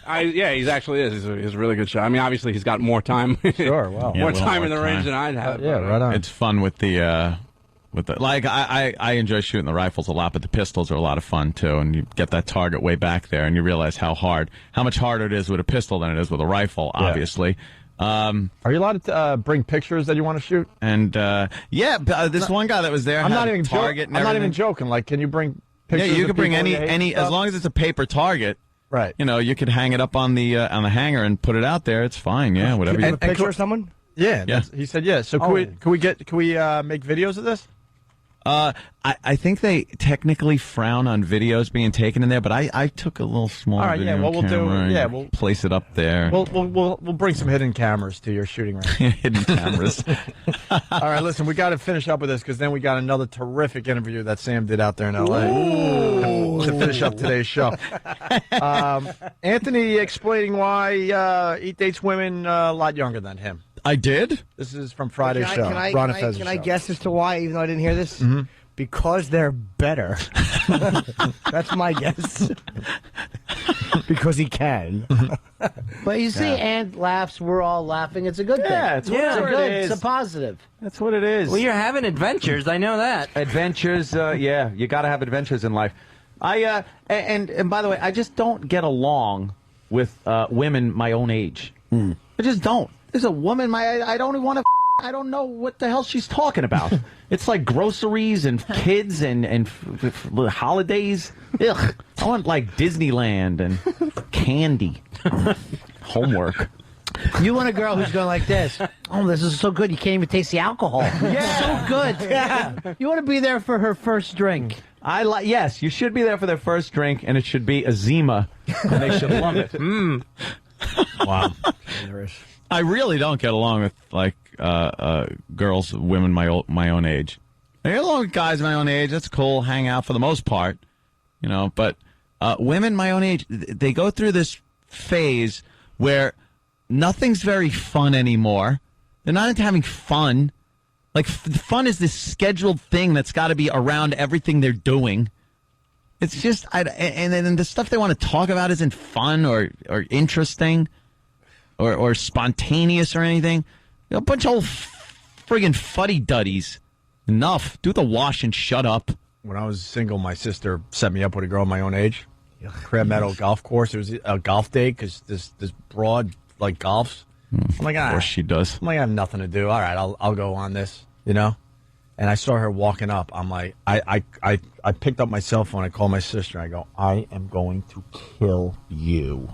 Yeah, he's actually is. He's a really good shot. I mean, obviously, he's got more time. Sure, wow. more time in the range than I'd have. Yeah, right on. It's fun with the like I enjoy shooting the rifles a lot, but the pistols are a lot of fun too. And you get that target way back there, and you realize how much harder it is with a pistol than it is with a rifle. Obviously. Are you allowed to bring pictures that you want to shoot? And this one guy that was there. I'm not even target. I'm not even joking. Like, can you bring pictures? Yeah, you can bring any stuff? as long as it's a paper target. Right. You could hang it up on the hanger and put it out there. It's fine. Yeah, whatever. Can you you have a picture of someone? Yeah. He said yes. So can we make videos of this? I think they technically frown on videos being taken in there, but I took a little small. All right, video we'll camera do. Yeah, and we'll place it up there. We'll bring some hidden cameras to your shooting range. Hidden cameras. All right, listen, we got to finish up with this because then we got another terrific interview that Sam did out there in L.A. to finish up today's show. Anthony explaining why he dates women a lot younger than him. I did. This is from Friday's show. Ron and Fez Can show. I guess as to why, even though I didn't hear this? Mm-hmm. Because they're better. That's my guess. Because he can. But you see, Ant laughs, we're all laughing. It's a good thing. Yeah, it's what it is. It's a positive. That's what it is. Well, you're having adventures. I know that. Adventures, yeah. You got to have adventures in life. And by the way, I just don't get along with women my own age. I just don't. There's a woman I don't even want to. I don't know what the hell she's talking about. It's like groceries and kids and holidays. Ugh. I want like Disneyland and candy. Homework. You want a girl who's going like this. Oh, this is so good. You can't even taste the alcohol. Yeah. So good. Yeah. You want to be there for her first drink. Yes, you should be there for their first drink, and it should be a Zima, and they should love it. Wow. I really don't get along with like girls, women my own age. I get along with guys my own age. That's cool. Hang out for the most part. But women my own age, they go through this phase where nothing's very fun anymore. They're not into having fun. Like, fun is this scheduled thing that's got to be around everything they're doing. It's just, and then the stuff they want to talk about isn't fun or interesting or spontaneous or anything. A bunch of old friggin' fuddy-duddies. Enough. Do the wash and shut up. When I was single, my sister set me up with a girl my own age. Crab Meadow Golf Course. It was a golf date because this broad like golfs. I'm like, Of course she does. I'm like, I have nothing to do. All right, I'll go on this, And I saw her walking up. I'm like, I picked up my cell phone. I called my sister. I go, I am going to kill you.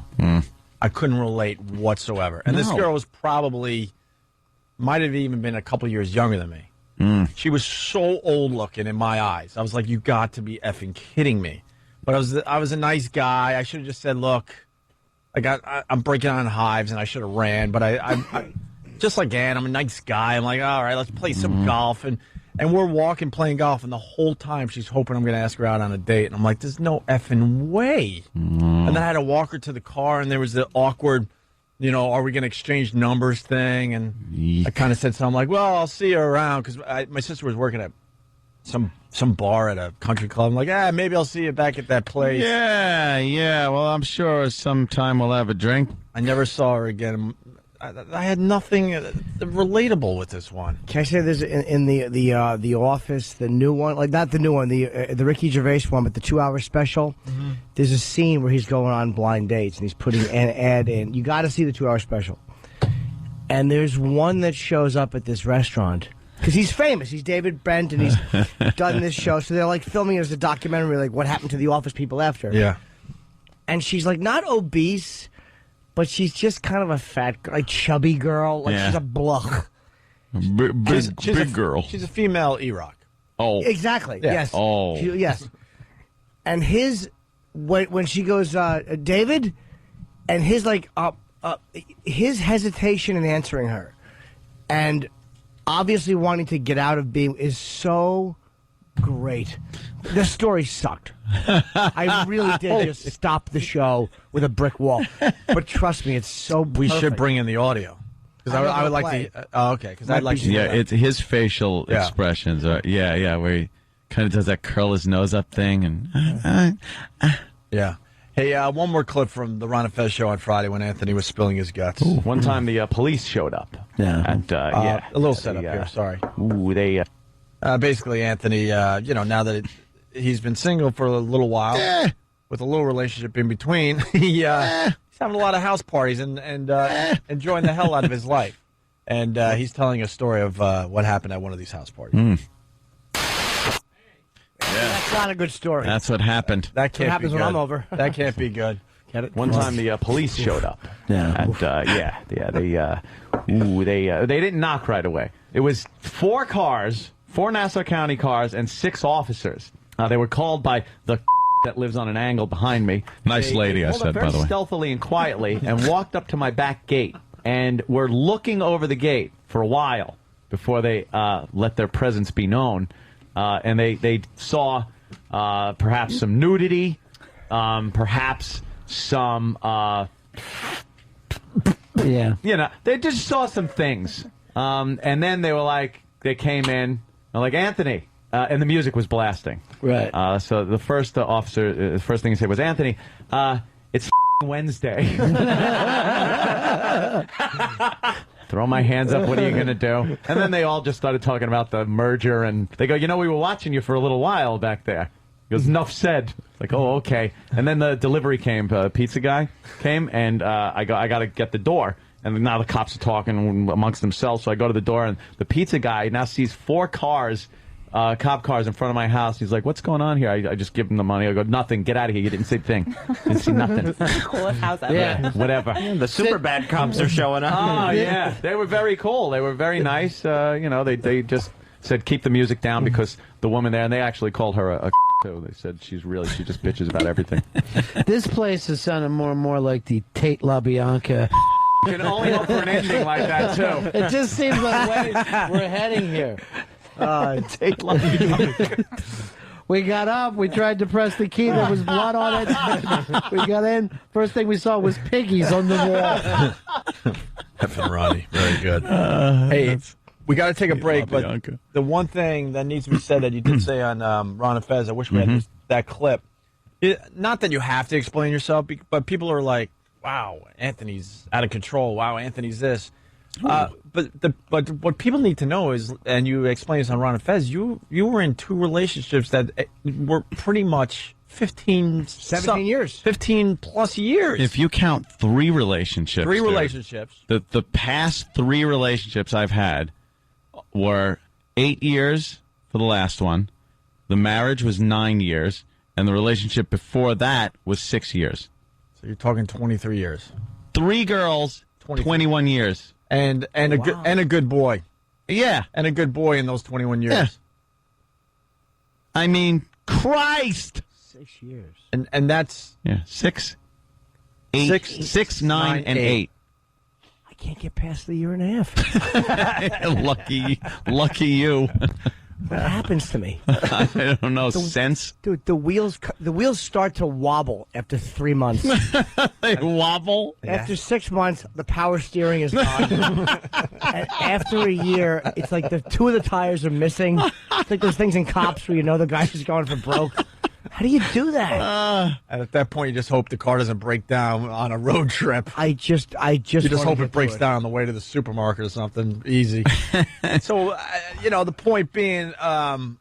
I couldn't relate whatsoever. And this girl was might have even been a couple years younger than me. She was so old looking in my eyes. I was like, you got to be effing kidding me. But I was a nice guy. I should have just said, look, I'm breaking on hives, and I should have ran. But I just like Ann, I'm a nice guy. I'm like, all right, let's play some golf. And we're walking, playing golf, and the whole time she's hoping I'm going to ask her out on a date. And I'm like, there's no effing way. And then I had to walk her to the car, and there was the awkward, are we going to exchange numbers thing? And I kind of said something like, well, I'll see you around, because my sister was working at some bar at a country club. I'm like, maybe I'll see you back at that place. Yeah. Well, I'm sure sometime we'll have a drink. I never saw her again. I had nothing relatable with this one. Can I say this in the Office, the new one, like not the new one, the Ricky Gervais one, but the 2-hour special? Mm-hmm. There's a scene where he's going on blind dates and he's putting an ad in. You got to see the 2-hour special. And there's one that shows up at this restaurant because he's famous. He's David Brent and he's done this show. So they're like filming it as a documentary, like what happened to the Office people after. Yeah. And she's like not obese, but she's just kind of a fat, like chubby girl. Like she's a bluck. Big girl. She's a female E-Rock. Oh. Exactly. Yeah. Yes. Oh. Yes. And when she goes, David, and his his hesitation in answering her, and obviously wanting to get out of being is so great. The story sucked. I really did just stop the show with a brick wall. But trust me, it's so perfect. We should bring in the audio. Because I would like to... okay, because I'd like to... Yeah, it's his facial expressions. Where he kind of does that curl his nose up thing. And Yeah. Hey, one more clip from the Ron and Fez show on Friday when Anthony was spilling his guts. Ooh, one time the police showed up. Yeah. And, a little setup here, sorry. They... basically, Anthony, now that he's been single for a little while, with a little relationship in between, he's having a lot of house parties and enjoying the hell out of his life. And he's telling a story of what happened at one of these house parties. That's not a good story. That's what happened. That can't what happens be good. when I'm over. That can't be good. One time the police showed up. Yeah. And they didn't knock right away. It was 4 cars, 4 Nassau County cars, and 6 officers. They were called by the that lives on an angle behind me. Nice lady, I said, by the way. Very stealthily and quietly and walked up to my back gate and were looking over the gate for a while before they let their presence be known. And they saw perhaps some nudity, perhaps some, they just saw some things. And then they came in, Anthony, and the music was blasting. Right. So the first officer, the first thing he said was, Anthony, it's Wednesday. Throw my hands up, what are you going to do? And then they all just started talking about the merger, and they go, we were watching you for a little while back there. He goes, enough said. Like, oh, okay. And then the delivery came, pizza guy came, and I got to get the door. And now the cops are talking amongst themselves, so I go to the door, and the pizza guy now sees 4 cars, cop cars in front of my house. He's like, what's going on here? I just give him the money. I go, nothing. Get out of here. You didn't see a thing. Didn't see nothing. Coolest house ever. Yeah, whatever. The super bad cops are showing up. Oh, yeah. They were very cool. They were very nice. They just said, keep the music down because the woman there, and they actually called her a too. They said she just bitches about everything. This place is sounding more and more like the Tate LaBianca. You can only hope for an ending like that, too. It just seems like we're heading here. Tate LaBianca. We got up. We tried to press the key. There was blood on it. We got in. First thing we saw was piggies on the wall. Effing Ronnie. Very good. Hey, we got to take a break, but the one thing that needs to be said that you did say on Ron and Fez, I wish we had that clip. Not that you have to explain yourself, but people are like, wow, Anthony's out of control. Wow, Anthony's this. But what people need to know is, and you explained this on Ron and Fez, you were in two relationships that were pretty much 17 years. 15 plus years. If you count three relationships. The past three relationships I've had were 8 years for the last one. The marriage was 9 years. And the relationship before that was 6 years. So you're talking 23 years. 3 girls, 21 years. And a good boy. Yeah. And a good boy in those 21 years. Yeah. I mean, Christ! 6 years. And that's 6, 8, 6, 9, and 8. I can't get past the year and a half. Lucky you. What happens to me? I don't know. Sense, dude. The wheels start to wobble after 3 months. They wobble after 6 months. The power steering is gone, and after a year, it's like the 2 of the tires are missing. It's like those things in Cops where you know the guy's just going for broke. How do you do that? And at that point, you just hope the car doesn't break down on a road trip. I just you just hope it breaks down on the way to the supermarket or something easy. So, the point being, then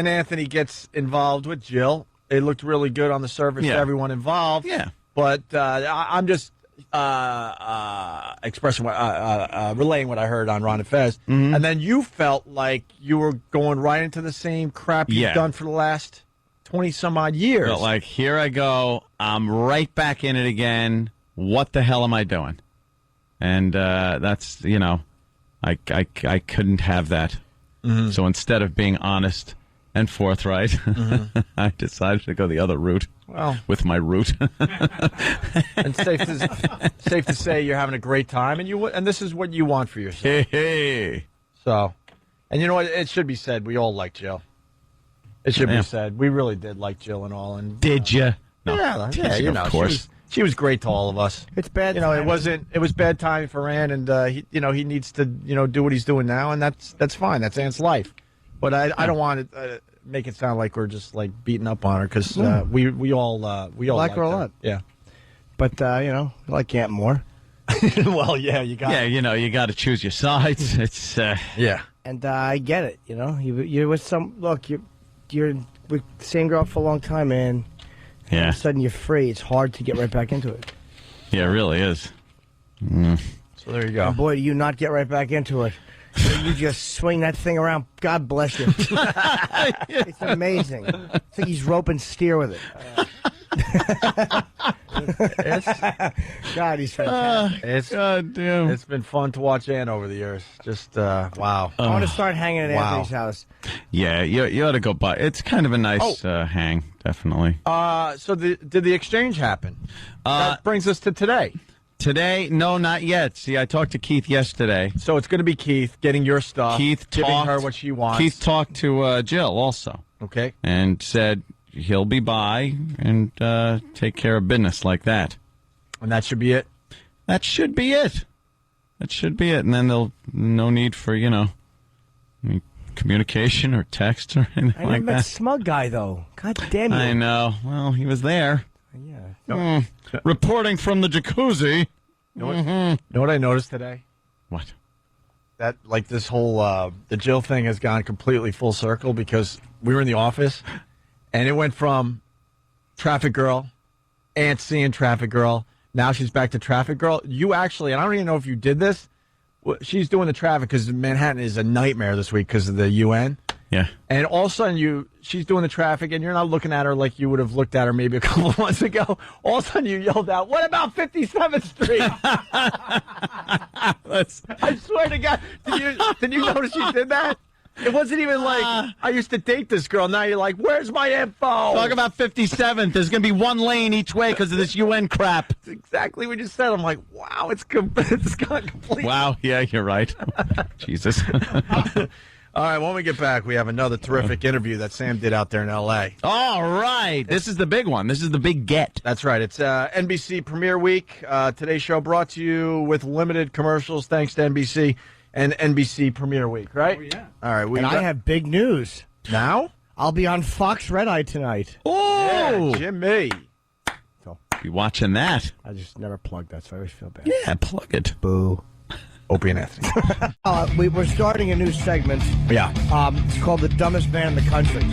Anthony gets involved with Jill. It looked really good on the surface to everyone involved. Yeah. But I'm just expressing relaying what I heard on Ron and Fez. And then you felt like you were going right into the same crap you've done for the last 20-some-odd years. But like, here I go. I'm right back in it again. What the hell am I doing? And that's, I couldn't have that. So instead of being honest and forthright, I decided to go the other route. Well, with my route. And safe to say you're having a great time, and this is what you want for yourself. Hey. So, and you know what? It should be said, we all like Jill. It should be said. We really did like Jill and all. And did you? No. Yeah, of course. She was great to all of us. It's bad. It was bad timing for Ann, and he needs to do what he's doing now, and that's fine. That's Ann's life. But I don't want to make it sound like we're just like beating up on her, because we all like her a lot. Yeah. But like Aunt more. Well, yeah, you got. Yeah, you got to choose your sides. It's yeah. And I get it. You're with you're with the same girl for a long time, man. Yeah. All of a sudden you're free. It's hard to get right back into it. Yeah, it really is. So there you go. And boy, do you not get right back into it. You just swing that thing around. God bless you. It's amazing. It's like he's roping steer with it. God, he's fantastic. God damn. It's been fun to watch Ann over the years. Just wow. I want to start hanging at Anthony's house. Yeah, you ought to go by. It's kind of a nice hang, definitely. So did the exchange happen? That brings us to today. Today, no, not yet. See, I talked to Keith yesterday. So it's going to be Keith getting your stuff. Keith giving talked, her what she wants. Keith talked to Jill also. Okay. And said he'll be by and take care of business like that. And that should be it? That should be it. That should be it. And then there'll no need for, any communication or text or anything I like met that. Smug guy, though. God damn you. I know. Well, he was there. Yeah. Reporting from the jacuzzi. You know what I noticed today? What? That, like, this whole, the Jill thing has gone completely full circle, because we were in the office, and it went from Traffic Girl, Aunt seeing Traffic Girl, now she's back to Traffic Girl. You actually, and I don't even know if you did this, she's doing the traffic, because Manhattan is a nightmare this week because of the UN. Yeah. And all of a sudden she's doing the traffic, and you're not looking at her like you would have looked at her maybe a couple of months ago. All of a sudden you yelled out, "What about 57th Street?" I swear to God, did you notice you did that? It wasn't even like, I used to date this girl. Now you're like, where's my info? Talk about 57th. There's going to be one lane each way because of this UN crap. That's exactly what you said. I'm like, wow, it's gone completely. Wow, yeah, you're right. Jesus. All right, when we get back, we have another terrific interview that Sam did out there in L.A. All right. This is the big one. This is the big get. That's right. It's NBC Premiere Week. Today's show brought to you with limited commercials thanks to NBC and NBC Premiere Week, right? Oh, yeah. All right. I have big news. Now? I'll be on Fox Red Eye tonight. Oh! Yeah, Jimmy. Be watching that. I just never plug that, so I always feel bad. Yeah, plug it. Boo. Opie and Anthony. We're starting a new segment. Yeah. It's called The Dumbest Man in the Country.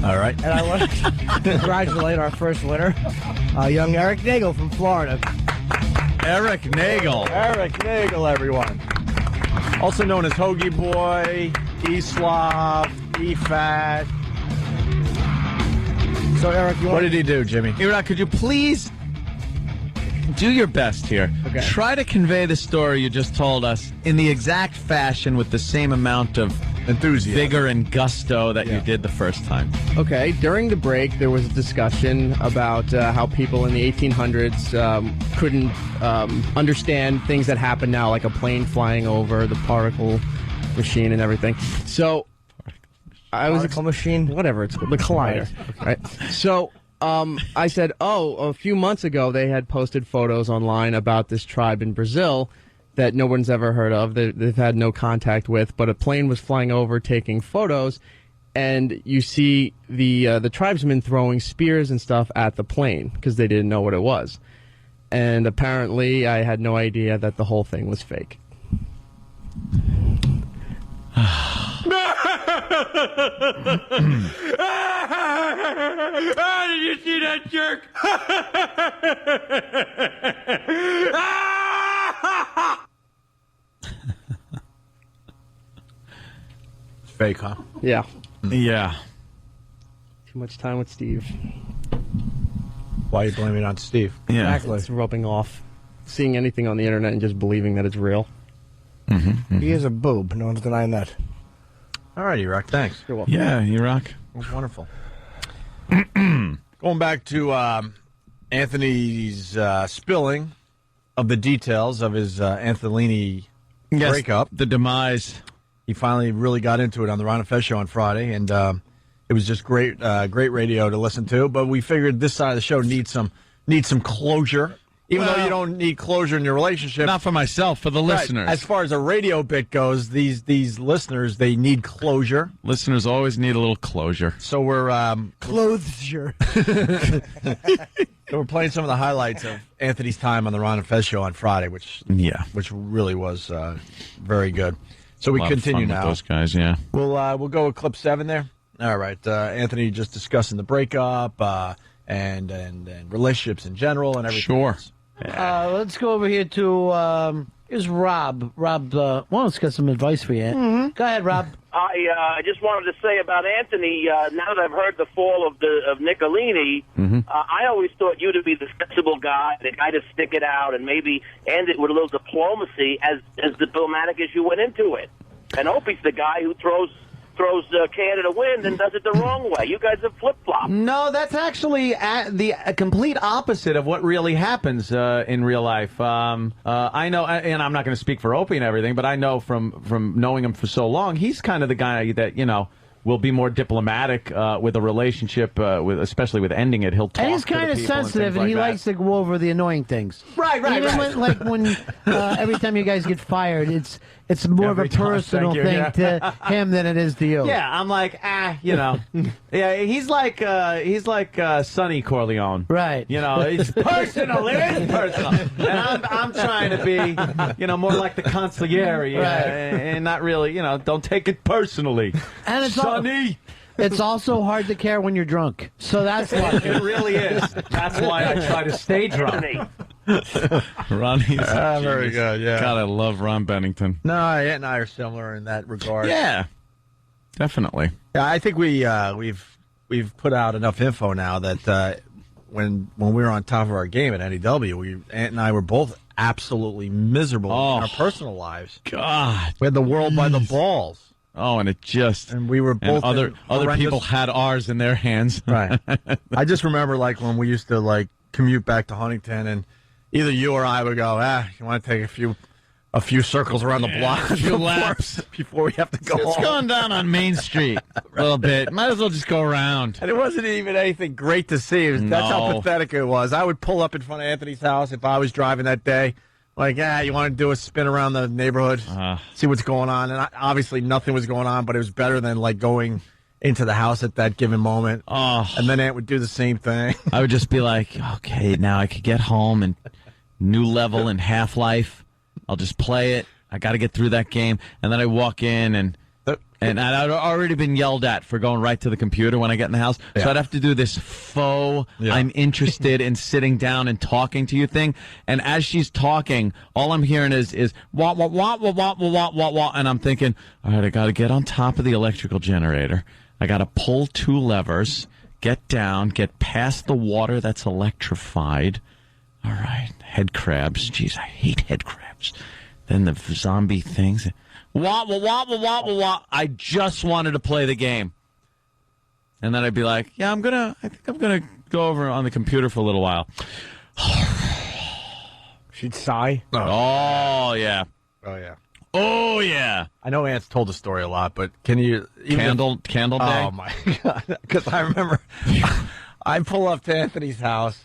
All right. And I want to congratulate our first winner, young Eric Nagel from Florida. Eric Nagel. Eric Nagel, everyone. Also known as Hoggy Boy, E-Slav, E-Fat. So, Eric, what did he do, Jimmy? Iraq, could you please do your best here? Okay. Try to convey the story you just told us in the exact fashion with the same amount of enthusiasm, vigor, and gusto that you did the first time. Okay, during the break, there was a discussion about how people in the 1800s couldn't understand things that happen now, like a plane flying over, the particle machine and everything. So Particle machine? Whatever it's called. The collider. Right. So I said, a few months ago they had posted photos online about this tribe in Brazil that no one's ever heard of, they've had no contact with, but a plane was flying over taking photos, and you see the tribesmen throwing spears and stuff at the plane because they didn't know what it was. And apparently I had no idea that the whole thing was fake. Did you see that jerk? It's fake, huh? Yeah. Yeah. Too much time with Steve. Why are you blaming it on Steve? Yeah. Exactly. It's rubbing off. Seeing anything on the internet and just believing that it's real. He is a boob. No one's denying that. All right, Iraq, thanks. You're welcome. Yeah, Iraq. That's wonderful. Going back to Anthony's spilling of the details of his Antolini breakup. The demise. He finally really got into it on the Ron and Fez show on Friday, and it was just great radio to listen to. But we figured this side of the show needs some closure. Even though you don't need closure in your relationship. Not for myself, for the listeners. As far as a radio bit goes, these listeners, they need closure. Listeners always need a little closure. So we're... Closure. So we're playing some of the highlights of Anthony's time on the Ron and Fez show on Friday, which really was very good. So we continue now. With those guys, yeah. We'll go with clip 7 there. All right. Anthony just discussing the breakup and relationships in general and everything. Sure. Else. Let's go over here to here's Rob. Rob, let's get some advice for you. Mm-hmm. Go ahead, Rob. I just wanted to say about Anthony. Now that I've heard the fall of Nicolini, I always thought you to be the sensible guy, the guy to stick it out and maybe end it with a little diplomacy, as diplomatic as you went into it. And Opie's the guy who throws the can to the wind and does it the wrong way. You guys have flip-flopped. No, that's actually the complete opposite of what really happens in real life. I know, and I'm not going to speak for Opie and everything, but I know from knowing him for so long, he's kind of the guy that, will be more diplomatic with a relationship, especially with ending it. He'll talk and he's kind of sensitive, and he likes to go over the annoying things. Right. When every time you guys get fired, it's more of a personal thing to him than it is to you. Yeah, I'm like, yeah, he's like Sonny Corleone. Right. It's personal. It is personal. And I'm trying to be, more like the consigliere, and not really, don't take it personally. And it's Sonny. It's also hard to care when you're drunk. So that's why. It really is. That's why I try to stay drunk. Ronnie's very good, yeah. God, I love Ron Bennington. No, Ant and I are similar in that regard. Yeah, definitely. Yeah, I think we've put out enough info now that when we were on top of our game at NEW, Ant and I were both absolutely miserable in our personal lives. God, we had the world by the balls. Oh, and we were both other people had ours in their hands. Right. I just remember when we used to commute back to Huntington, and either you or I would go, you want to take a few a few circles around the block, a few laps before we have to go It's home. going down on Main Street a little bit. Might as well just go around. And it wasn't even anything great to see. That's how No. pathetic it was. I would pull up in front of Anthony's house if I was driving that day. Like, you want to do a spin around the neighborhood, see what's going on. And obviously nothing was going on, but it was better than, like, going into the house at that given moment. And then Aunt would do the same thing. I would just be like, okay, now I could get home and new level in Half-Life. I'll just play it. I got to get through that game. And then I walk in and I'd already been yelled at for going right to the computer when I get in the house. Yeah. So I'd have to do this faux, I'm interested in sitting down and talking to you thing. And as she's talking, all I'm hearing is wah, wah, wah, wah, wah, wah, wah, wah. And I'm thinking, all right, I got to get on top of the electrical generator. I got to pull 2 levers, get down, get past the water that's electrified. All right, head crabs. Jeez, I hate head crabs. Then the zombie things. Wah, wah, wah, wah, wah, wah, wah. I just wanted to play the game. And then I'd be like, I think I'm going to go over on the computer for a little while. She'd sigh. Oh, yeah. Oh, yeah. Oh, yeah. I know Aunt's told the story a lot, but can you... Candle Day? Oh, my God. Because I remember I pull up to Anthony's house,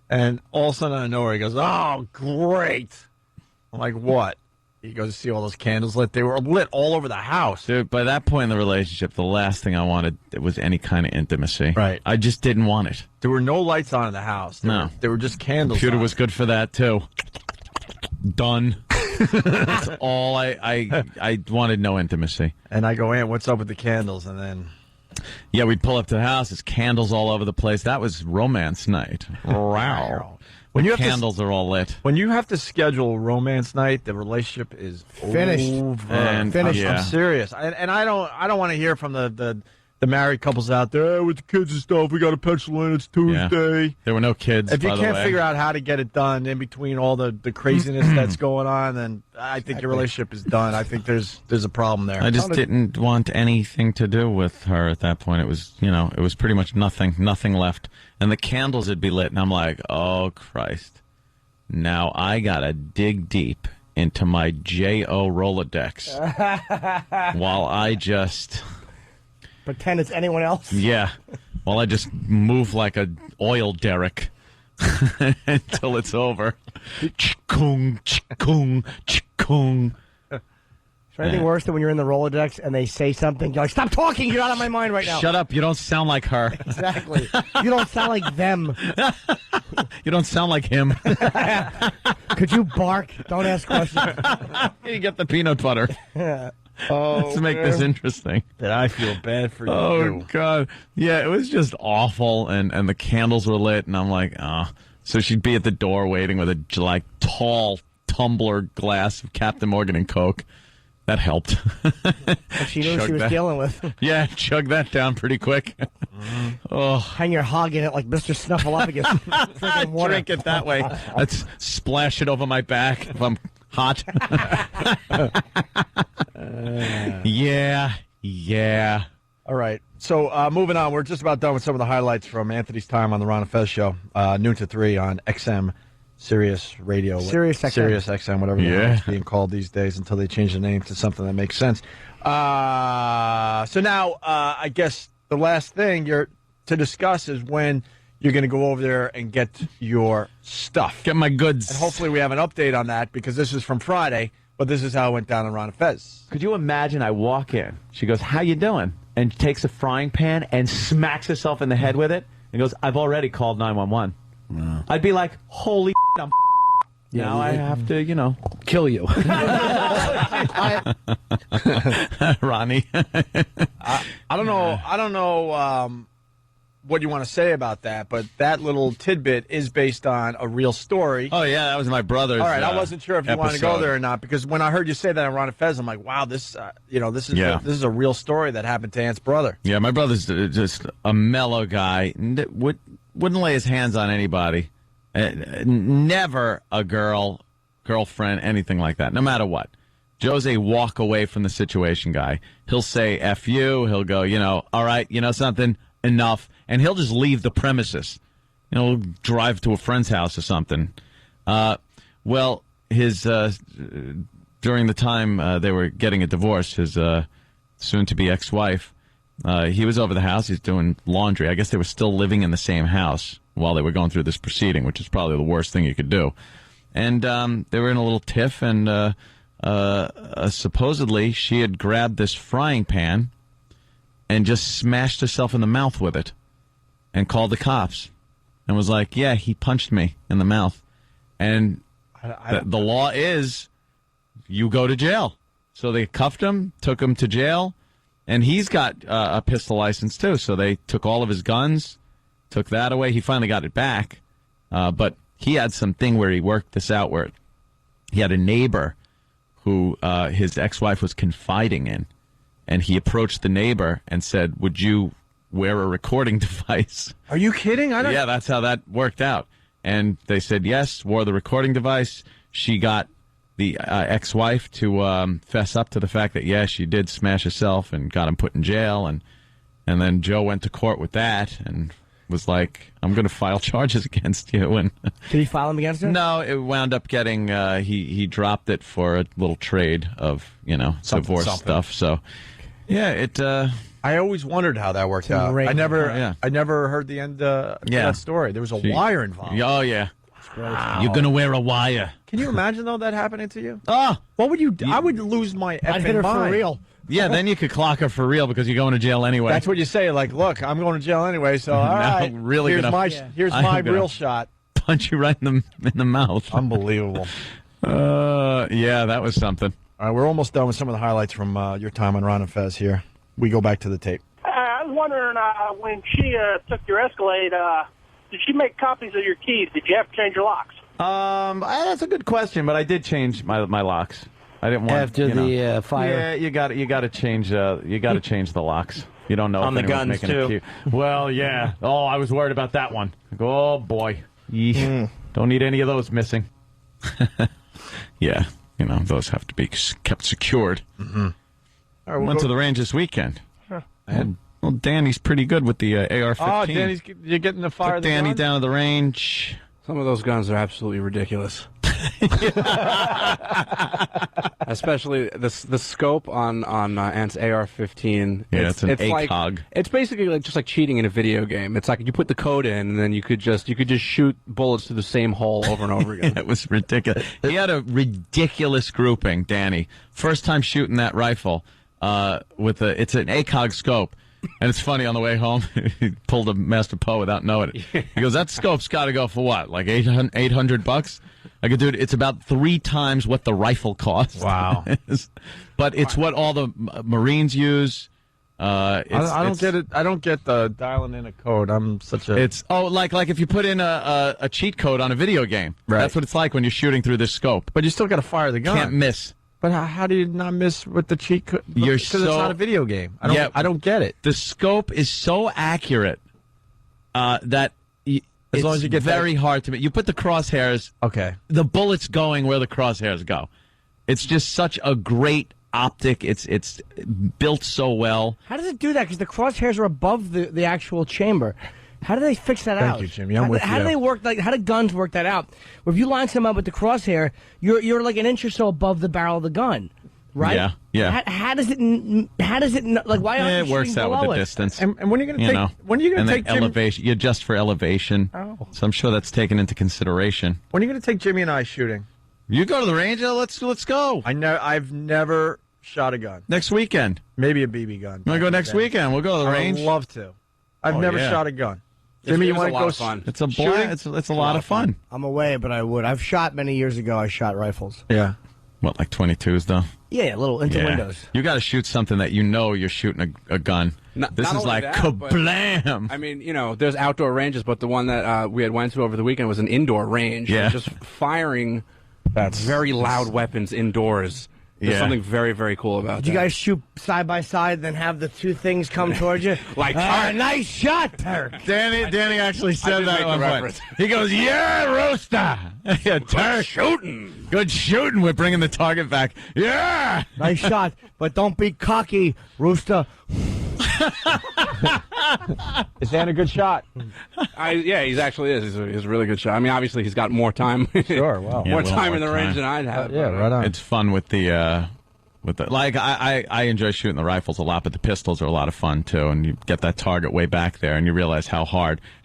and all of a sudden out of nowhere, he goes, oh, great. I'm like, what? He goes to see all those candles lit. They were lit all over the house. Dude, by that point in the relationship, the last thing I wanted was any kind of intimacy. Right. I just didn't want it. There were no lights on in the house. There were just candles. Computer on. was good for that, too. Done. That's all I wanted, no intimacy. And I go, Aunt, what's up with the candles? And then... Yeah, we'd pull up to the house. There's candles all over the place. That was romance night. Wow. When you the have candles are all lit. When you have to schedule romance night, the relationship is Finished. over. And Finished. I'm serious. And I don't want to hear from the married couples out there, with the kids and stuff, we got to pencil in, it's Tuesday. Yeah. There were no kids, If you by the can't way. figure out how to get it done in between all the craziness that's going on, then I think your relationship is done. I think there's a problem there. I just didn't want anything to do with her at that point. It was, it was pretty much nothing left. And the candles would be lit, and I'm like, oh, Christ. Now I got to dig deep into my J.O. Rolodex while I just... Pretend it's anyone else. Yeah. While I just move like a oil derrick until it's over. Chikung, chikung, chikung. Is there anything worse than when you're in the Rolodex and they say something, you're like, stop talking, you're out of my mind right now. Shut up, you don't sound like her. Exactly. You don't sound like them. You don't sound like him. Could you bark? Don't ask questions. You get the peanut butter. Let's make this interesting. That I feel bad for you. Oh, God. Yeah, it was just awful, and the candles were lit, and I'm like, oh. So she'd be at the door waiting with a, tall tumbler glass of Captain Morgan and Coke. That helped. And she knew what she was dealing with. Yeah, chug that down pretty quick. Oh, hang your hog in it like Mr. Snuffleupagus. Freaking water. Drink it that way. Let's splash it over my back if I'm hot. Yeah. All right. So moving on, we're just about done with some of the highlights from Anthony's time on the Ron and Fez show, noon to 3 on XM, Sirius Radio. Sirius XM. Sirius XM, whatever the hell it's being called these days until they change the name to something that makes sense. So now I guess the last thing to discuss is when you're going to go over there and get your stuff. Get my goods. And hopefully we have an update on that because this is from Friday, but this is how it went down on Ron and Fez. Could you imagine I walk in, she goes, how you doing? And takes a frying pan and smacks herself in the head with it and goes, I've already called 911. Wow. I'd be like, holy I'm now I have to, kill you. Ronnie. I don't know what you want to say about that, but that little tidbit is based on a real story. Oh, yeah, that was my brother's All right, I wasn't sure if you wanted to go episode. there or not, because when I heard you say that on Ron and Fez, I'm like, wow, this is a real story that happened to Ant's brother. Yeah, my brother's just a mellow guy. Wouldn't lay his hands on anybody. Never a girlfriend, anything like that, no matter what. Joe's a walk away from the situation guy. He'll say F you. He'll go, all right, something, enough. And he'll just leave the premises. Drive to a friend's house or something. Well, his during the time they were getting a divorce, his soon-to-be ex-wife, he was over the house. He's doing laundry. I guess they were still living in the same house while they were going through this proceeding, which is probably the worst thing you could do. And they were in a little tiff, and supposedly she had grabbed this frying pan and just smashed herself in the mouth with it and called the cops and was like, yeah, he punched me in the mouth. And the law is you go to jail. So they cuffed him, took him to jail, and he's got a pistol license, too. So they took all of his guns, took that away. He finally got it back. But he had something where he worked this out where he had a neighbor who his ex-wife was confiding in. And he approached the neighbor and said, would you wear a recording device? Are you kidding? Yeah, that's how that worked out. And they said yes, wore the recording device. She got the ex-wife to fess up to the fact that, yeah, she did smash herself and got him put in jail. And then Joe went to court with that and was like, I'm going to file charges against you. And did he file them against her? No, it wound up getting, he dropped it for a little trade of, divorce stuff. So, yeah, it... I always wondered how that worked out. I never heard the end of that story. There was a wire involved. Oh, yeah. Wow. You're going to wear a wire. Can you imagine, though, that happening to you? Oh, what would you do? I would lose my effing I'd hit her mind. for real. Yeah, then you could clock her for real because you're going to jail anyway. That's what you say. Like, look, I'm going to jail anyway, so all right. Really here's gonna, my real shot. Punch you right in the mouth. Unbelievable. Yeah, that was something. All right, we're almost done with some of the highlights from your time on Ron and Fez here. We go back to the tape. I was wondering, when she took your Escalade, did she make copies of your keys? Did you have to change your locks? That's a good question, but I did change my locks. I didn't want after the fire. Yeah, you got to change change the locks. You don't know on if the anyone's guns making too. a cue. Well, yeah. Oh, I was worried about that one. Oh boy, don't need any of those missing. Yeah, those have to be kept secured. Mm-hmm. All right, Went to the range this weekend. And well, Danny's pretty good with the AR-15. Oh, you're getting the fire. Took Danny down to the range. Some of those guns are absolutely ridiculous. Especially the scope on Ant's AR-15. Yeah, it's an ACOG. Like, it's basically just like cheating in a video game. It's like you put the code in, and then you could just shoot bullets through the same hole over and over again. It was ridiculous. He had a ridiculous grouping, Danny. First time shooting that rifle it's an ACOG scope. And it's funny, on the way home, he pulled a Master Poe without knowing it. He goes, that scope's got to go for what, like $800? I go, dude, it's about 3 times what the rifle costs. Wow. But it's what all the Marines use. I don't get it. I don't get the dialing in a code. I'm such a... It's like if you put in a cheat code on a video game. Right. That's what it's like when you're shooting through this scope. But you still got to fire the gun. Can't miss. But how do you not miss with the cheat code? Because it's not a video game. I don't get it. The scope is so accurate that as long as you get very hard to make. You put the crosshairs. Okay. The bullet's going where the crosshairs go. It's just such a great optic. It's built so well. How does it do that? Because the crosshairs are above the actual chamber. How do they fix that out? Thank you, Jimmy. I'm with you. How do they work? How do guns work that out? Where if you line some up with the crosshair, you're like an inch or so above the barrel of the gun, right? Yeah. How does it? Like why aren't it you works shooting out with below the it? distance. And when are you going to take? When are you going to take Jimmy? Elevation? You adjust for elevation. Oh. So I'm sure that's taken into consideration. When are you going to take Jimmy and I shooting? You go to the range. Let's go. I've never shot a gun. Next weekend. Maybe a BB gun. Want to go next weekend? We'll go to the range. I'd love to. I've never shot a gun. Jimmy, you want to go? Fun. It's a blast. It's a lot of fun. I'm away, but I would. I've shot many years ago. I shot rifles. Yeah. What, like 22s though? Yeah, little into windows. You got to shoot something that you're shooting a gun. This is like kablam. I mean, there's outdoor ranges, but the one that we had went to over the weekend was an indoor range. Yeah. Just firing very loud weapons indoors. There's something very, very cool about Did you guys shoot side by side, then have the two things come towards you? Like, nice shot, Turk. Danny actually said that at one point. He goes, yeah, Rooster. Yeah, Turk. Good shooting. We're bringing the target back. Yeah. Nice shot, but don't be cocky, Rooster. Is Dan a good shot? Yeah, he's actually is. He's a really good shot. I mean, obviously he's got more time. Sure, wow. more time in the range than I'd have. Yeah, right on. It's fun with the like I enjoy shooting the rifles a lot, but the pistols are a lot of fun too. And you get that target way back there, and you realize how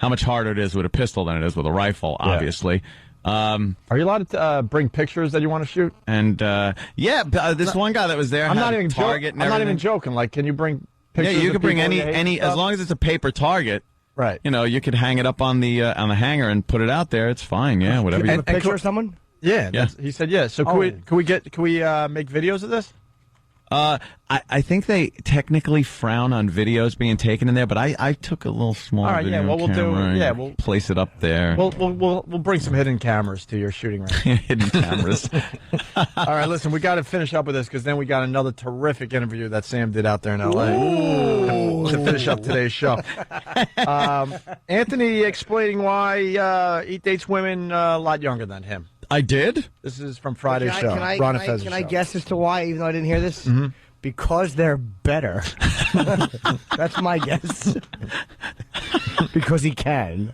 much harder it is with a pistol than it is with a rifle. Obviously. Are you allowed to bring pictures that you want to shoot? And this one guy that was there. I'm had not a even target. I'm not even joking. Like, can you bring pictures? Yeah, you of can bring people you any hate as stuff? long as it's a paper target. Right. You know, you could hang it up on the hanger and put it out there. It's fine. Yeah, whatever. Can you you have a picture of someone? Yeah, Yeah. he said yes. So can we make videos of this? I think they technically frown on videos being taken in there, but I took a little small All right, video yeah, well, we'll do- camera and yeah, we'll- place it up there. We'll bring some hidden cameras to your shooting range. Hidden cameras. All right, listen, we got to finish up with this because then we got another terrific interview that Sam did out there in L.A. to finish up today's show. Anthony explaining why he dates women a lot younger than him. I did? This is from Friday's show. Ron and Fez Can I show. guess as to why, even though I didn't hear this? Mm-hmm. Because they're better. That's my guess. Because he can.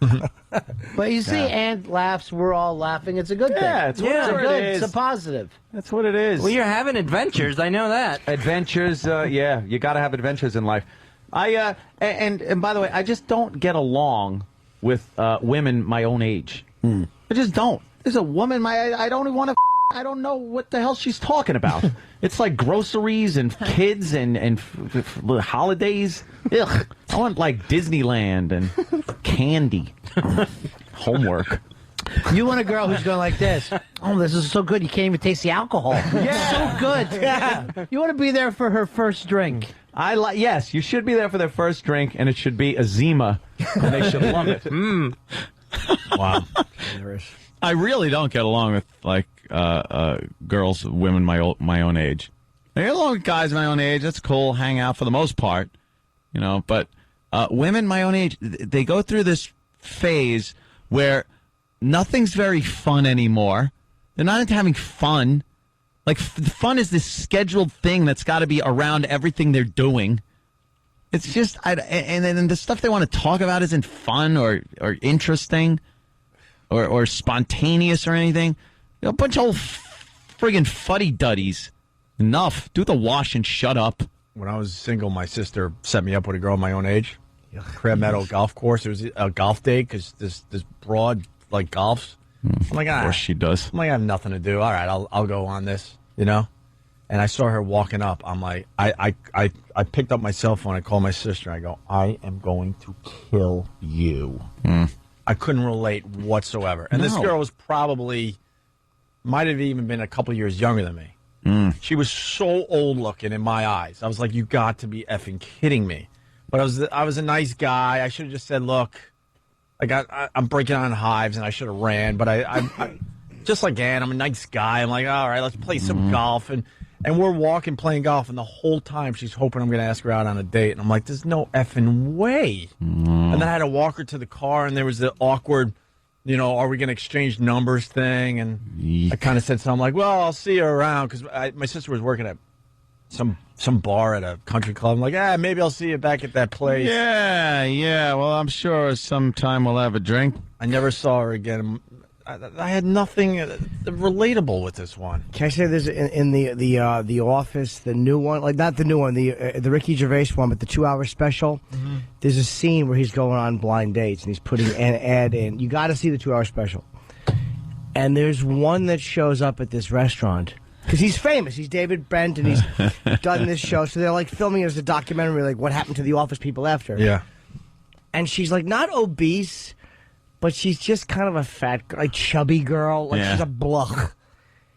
But you see, Ant laughs, we're all laughing. It's a good thing. Yeah, it's whatever good. it is. It's a positive. That's what it is. Well, you're having adventures. I know that. Adventures, yeah, you got to have adventures in life. And by the way, I just don't get along with women my own age. I just don't. There's a woman I don't even want to. I don't know what the hell she's talking about. It's like groceries and kids and holidays. Ugh. I want like Disneyland and candy, homework. You want a girl who's going like this. Oh, this is so good. You can't even taste the alcohol. Yeah. So good. Yeah. You want to be there for her first drink. Yes, you should be there for their first drink, and it should be a Zima, and they should love it. Wow. I really don't get along with like girls, women my own age. I get along with guys my own age. That's cool. Hang out for the most part, you know. But women my own age, they go through this phase where nothing's very fun anymore. They're not into having fun. Like fun is this scheduled thing that's got to be around everything they're doing. It's just, and then the stuff they want to talk about isn't fun or interesting. Or spontaneous or anything. A bunch of old friggin' fuddy-duddies. Enough. Do the wash and shut up. When I was single, my sister set me up with a girl my own age. Crab Meadow Golf Course. It was a golf day because this broad like golfs. I'm like, Of course she does. I'm like, I have nothing to do. All right, I'll go on this, you know. And I saw her walking up. I'm like, I picked up my cell phone. I called my sister. I go, I am going to kill you. I couldn't relate whatsoever. And this No. girl was might have even been a couple years younger than me. She was so old looking in my eyes. I was like, you got to be effing kidding me. But I was a nice guy. I should have just said, look, I'm breaking on hives, and I should have ran. But I just like Ann, I'm a nice guy. I'm like, all right, let's play some golf. And we're walking, playing golf, and the whole time she's hoping I'm going to ask her out on a date. And I'm like, there's no effing way. And then I had to walk her to the car, and there was the awkward, you know, are we going to exchange numbers thing? And I kind of said something like, well, I'll see you around, because my sister was working at some bar at a country club. I'm like, maybe I'll see you back at that place. Yeah. Well, I'm sure sometime we'll have a drink. I never saw her again. I had nothing relatable with this one. Can I say this in the Office, the new one, like not the new one, the Ricky Gervais one, but the 2-hour special. There's a scene where he's going on blind dates and he's putting an ad in. You got to see the 2-hour special. And there's one that shows up at this restaurant because he's famous. He's David Brent and he's done this show. So they're like filming it as a documentary, like what happened to the Office people after. Yeah. And she's like not obese. But she's just kind of a fat, like chubby girl. Like she's a bluck.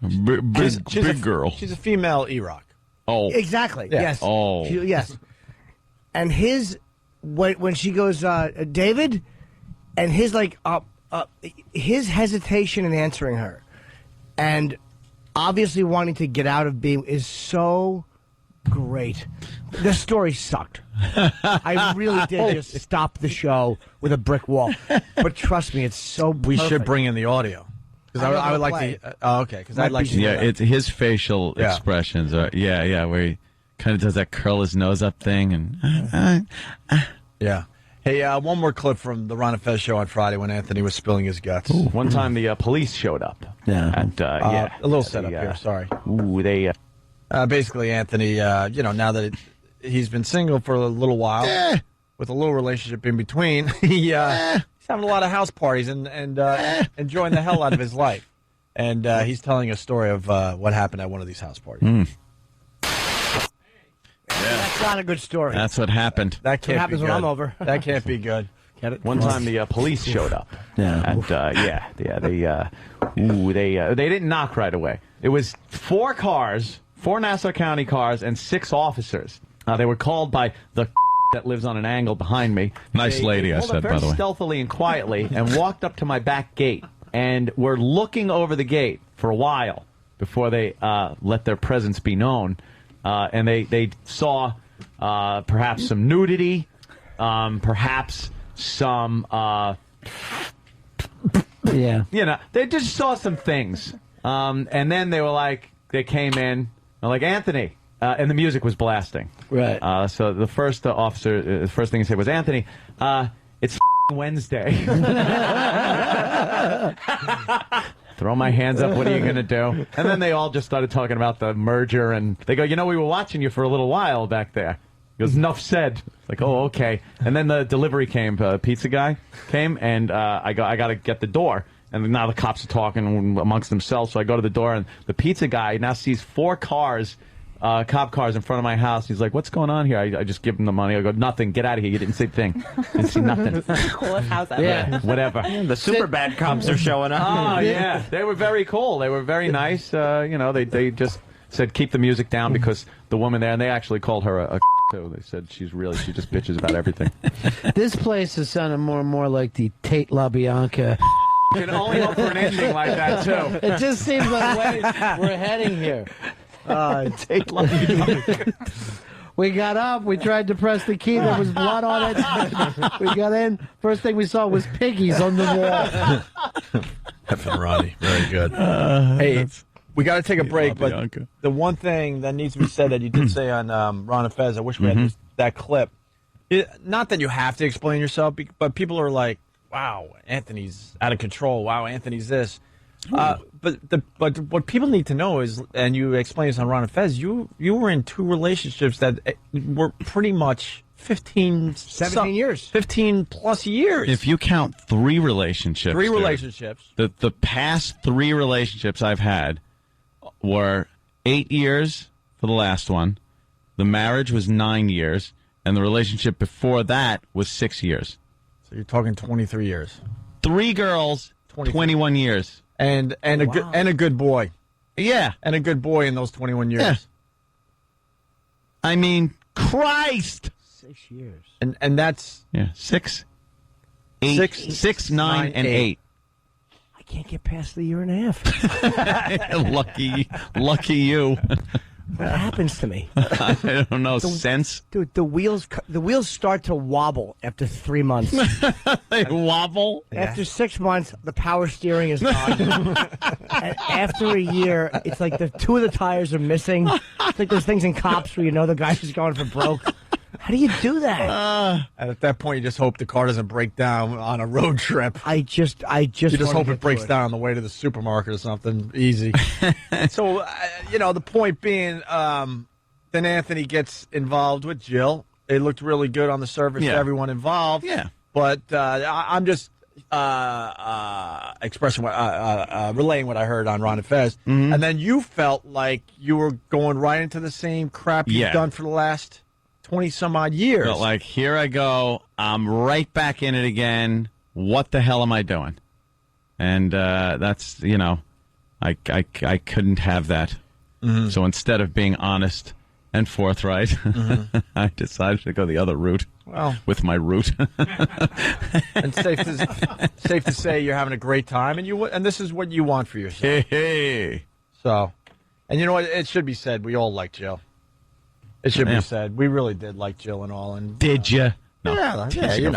Big girl. She's a female E-Rock. Oh. Exactly. Yeah. Yes. Oh. Yes. And when she goes, David, and his his hesitation in answering her, and obviously wanting to get out of being is so great. The story sucked. I really did just stop the show with a brick wall. But trust me, it's so perfect. We should bring in the audio. Because I would like play to. Okay. Because I'd like to. Yeah, it's his facial expressions are. Yeah. Where Kind of does that curl his nose up thing. And Yeah. Hey, one more clip from the Ron and Fez show on Friday when Anthony was spilling his guts. One time the police showed up. Yeah. And, A little setup here, sorry. They... basically, Anthony, now that he's been single for a little while, with a little relationship in between, he's having a lot of house parties and enjoying the hell out of his life. And he's telling a story of what happened at one of these house parties. That's not a good story. That's what happened. That can't what happens be when good. I'm over. That can't be good. Get it? One time the police showed up. Yeah. And they didn't knock right away. It was 4 cars, 4 Nassau County cars, and 6 officers. They were called by the that lives on an angle behind me. Nice lady, I pulled up said, very by the way. stealthily and quietly and walked up to my back gate and were looking over the gate for a while before they let their presence be known. And they saw perhaps some nudity, perhaps some, they just saw some things. And then they came in, like, Anthony, and the music was blasting. Right. So the first officer, the first thing he said was, Anthony, it's Wednesday. Throw my hands up, what are you going to do? And then they all just started talking about the merger, and they go, we were watching you for a little while back there. He goes, enough said. It's like, oh, okay. And then the delivery came, pizza guy came, and I got to get the door. And now the cops are talking amongst themselves, so I go to the door, and the pizza guy now sees 4 cars, cop cars in front of my house. He's like, what's going on here? I just give him the money. I go, nothing. Get out of here. You didn't see a thing. Didn't see nothing. Coolest house ever. Yeah, whatever. The super bad cops are showing up. Oh, yeah. They were very cool. They were very nice. They just said, keep the music down because the woman there, and they actually called her a too. They said she just bitches about everything. This place is sounding more and more like the Tate LaBianca. You can only hope for an ending like that, too. It just seems like we're heading here. Tate LaBianca. We got up. We tried to press the key. There was blood on it. We got in. First thing we saw was piggies on the wall. Effing Ronnie. Very good. Hey, we got to take a break, but the one thing that needs to be said that you did say on Ron and Fez, I wish we had that clip. Not that you have to explain yourself, but people are like, wow, Anthony's out of control. Wow, Anthony's this. But what people need to know is, and you explained this on Ron and Fez, you were in 2 relationships that were pretty much 17 years. 15 plus years. If you count 3 relationships. 3 relationships. The past 3 relationships I've had were 8 years for the last one. The marriage was 9 years. And the relationship before that was 6 years. So you're talking 23 years. 3 girls, 21 years. And a good boy. Yeah. And a good boy in those 21 years. Yeah. I mean, Christ. 6 years. And that's 6, 8, 6, 9, and 8. I can't get past the year and a half. Lucky you. What happens to me? I don't know. Sense? Dude, the wheels start to wobble after 3 months. They wobble? After 6 months, the power steering is gone. And after a year, it's like 2 of the tires are missing. It's like those things in Cops where you know the guy's just going for broke. How do you do that? And at that point, you just hope the car doesn't break down on a road trip. I just you just hope it breaks down on the way to the supermarket or something easy. So, the point being, then Anthony gets involved with Jill. It looked really good on the surface to everyone involved. Yeah. But I'm just expressing relaying what I heard on Ron and Fez. Mm-hmm. And then you felt like you were going right into the same crap you've done for the last 20-some-odd years. But like, here I go. I'm right back in it again. What the hell am I doing? And that's, I couldn't have that. Mm-hmm. So instead of being honest and forthright, I decided to go the other route. Well, with my route. And safe to say you're having a great time, and this is what you want for yourself. Hey. So, and you know what? It should be said, we all like Jill. It should be said. We really did like Jill and all. And did you? No. Yeah,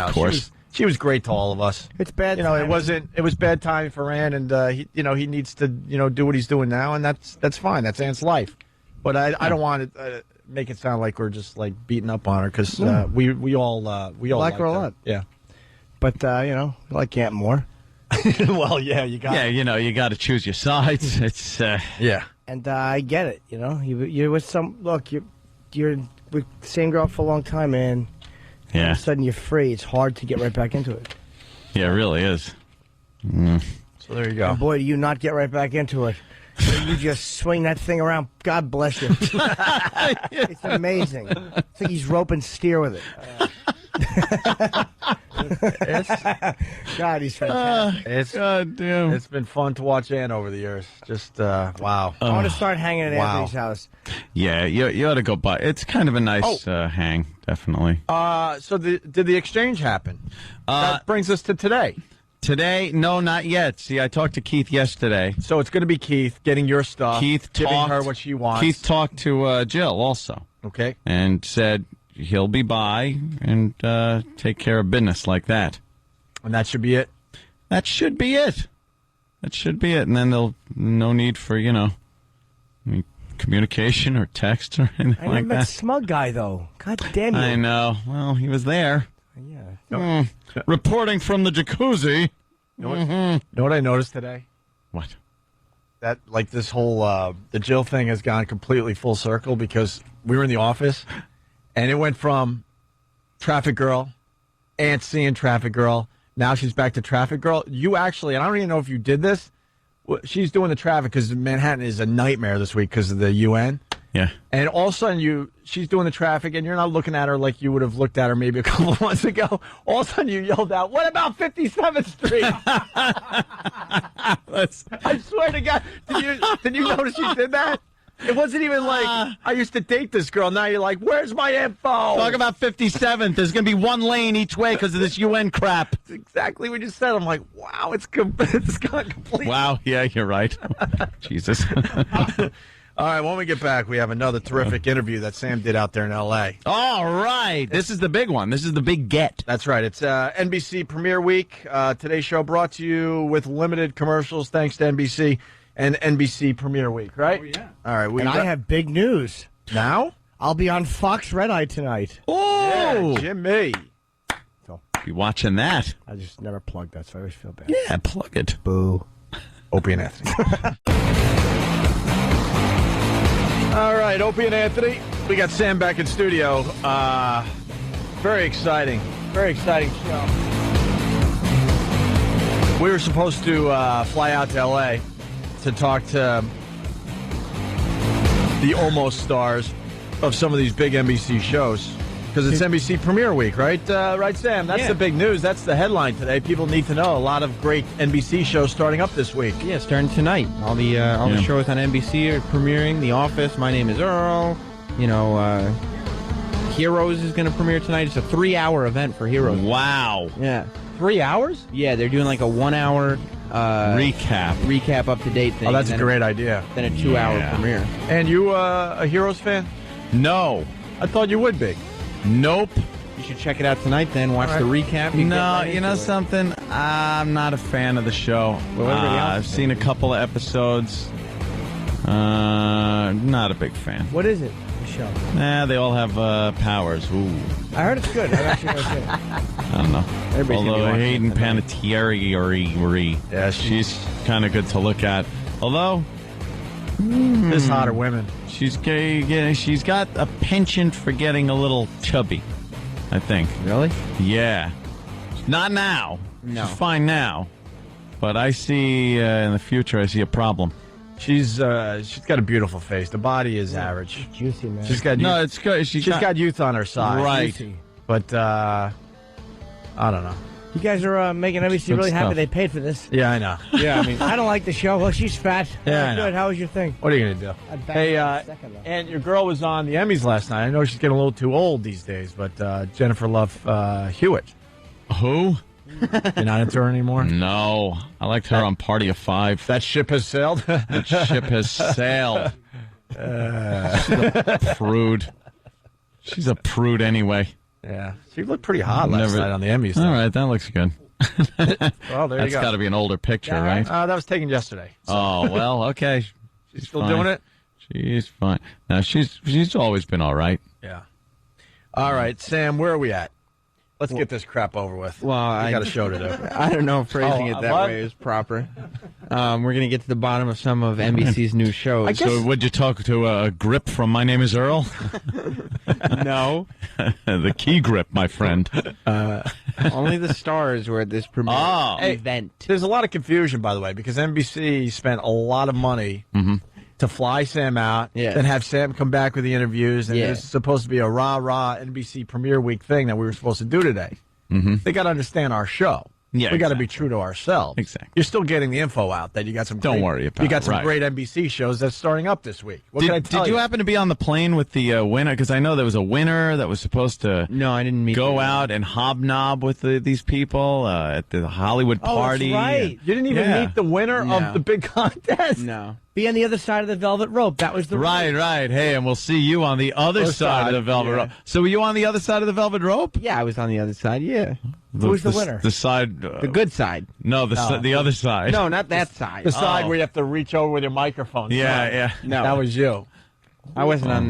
of course. She was great to all of us. It's bad. It was bad timing for Ann, and he needs to do what he's doing now, and that's fine. That's Ann's life. But I don't want it. make it sound like we're just like beating up on her because we all like her a lot. Yeah, but you know, I like Aunt more. Well, yeah, you got. Yeah, you know, you got to choose your sides. It's yeah, and I get it. You know, you're with some look. You're with the same girl for a long time, man. And all of a sudden you're free. It's hard to get right back into it. Yeah, it really is. So there you go. And boy, do you not get right back into it. You just swing that thing around. God bless you. It's amazing. It's like he's roping steer with it. God, he's fantastic. God damn. It's been fun to watch Ann over the years. Just wow. I want to start hanging at Anthony's house. Yeah, you ought to go by. It's kind of a nice hang, definitely. So did the exchange happen? That brings us to today. Today, no, not yet. See, I talked to Keith yesterday. So it's going to be Keith getting your stuff. Keith giving talked, her what she wants. Keith talked to Jill also. Okay. And said he'll be by and take care of business like that. And that should be it? That should be it. That should be it. And then there'll no need for, any communication or text or anything I like never met that. Smug Guy, though. God damn you. I know. Well, he was there. Yeah. Reporting from the jacuzzi. You know what I noticed today? What? That, like, this whole, the Jill thing has gone completely full circle because we were in the office, and it went from Traffic Girl, Aunt seeing Traffic Girl, now she's back to Traffic Girl. You actually, and I don't even know if you did this, she's doing the traffic because Manhattan is a nightmare this week because of the UN. Yeah. And all of a sudden she's doing the traffic and you're not looking at her like you would have looked at her maybe a couple of months ago. All of a sudden you yelled out, "What about 57th Street?" I swear to God. Did you notice you did that? It wasn't even like, I used to date this girl. Now you're like, where's my info? Talk about 57th. There's going to be one lane each way because of this UN crap. That's exactly what you said. I'm like, wow, it's gone completely. Wow, yeah, you're right. Jesus. All right, when we get back, we have another terrific interview that Sam did out there in L.A. All right. This is the big one. This is the big get. That's right. It's NBC Premiere Week. Today's show brought to you with limited commercials thanks to NBC and NBC Premiere Week, right? Oh, yeah. All right. I have big news. Now? I'll be on Fox Red Eye tonight. Oh! Yeah, Jimmy. Be watching that. I just never plugged that, so I always feel bad. Yeah, plug it. Boo. Opie and Anthony. All right, Opie and Anthony. We got Sam back in studio. Very exciting. Very exciting show. We were supposed to fly out to L.A. to talk to the almost stars of some of these big NBC shows. Because it's NBC Premiere Week, right? Right, Sam? That's the big news. That's the headline today. People need to know a lot of great NBC shows starting up this week. Yeah, starting tonight. All the shows on NBC are premiering. The Office, My Name is Earl. Heroes is going to premiere tonight. It's a 3-hour event for Heroes. Wow. Yeah. 3 hours? Yeah, they're doing like a 1-hour recap up to date thing. Oh, that's a great idea. Then a 2-hour premiere. And you a Heroes fan? No. I thought you would be. Nope. You should check it out tonight then. Watch the recap. No, you know something? I'm not a fan of the show. I've seen a couple of episodes. Not a big fan. What is it, the show? Nah, they all have powers. Ooh. I heard it's good. I'm actually going to say it. I don't know. Everybody's gonna be Although watching Hayden it tonight. Panettiere, Yeah, she's kind of good to look at. Although, There's hotter women. she's gay. Yeah, she's got a penchant for getting a little chubby, I think. Really? Yeah. Not now. No. She's fine now. But I see in the future, I see a problem. She's got a beautiful face. The body is average. Juicy, man. She's got No, youth. it's good. She's got youth on her side. Right. Juicy. But I don't know. You guys are making NBC Good really happy stuff. they paid for this. Yeah, I know. Yeah, I mean, I don't like the show. Well, she's fat. Yeah, I know. Good. How was your thing? what are you gonna do? I'd back Hey, it up in a second, though. and your girl was on the Emmys last night. I know she's getting a little too old these days, but Jennifer Love Hewitt. Who? You're not into her anymore? No. I liked her on Party of Five. That ship has sailed? That ship has sailed. She's a prude. She's a prude anyway. Yeah. She looked pretty hot last night on the Emmys. All right, that looks good. Well, there you That's go. got to be an older picture, right? That was taken yesterday. So. Oh, well, okay. She's still doing it? She's fine. Now, she's always been all right. Yeah. All right, Sam, where are we at? Let's get this crap over with. Well, I I got a show to do. I don't know if phrasing it that what? way is proper. We're going to get to the bottom of some of NBC's new shows. So would you talk to a grip from My Name is Earl? No. The key grip, my friend. Only the stars were at this premiere event. There's a lot of confusion, by the way, because NBC spent a lot of money to fly Sam out, then have Sam come back with the interviews, and it's supposed to be a rah-rah NBC Premiere Week thing that we were supposed to do today. They got to understand our show. Yeah, we got to be true to ourselves. Exactly. You're still getting the info out that you got some. Don't worry about it. You got some Right. great NBC shows that's starting up this week. What can I tell Did you happen to be on the plane with the winner? Because I know there was a winner that was supposed to. No, I didn't meet. Go out and hobnob with these people at the Hollywood party. That's right. You didn't even meet the winner of the big contest. No. Be on the other side of the velvet rope. That was the Right. Hey, and we'll see you on the other side of the velvet rope. So were you on the other side of the velvet rope? Yeah, I was on the other side. Yeah. Who's the winner? The side. The good side. No, the other side. No, not that side. The side where you have to reach over with your microphone. Yeah. No, that was you. I wasn't on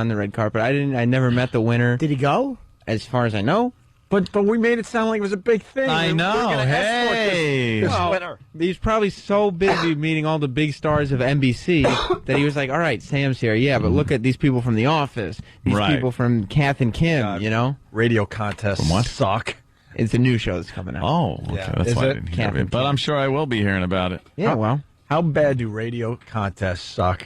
the red carpet. I never met the winner. Did he go? As far as I know. But we made it sound like it was a big thing. I know. We're gonna escort this winner. He's probably so busy meeting all the big stars of NBC that he was like, all right, Sam's here. Yeah, but look at these people from The Office. These people from Kath and Kim, you know? Radio contests suck. It's a new show that's coming out. Oh, okay. Yeah. That's Is why I it? didn't hear of it. But I'm sure I will be hearing about it. Yeah, How bad do radio contests suck?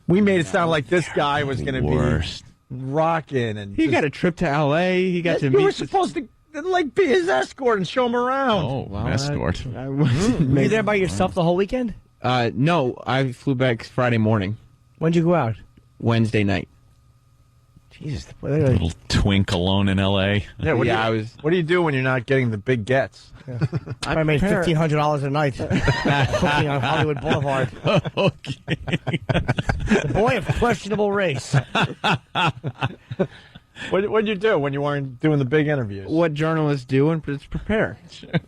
We made it sound like this guy was going to be rocking, and he got a trip to L.A. He got to meet. You were supposed to like be his escort and show him around. Oh, Well, escort. Were you there by yourself the whole weekend? No, I flew back Friday morning. When'd you go out? Wednesday night. Jesus, Little twink alone in L.A. Yeah, what do you do when you're not getting the big gets? I made $1,500 a night cooking on Hollywood Boulevard. Okay. The boy of questionable race. What'd you do when you weren't doing the big interviews? What journalists do and just prepare.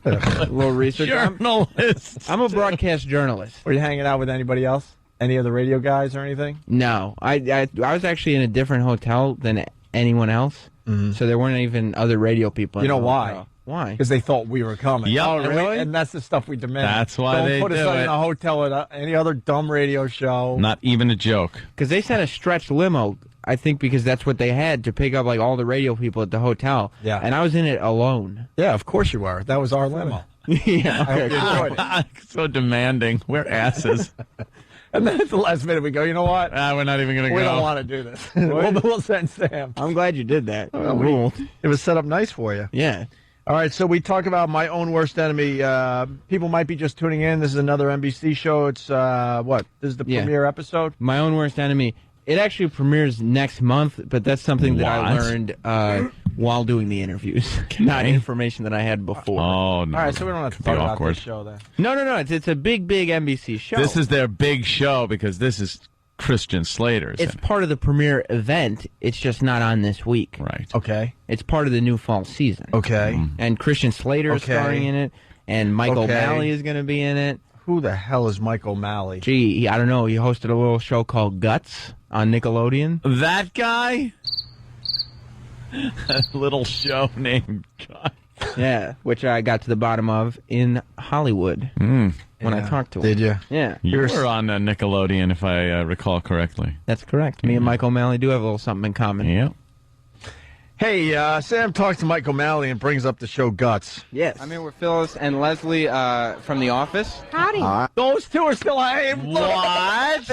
A little research. Journalists. I'm a broadcast journalist. Were you hanging out with anybody else? Any of the radio guys or anything? No, I was actually in a different hotel than anyone else, so there weren't even other radio people. You know in the why? hotel. Why? Because they thought we were coming. Yep. Oh, And really? and that's the stuff we demand. That's why Don't they put us do in it. a hotel at any other dumb radio show. Not even a joke. Because they sent a stretched limo, I think, because that's what they had to pick up like all the radio people at the hotel. Yeah. And I was in it alone. Yeah, of course you were. That was our limo. Yeah. I hope you enjoyed it. So demanding. We're asses. And then at the last minute we go, you know what? We're not even going to go. We don't want to do this. we'll send Sam. I'm glad you did that. It was set up nice for you. Yeah. All right, so we talk about My Own Worst Enemy. People might be just tuning in. This is another NBC show. It's, what? This is the premiere episode? My Own Worst Enemy. It actually premieres next month, but that's something that I What? learned while doing the interviews, not information that I had before. Oh, no. All right, so we don't have to Could be talk about awkward. this show then. No. It's a big NBC show. This is their big show because this is Christian Slater's. It's part of the premiere event. It's just not on this week. Right. Okay. It's part of the new fall season. Okay. And Christian Slater is Okay. starring in it, and Michael Okay. Maly is going to be in it. Who the hell is Michael Maly? Gee, I don't know. He hosted a little show called Guts on Nickelodeon. That guy? A little show named God. Yeah, which I got to the bottom of in Hollywood when I talked to him. Did you? Yeah. You were on Nickelodeon, if I recall correctly. That's correct. Me and Michael Maly do have a little something in common. Yep. Hey, Sam talks to Michael Maly and brings up the show Guts. Yes. I'm here with Phyllis and Leslie from The Office. Howdy. Those two are still. What?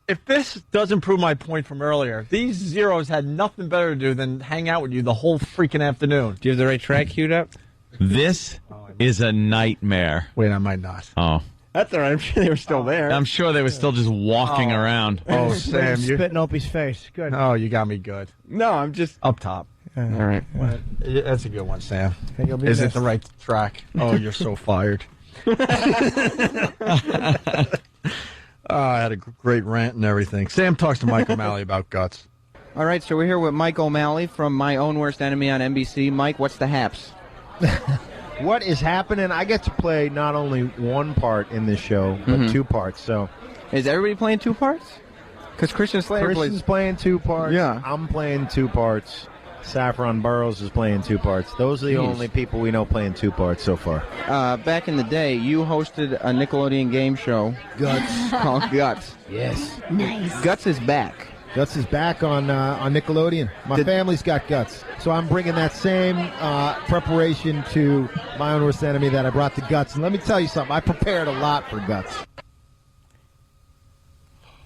If this doesn't prove my point from earlier, these zeros had nothing better to do than hang out with you the whole freaking afternoon. Do you have the right track queued up? This is a nightmare. Wait, I might not. Oh. That's all right. I'm sure they were still there. I'm sure they were still just walking around. Oh, Sam, you. Spit in Opie's face. Good. Oh, you got me good. No, I'm just Up top. all right. That's a good one, Sam. You'll be Is it missed. the right track? Oh, you're so fired. I had a great rant and everything. Sam talks to Michael Maly about Guts. All right, so we're here with Michael Maly from My Own Worst Enemy on NBC. Mike, what's the haps? What is happening? I get to play not only one part in this show, but two parts. So, Is everybody playing two parts? Because Christian Slater Christian's playing 2 parts. Yeah. I'm playing 2 parts. Saffron Burrows is playing 2 parts. Those are the Jeez. only people we know playing 2 parts so far. Back in the day, you hosted a Nickelodeon game show. Guts. Called Guts. Yes. Nice. Guts is back. Guts is back on Nickelodeon. My family's got Guts. So I'm bringing that same preparation to My Own Worst Enemy that I brought to Guts. And let me tell you something. I prepared a lot for Guts.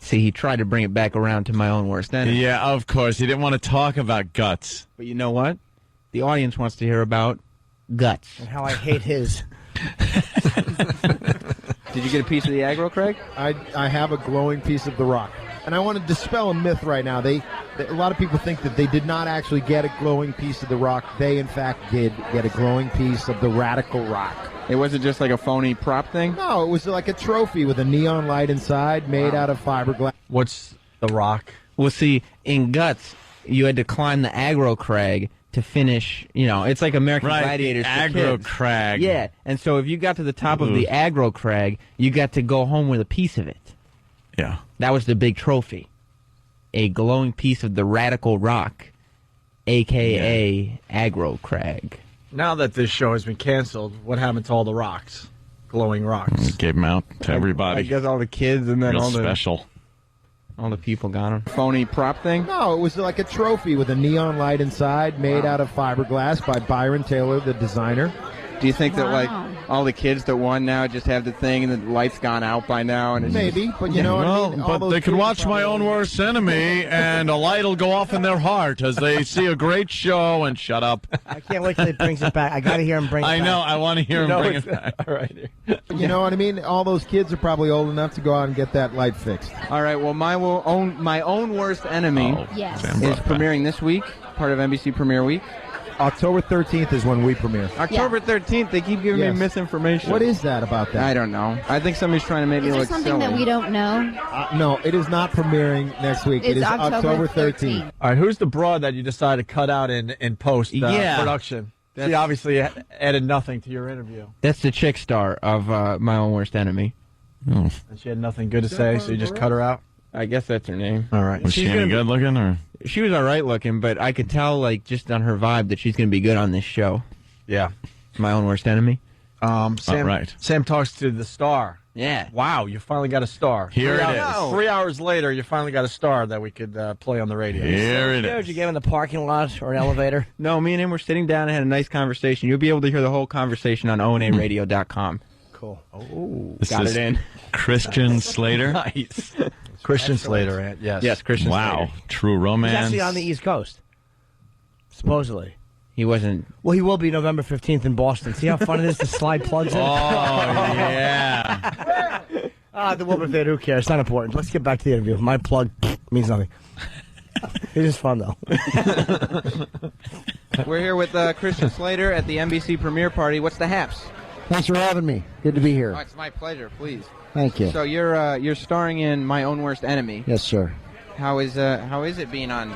See, he tried to bring it back around to My Own Worst Enemy. Yeah, of course. He didn't want to talk about Guts. But you know what? The audience wants to hear about Guts. And how I hate his. Did you get a piece of the aggro, Craig? I have a glowing piece of the rock. And I want to dispel a myth right now. A lot of people think that they did not actually get a glowing piece of the rock. They, in fact, did get a glowing piece of the radical rock. It wasn't just like a phony prop thing? No, it was like a trophy with a neon light inside made out of fiberglass. What's the rock? Well, see, in Guts, you had to climb the aggro crag to finish, it's like American Gladiators. for aggro kids. crag. Yeah, and so if you got to the top of the aggro crag, you got to go home with a piece of it. Yeah. That was the big trophy. A glowing piece of the radical rock, a.k.a. aggro crag. Now that this show has been canceled, what happened to all the rocks? Glowing rocks. Gave them out to everybody. I guess all the kids and then Real all the special. all the people got them. Phony prop thing? No, it was like a trophy with a neon light inside made out of fiberglass by Byron Taylor, the designer. Do you think that, like, all the kids that won now just have the thing and the light's gone out by now? And it's Maybe, but you know what I mean? All But those they can kids watch My Own Worst Enemy, and a light will go off in their heart as they see a great show and shut up. I can't wait till he brings it back. I got to hear him bring it back. I know. I want to hear him bring it back. All right. You know what I mean? All those kids are probably old enough to go out and get that light fixed. All right, well, my own Worst Enemy Yes. is premiering this week, part of NBC Premiere Week. October 13th is when we premiere. October 13th, they keep giving me Yes. misinformation. What is that about that? I don't know. I think somebody's trying to make me Is there look something silly. that we don't know? No, it is not premiering next week. It It's is October October 13th. All right, who's the broad that you decided to cut out in post Yeah. production? She obviously added nothing to your interview. That's the chick star of My Own Worst Enemy. Oh. And she had nothing good to say, so you just cut her out? I guess that's her name. All right. Was she any good looking, or? She was all right looking, but I could tell, like, just on her vibe that she's going to be good on this show. Yeah. My Own Worst Enemy. Sam, right. Sam talks to the star. Yeah. Wow, you finally got a star. Here it is. 3 hours later, you finally got a star that we could play on the radio. Here it Did is. you get him in the parking lot or an elevator? No, me and him were sitting down and had a nice conversation. You'll be able to hear the whole conversation on onaradio.com. Cool. Oh, This Got is it in. Christian Slater. nice. Christian Slater, yes. Yes, Christian Wow. Slater. True He's romance. actually on the East Coast. Supposedly. He wasn't. Well, he will be November 15th in Boston. See how fun it is to slide plugs in? Oh, yeah. The Wilbur Theater, who cares? It's not important. Let's get back to the interview. My plug means nothing. It is fun, though. We're here with Christian Slater at the NBC premiere party. What's the haps? Thanks for having me. Good to be here. Oh, it's my pleasure, please. Thank you. So you're starring in My Own Worst Enemy. Yes, sir. How is it being on,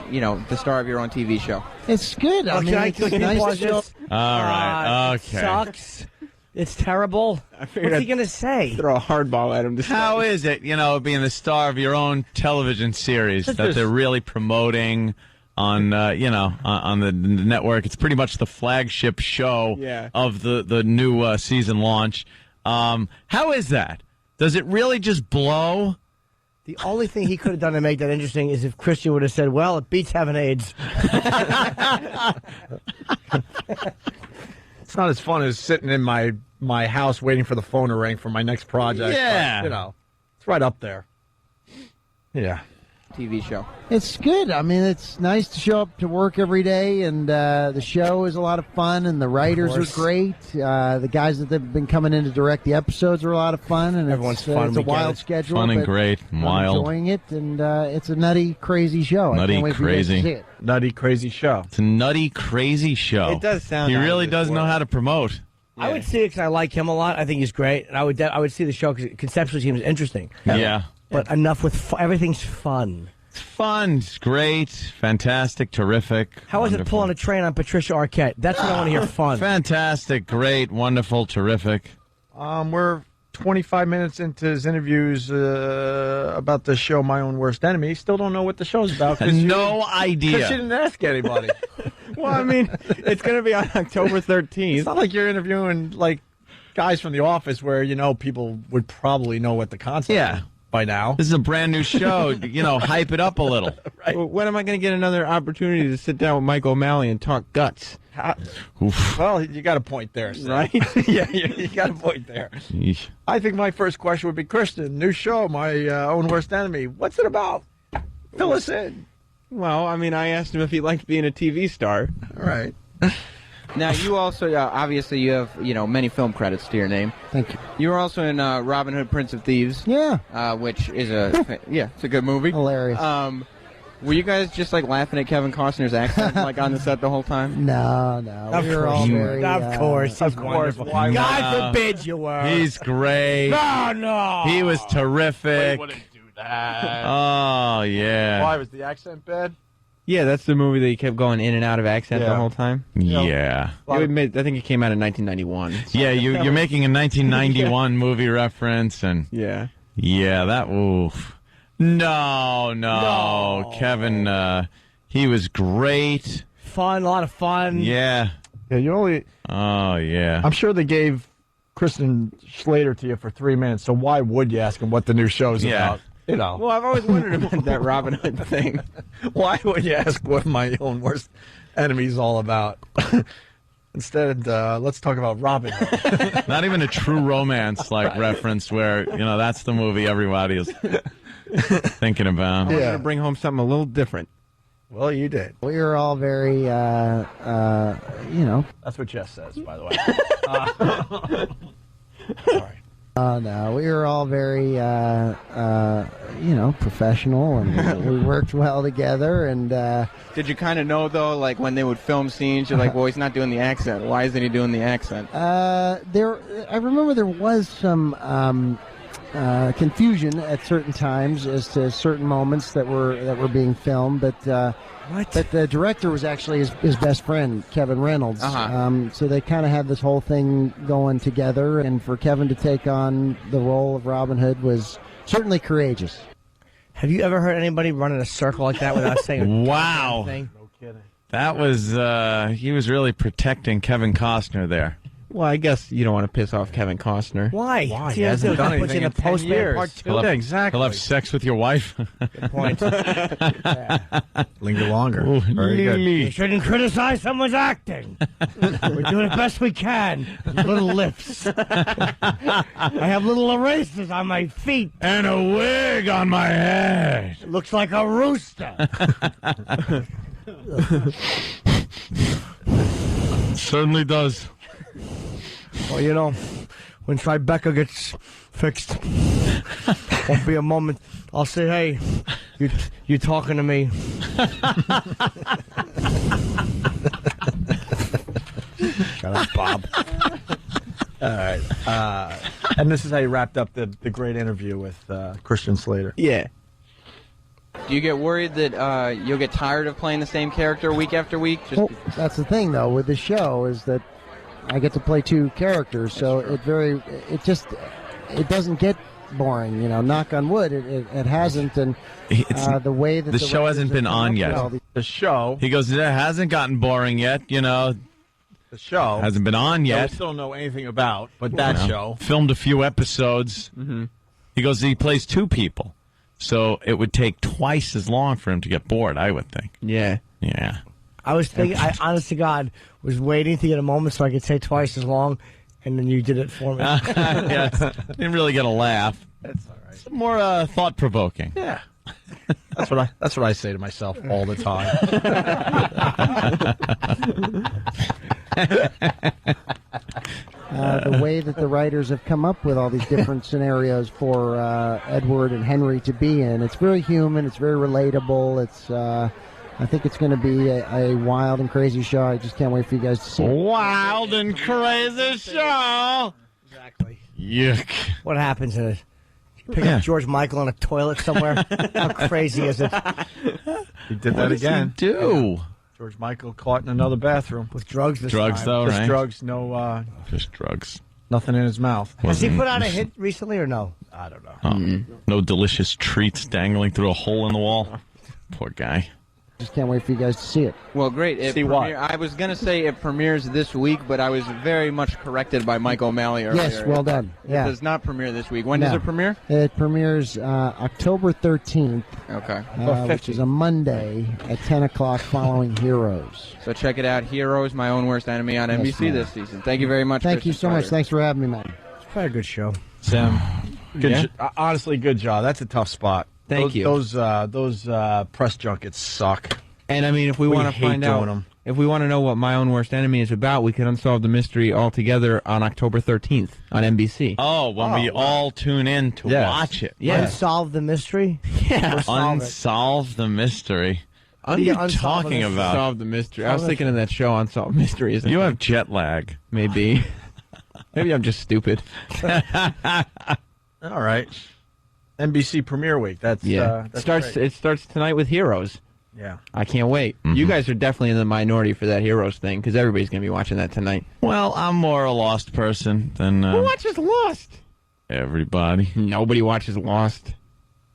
the star of your own TV show? It's good. I mean, it's nice to show. All right. It Okay. sucks. It's terrible. What's figured he going to say? Throw a hardball at him. How is it, being the star of your own television series that they're really promoting on, on the network? It's pretty much the flagship show of the new season launch. How is that? Does it really just blow? The only thing he could have done to make that interesting is if Christian would have said, well, it beats having AIDS. It's not as fun as sitting in my house waiting for the phone to ring for my next project. Yeah. But, it's right up there. Yeah. TV show. It's good. I mean, it's nice to show up to work every day, and the show is a lot of fun, and the writers are great. The guys that have been coming in to direct the episodes are a lot of fun, and Everyone's it's, fun. it's a We get wild it. schedule. Fun and but great and I'm wild. enjoying it, and it's a nutty, crazy show. I Nutty, can't wait for you guys crazy. to see it. Nutty, crazy show. It's a nutty, crazy show. It does sound He out of really this does know world. how to promote. I would see it because I like him a lot. I think he's great. And I would see the show because it conceptually seems interesting. Yeah. But enough with everything's fun. It's fun. It's great. Fantastic. Terrific. How is it pulling a train on Patricia Arquette? That's what I want to hear. Fun. Fantastic. Great. Wonderful. Terrific. We're 25 minutes into his interviews about the show My Own Worst Enemy. Still don't know what the show's about. No idea. Because you didn't ask anybody. Well, I mean, it's going to be on October 13th. It's not like you're interviewing, like, guys from the office where, you know, people would probably know what the concept is by now. This is a brand new show. You know, hype it up a little. Right. Well, when am I going to get another opportunity to sit down with Michael Maly and talk guts? Well, you got a point there, Sam. Right? Yeah, you got a point there. Yeesh. I think my first question would be, Christian, new show, My Own Worst Enemy. What's it about? Fill us in. Well, I mean, I asked him if he liked being a TV star. All right. Now, you also, obviously, you have, many film credits to your name. Thank you. You were also in Robin Hood, Prince of Thieves. Yeah. Which is it's a good movie. Hilarious. Were you guys just, laughing at Kevin Costner's accent, on the set the whole time? No. We were all very... Of course. He's wonderful. God forbid you were. He's great. No. He was terrific. Wouldn't do that. Oh, yeah. Why, was the accent bad? Yeah, that's the movie that he kept going in and out of accent the whole time. Yeah. I think it came out in 1991. Yeah, you're making a 1991 movie reference, and yeah, that oof. No. Kevin, he was great. Fun, a lot of fun. Yeah. Yeah, you only... Oh, yeah. I'm sure they gave Christian Slater to you for 3 minutes, so why would you ask him what the new show's about? You know. Well, I've always wondered about that Robin Hood thing. Why would you ask what My Own Worst Enemy is all about? Instead, let's talk about Robin Hood. Not even a true romance reference where, that's the movie everybody is thinking about. I wanted to bring home something a little different. Well, you did. We were all very, That's what Jess says, by the way. Sorry. No, we were all very, professional, and we worked well together. And Did you kind of know, though, when they would film scenes, you're like, well, he's not doing the accent. Why isn't he doing the accent? I remember there was some confusion at certain times as to certain moments that were being filmed, but the director was actually his best friend, Kevin Reynolds. So they kind of had this whole thing going together, and for Kevin to take on the role of Robin Hood was certainly courageous. Have you ever heard anybody run in a circle like that without saying wow. anything? No kidding. That was, he was really protecting Kevin Costner there. Well, I guess you don't want to piss off Kevin Costner. Why? He hasn't done anything in 10 years. Part 2. Yeah, exactly. He'll have sex with your wife. Good point. Linger longer. Ooh, Very good. You shouldn't criticize someone's acting. We're doing the best we can. Little lifts. I have little erasers on my feet. And a wig on my head. It looks like a rooster. Certainly does. Well, when Tribeca gets fixed, won't be a moment. I'll say, hey, you talking to me. Shut up, Bob. All right. And this is how you wrapped up the great interview with Christian Slater. Yeah. Do you get worried that you'll get tired of playing the same character week after week? Well, that's the thing, though, with the show is that I get to play two characters, so it doesn't get boring. Knock on wood, it hasn't, and the way that the show hasn't been on yet. The show. He goes, it hasn't gotten boring yet. The show hasn't been on yet. We still don't know anything about, but that show filmed a few episodes. Mm-hmm. He goes, he plays two people, so it would take twice as long for him to get bored. I would think. Yeah. I was thinking, I honest to God, was waiting to get a moment so I could say twice as long, and then you did it for me. Didn't really get a laugh. That's all right. It's more thought-provoking. Yeah. That's what I say to myself all the time. The way that the writers have come up with all these different scenarios for Edward and Henry to be in, it's very human, it's very relatable, I think it's going to be a wild and crazy show. I just can't wait for you guys to see it. Wild and crazy show. Exactly. Yuck. What happens in it? Pick up George Michael in a toilet somewhere. How crazy is it? He did that again. He do? George Michael caught in another bathroom with drugs. Drugs, time. though, Just right? drugs, no. Just drugs. Nothing in his mouth. Has he put out a hit recently or no? I don't know. No delicious treats dangling through a hole in the wall. Poor guy. Just can't wait for you guys to see it. Well, great. I was going to say it premieres this week, but I was very much corrected by Michael Maly earlier. Yes, well done. Yeah. It does not premiere this week. When does it premiere? It premieres October 13th. Okay. Which is a Monday at 10 o'clock following Heroes. So check it out. Heroes, My Own Worst Enemy on NBC man. this season. Thank you very much. Thank you so much. Thanks for having me, man. It's probably a good show. Sam, Yeah? honestly, good job. That's a tough spot. Thank you. Those press junkets suck. And I mean, if we want to hate find doing out, them. if we want to know what My Own Worst Enemy is about, we can unsolve the mystery altogether on October 13th on NBC. Oh, when we all tune in to watch it. Unsolve the mystery? Yeah. Unsolve the mystery. What are you talking about? Unsolve the mystery. I was thinking of that show, Unsolved Mysteries. You have jet lag. Maybe. Maybe I'm just stupid. All right. NBC Premiere Week. That's It great. starts tonight with Heroes. Yeah. I can't wait. You guys are definitely in the minority for that Heroes thing because everybody's going to be watching that tonight. Well, I'm more a Lost person than Who watches Lost? everybody. Nobody watches Lost.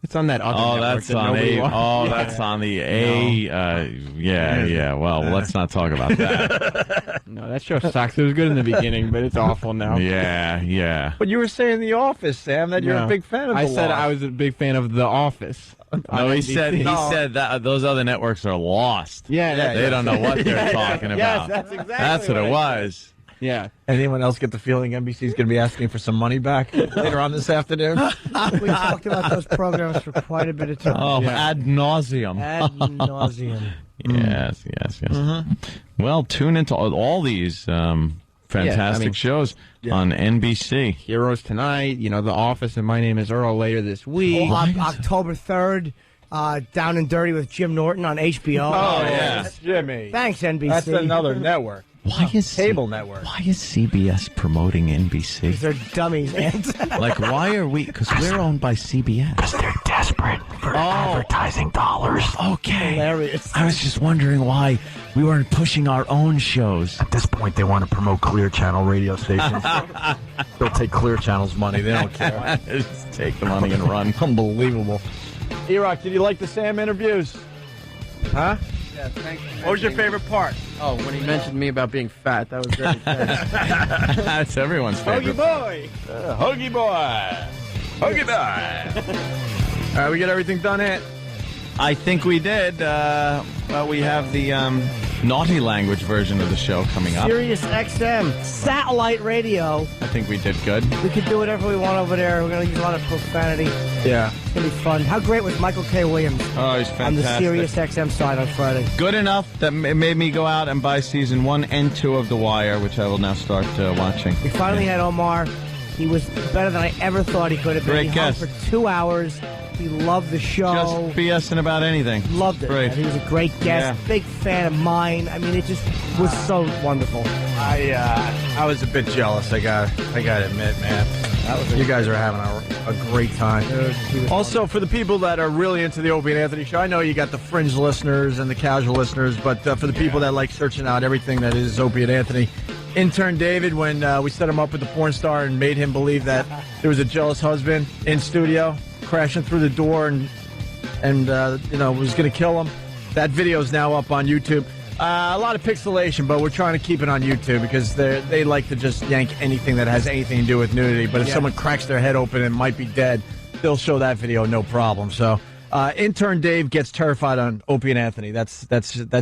It's on that other network that's that on nobody A. watches. Oh, that's on the A. Yeah. Well, let's not talk about that. No, that show sucks. It was good in the beginning, but it's awful now. Yeah. But you were saying The Office, Sam, that you're No. a big fan of I The said Lost. I was a big fan of The Office. No, he said that those other networks are lost. Yeah, They don't know what they're talking Yes, about. that's exactly That's what it was. Yeah. Anyone else get the feeling NBC's going to be asking for some money back later on this afternoon? We talked about those programs for quite a bit of time. Oh, ad nauseum. Ad nauseum. Yes. Well, tune into all these fantastic shows on NBC. Heroes tonight, The Office and My Name is Earl later this week. October 3rd, Down and Dirty with Jim Norton on HBO. Oh, yes, Jimmy. Thanks, NBC. That's another network. Why is cable network? Why is CBS promoting NBC? Because they're dummies, man. Like, why are we? Because we're owned by CBS. Because they're desperate for advertising dollars. Okay. Hilarious. I was just wondering why we weren't pushing our own shows. At this point, they want to promote Clear Channel radio stations. They'll take Clear Channel's money. They don't care. Just take the money and run. Unbelievable. E-Rock, did you like the Sam interviews? Huh? Yeah, thank you. What was your favorite part? Oh, when he mentioned me about being fat, that was very good. That's everyone's favorite. Boy! Hoggy Boy! Hoggy Boy! All right, we get everything done, Ant? I think we did. Well, we have the naughty language version of the show coming up. Sirius XM, satellite radio. I think we did good. We can do whatever we want over there. We're going to use a lot of profanity. Yeah. It's going to be fun. How great was Michael K. Williams Oh, he's fantastic. on the Sirius XM side on Friday? Good enough that it made me go out and buy season 1 and 2 of The Wire, which I will now start watching. We finally had Omar. He was better than I ever thought he could have been. Great he hung guest. for 2 hours. He loved the show. Just BSing about anything. Loved it. Great. Man. He was a great guest. Yeah. Big fan of mine. I mean, it just was so wonderful. I was a bit jealous. I got to admit, man. You guys are having a great time. Also, for the people that are really into the Opie and Anthony show, I know you got the fringe listeners and the casual listeners, but for the people that like searching out everything that is Opie and Anthony, Intern David, when we set him up with the porn star and made him believe that there was a jealous husband in studio crashing through the door and was going to kill him. That video is now up on YouTube. A lot of pixelation, but we're trying to keep it on YouTube because they like to just yank anything that has anything to do with nudity. But if someone cracks their head open and might be dead, they'll show that video no problem. So Intern Dave gets terrified on Opie and Anthony. That's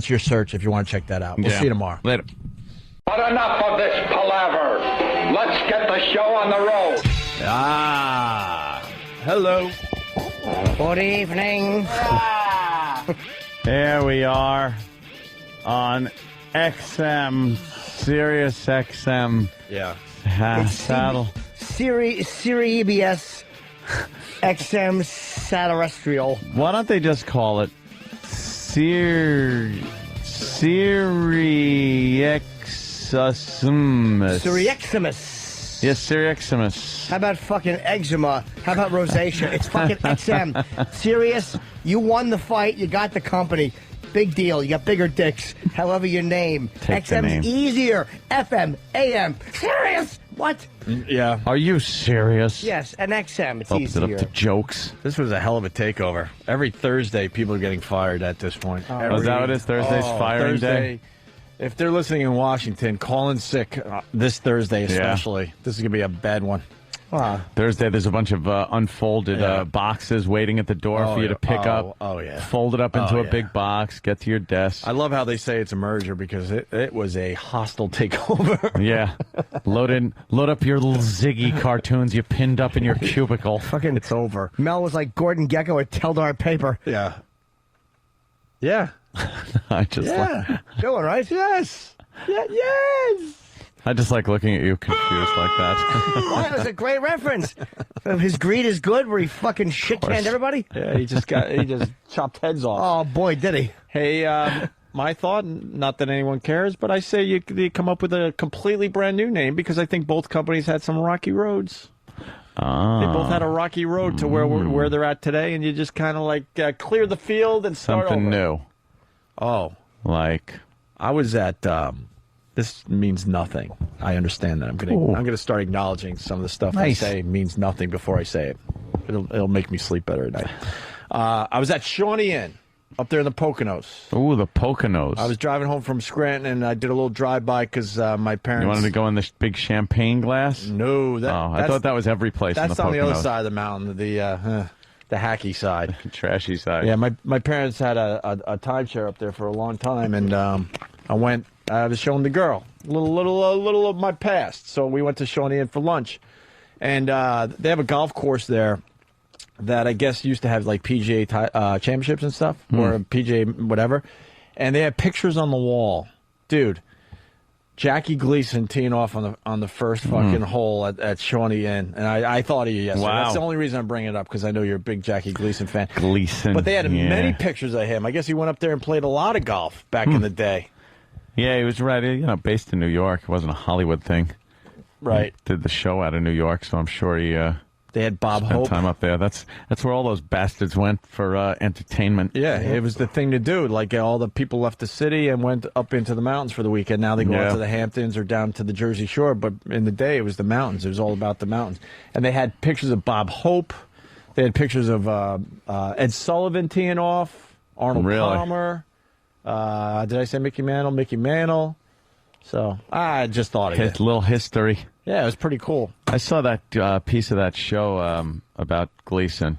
your search if you want to check that out. We'll see you tomorrow. Later. But enough of this palaver. Let's get the show on the road. Hello. Good evening. There we are on XM, Sirius XM. Yeah. Saddle. Sirius XM Satterrestrial. Why don't they just call it Siriexum? Siriexumus. Yes, Siriexumus. How about fucking eczema? How about rosacea? It's fucking XM. Sirius, you won the fight. You got the company. Big deal. You got bigger dicks. However your name. Take the XM's name. easier. FM, AM. Sirius. What? Yeah. Are you serious? Yes, an XM. It's Opens it easier. up to jokes. This was a hell of a takeover. Every Thursday, people are getting fired at this point. Oh, is that what it is? Thursday's firing day? If they're listening in Washington, call in sick this Thursday especially. This is going to be a bad one. Thursday, there's a bunch of unfolded boxes waiting at the door for you to pick up. Oh, yeah. Fold it up into a big box, get to your desk. I love how they say it's a merger because it was a hostile takeover. Yeah. Load up your little Ziggy cartoons you pinned up in your cubicle. Fucking, it's over. Mel was like Gordon Gekko at Teldar Paper. Yeah. Yeah. I just Good one, right? Yes. Yes. I just like looking at you confused like that. Well, that was a great reference. His greed is good, where he fucking shit-canned everybody. Yeah, he just chopped heads off. Oh boy, did he! Hey, my thought, not that anyone cares, but I say you come up with a completely brand new name because I think both companies had some rocky roads. They both had a rocky road to where they're at today, and you just kind of like clear the field and start Something over. new. Oh, like I was at. This means nothing. I understand that. I'm gonna start acknowledging some of the stuff I say means nothing before I say it. It'll make me sleep better at night. I was at Shawnee Inn up there in the Poconos. Ooh, the Poconos. I was driving home from Scranton and I did a little drive-by because my parents. You wanted to go in the big champagne glass? No, I thought that was every place. That's in the on Poconos. the other side of the mountain, the hacky side, trashy side. Yeah, my parents had a timeshare up there for a long time, and I went. I was showing the girl a little of my past. So we went to Shawnee Inn for lunch, and they have a golf course there that I guess used to have like PGA championships and stuff, or PGA whatever. And they have pictures on the wall, dude. Jackie Gleason teeing off on the first fucking hole at Shawnee Inn, and I thought of you yesterday. Wow. That's the only reason I'm bringing it up because I know you're a big Jackie Gleason fan. Gleason, but they had many pictures of him. I guess he went up there and played a lot of golf back in the day. Yeah, he was based in New York. It wasn't a Hollywood thing. Right. He did the show out of New York, so I'm sure he they had Bob spent Hope. time up there. That's where all those bastards went for entertainment. Yeah, it was the thing to do. Like all the people left the city and went up into the mountains for the weekend. Now they go out to the Hamptons or down to the Jersey Shore. But in the day, it was the mountains. It was all about the mountains. And they had pictures of Bob Hope. They had pictures of Ed Sullivan teeing off, Arnold Palmer. Did I say Mickey Mantle? Mickey Mantle. So I just thought of it. Little history. Yeah, it was pretty cool. I saw that piece of that show about Gleason.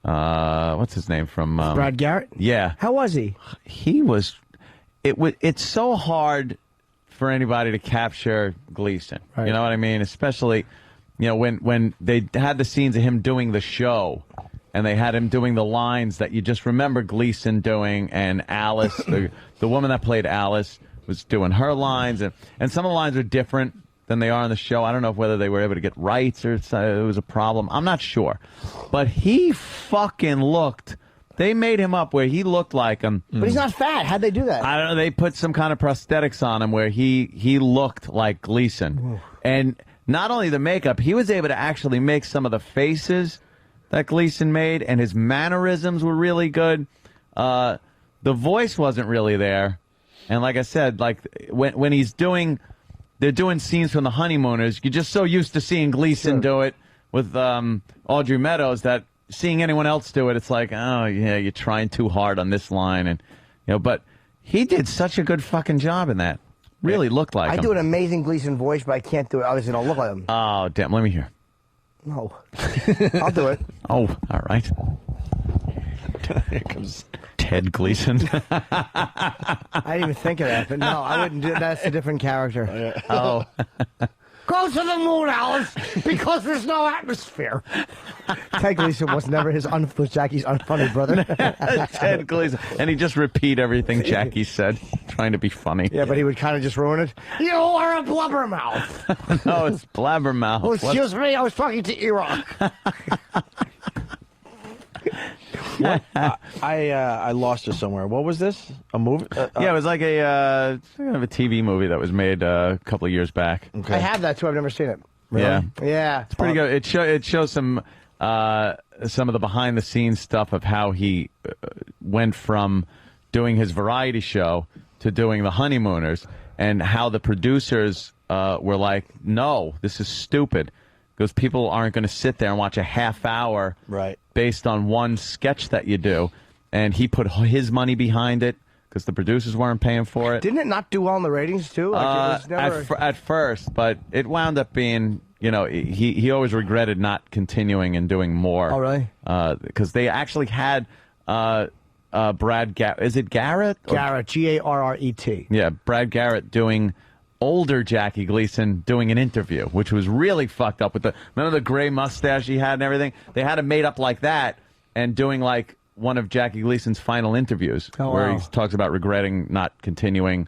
What's his name from Brad Garrett? Yeah. How was he? He was. It's so hard for anybody to capture Gleason. Right. You know what I mean? Especially, when they had the scenes of him doing the show. And they had him doing the lines that you just remember Gleason doing, and Alice, the woman that played Alice, was doing her lines, and some of the lines are different than they are on the show. I don't know whether they were able to get rights or it was a problem. I'm not sure, but he fucking looked. They made him up where he looked like him. But he's not fat. How'd they do that? I don't know. They put some kind of prosthetics on him where he looked like Gleason, and not only the makeup, he was able to actually make some of the faces that Gleason made, and his mannerisms were really good. The voice wasn't really there, and like I said, like when they're doing scenes from the Honeymooners, you're just so used to seeing Gleason do it with Audrey Meadows that seeing anyone else do it, it's like, oh yeah, you're trying too hard on this line, and but he did such a good fucking job in that. Really looked like him. I do an amazing Gleason voice, but I can't do it. Obviously, don't look like him. Oh damn! Let me hear. No. I'll do it. Oh, all right. Here comes Ted Gleason. I didn't even think of that, but no, I wouldn't do. That's a different character. Oh. Go to the moon, Alice, because there's no atmosphere. Ted Gleason was never was Jackie's unfunny brother. Ted Gleason. And he just repeat everything Jackie said, trying to be funny. Yeah, but he would kind of just ruin it. You are a blubbermouth. No, it's blabbermouth. Oh, excuse me, I was talking to Iraq. I lost you somewhere. What was this? A movie? Yeah, it was like a kind of a TV movie that was made a couple of years back. Okay. I have that too. I've never seen it. Really? Yeah, yeah, it's pretty good. It shows some of the behind the scenes stuff of how he went from doing his variety show to doing the Honeymooners, and how the producers were like, no, this is stupid. Because people aren't going to sit there and watch a half hour based on one sketch that you do. And he put his money behind it because the producers weren't paying for it. Didn't it not do well in the ratings, too? Like, it was never... at first, but it wound up being, he always regretted not continuing and doing more. Oh, really? Because they actually had Brad Garrett. Is it Garrett? Garrett, Garret. Yeah, Brad Garrett doing older Jackie Gleason doing an interview, which was really fucked up with remember the gray mustache he had and everything? They had him made up like that and doing like one of Jackie Gleason's final interviews where he talks about regretting not continuing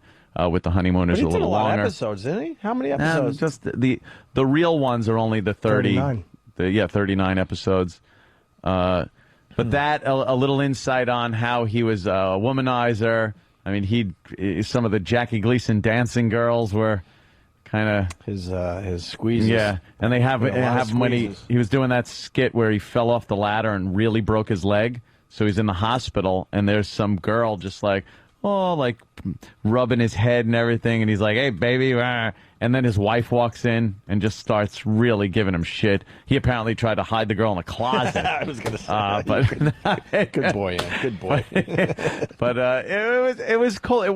with the Honeymooners But he a did little a lot longer. of episodes, didn't he? How many episodes? Just the real ones are only the 30. 39. 39 episodes. But that, a little insight on how he was a womanizer. I mean, some of the Jackie Gleason dancing girls were kind of his squeezes. Yeah, and they have him when he was doing that skit where he fell off the ladder and really broke his leg. So he's in the hospital, and there's some girl just like rubbing his head and everything, and he's like, "Hey, baby," and then his wife walks in and just starts really giving him shit. He apparently tried to hide the girl in the closet. I was going to say, but good boy, Ian. Good boy. But it was cool. It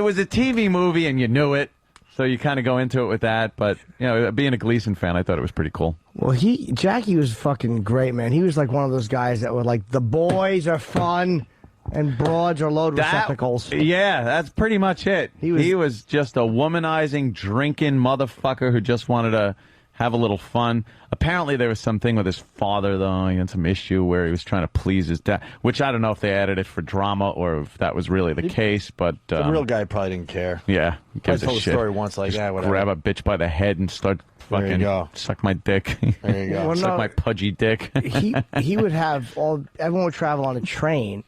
was a TV movie, and you knew it, so you kind of go into it with that. But being a Gleason fan, I thought it was pretty cool. Well, Jackie was fucking great, man. He was like one of those guys that were like, the boys are fun and broads are load receptacles. Yeah, that's pretty much it. He was just a womanizing, drinking motherfucker who just wanted to have a little fun. Apparently there was something with his father, though. He had some issue where he was trying to please his dad, which I don't know if they added it for drama or if that was really the case. But the real guy probably didn't care. Yeah. He probably told a story once like, just whatever. grab a bitch by the head and start fucking suck my dick. There you go. Well, Suck my pudgy dick. he would have everyone would travel on a train.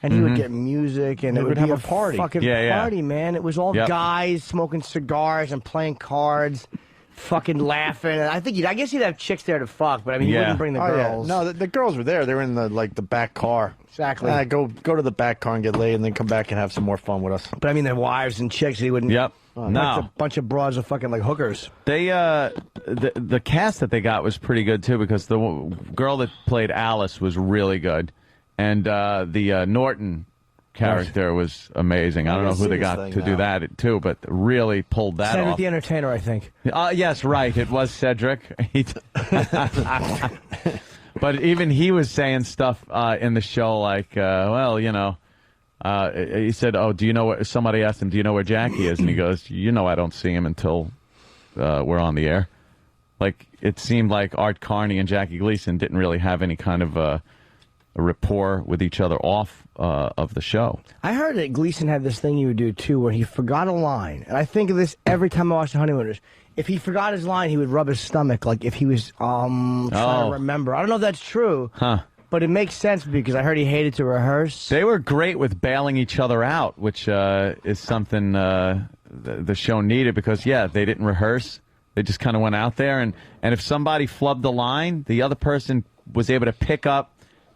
And he would get music, and They it would be have a a party. fucking party, man. It was all guys smoking cigars and playing cards, fucking laughing. And I guess he'd have chicks there to fuck, but I mean, he wouldn't bring the girls. Yeah. No, the girls were there. They were in the back car. Exactly. Go to the back car and get laid, and then come back and have some more fun with us. But I mean, their wives and chicks. He wouldn't. Yep. Like No. a bunch of broads are fucking like hookers. They the cast that they got was pretty good too, because the girl that played Alice was really good, and the Norton character was amazing. I don't know who they got to do that too, but really pulled that Cedric off. the Entertainer, I think. Yes, right. It was Cedric. But even he was saying stuff in the show like, he said, "Oh, do you know where?" Somebody asked him, "Do you know where Jackie is?" And he goes, "I don't see him until we're on the air." Like it seemed like Art Carney and Jackie Gleason didn't really have any kind of a rapport with each other off of the show. I heard that Gleason had this thing he would do too, where he forgot a line, and I think of this every time I watch The Honeymooners. If he forgot his line, he would rub his stomach, like if he was trying to remember. I don't know if that's true, but it makes sense because I heard he hated to rehearse. They were great with bailing each other out, which is something the show needed because, they didn't rehearse. They just kind of went out there, and if somebody flubbed the line, the other person was able to pick up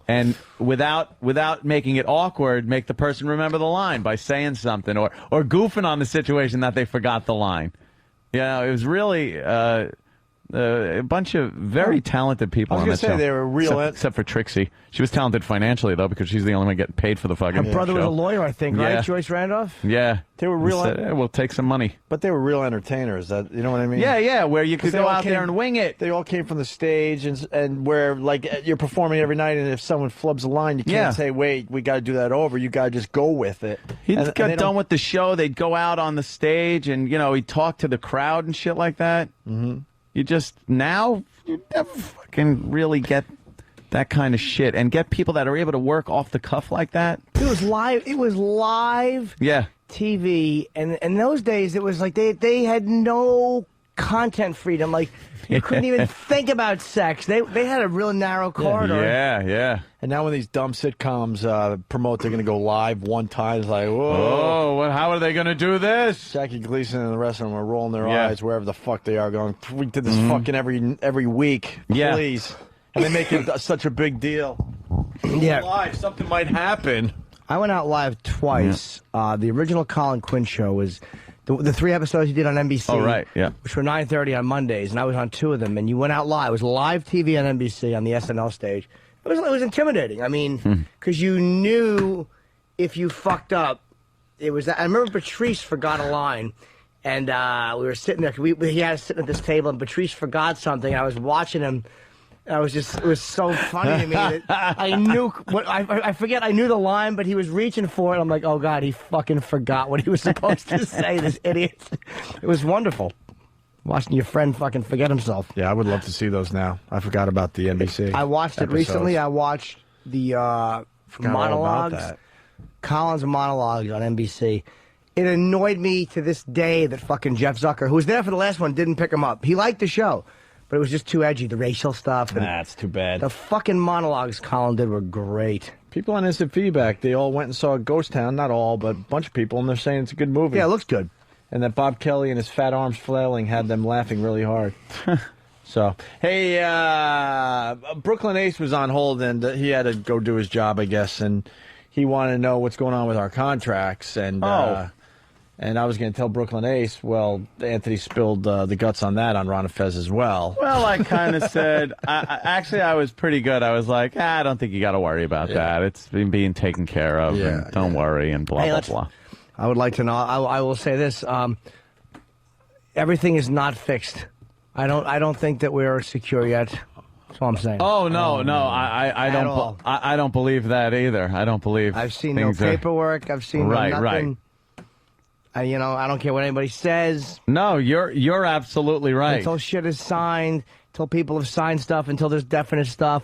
and without making it awkward, make the person remember the line by saying something or goofing on the situation that they forgot the line. It was really a bunch of very talented people on that show. They were real, except for Trixie. She was talented financially though because she's the only one getting paid for the fucking. Her brother show. was a lawyer, I think, right? Joyce Randolph. Yeah, they were real. Said, we'll take some money, but they were real entertainers. That you know what I mean? Yeah, where you could go out there and wing it. They all came from the stage, and where like you're performing every night, and if someone flubs a line, you can't say, "Wait, we got to do that over." You got to just go with it. He got done with the show. They'd go out on the stage, and he'd talk to the crowd and shit like that. Mm-hmm. You never fucking really get that kind of shit and get people that are able to work off the cuff like that. It was live. Yeah. TV, and in those days it was like they had no content freedom. Like you couldn't even think about sex. They had a real narrow corridor. Yeah. And now when these dumb sitcoms promote they're going to go live one time, it's like, whoa. Oh, how are they going to do this? Jackie Gleason and the rest of them are rolling their eyes wherever the fuck they are going, we did this fucking every week. Please. And they make it such a big deal. Yeah. Live, something might happen. I went out live twice. The original Colin Quinn show was The 3 episodes you did on NBC. Oh, right, yeah. Which were 9:30 on Mondays, and I was on 2 of them. And you went out live. It was live TV on NBC on the SNL stage. It was intimidating. I mean, because you knew if you fucked up, it was. I remember Patrice forgot a line, and we were sitting there. He had us sitting at this table, and Patrice forgot something. And I was watching him. I was just, it was so funny to me that I knew what I forget. I knew the line, but he was reaching for it. I'm like, oh God, he fucking forgot what he was supposed to say. This idiot. It was wonderful watching your friend fucking forget himself. Yeah, I would love to see those now. I forgot about the NBC. I watched it recently. I watched the monologues, Colin's monologues on NBC. It annoyed me to this day that fucking Jeff Zucker, who was there for the last one, didn't pick him up. He liked the show. But it was just too edgy, the racial stuff. That's too bad. The fucking monologues Colin did were great. People on Instant Feedback, they all went and saw Ghost Town. Not all, but a bunch of people, and they're saying it's a good movie. Yeah, it looks good. And that Bob Kelly and his fat arms flailing had them laughing really hard. So, hey, Brooklyn Ace was on hold, and he had to go do his job, I guess, and he wanted to know what's going on with our contracts, and and I was going to tell Brooklyn Ace, well, Anthony spilled the guts on that on Ron and Fez as well. Well, I kind of said, actually, I was pretty good. I was like, I don't think you got to worry about that. It's been being taken care of. And don't worry, and blah, blah, blah. I would like to know, I will say this, everything is not fixed. I don't think that we're secure yet. That's all I'm saying. Oh, no, I don't believe that either. I don't believe I've seen no paperwork. I've seen no nothing. Right. You know, I don't care what anybody says. No, you're absolutely right. Until shit is signed, until people have signed stuff, until there's definite stuff,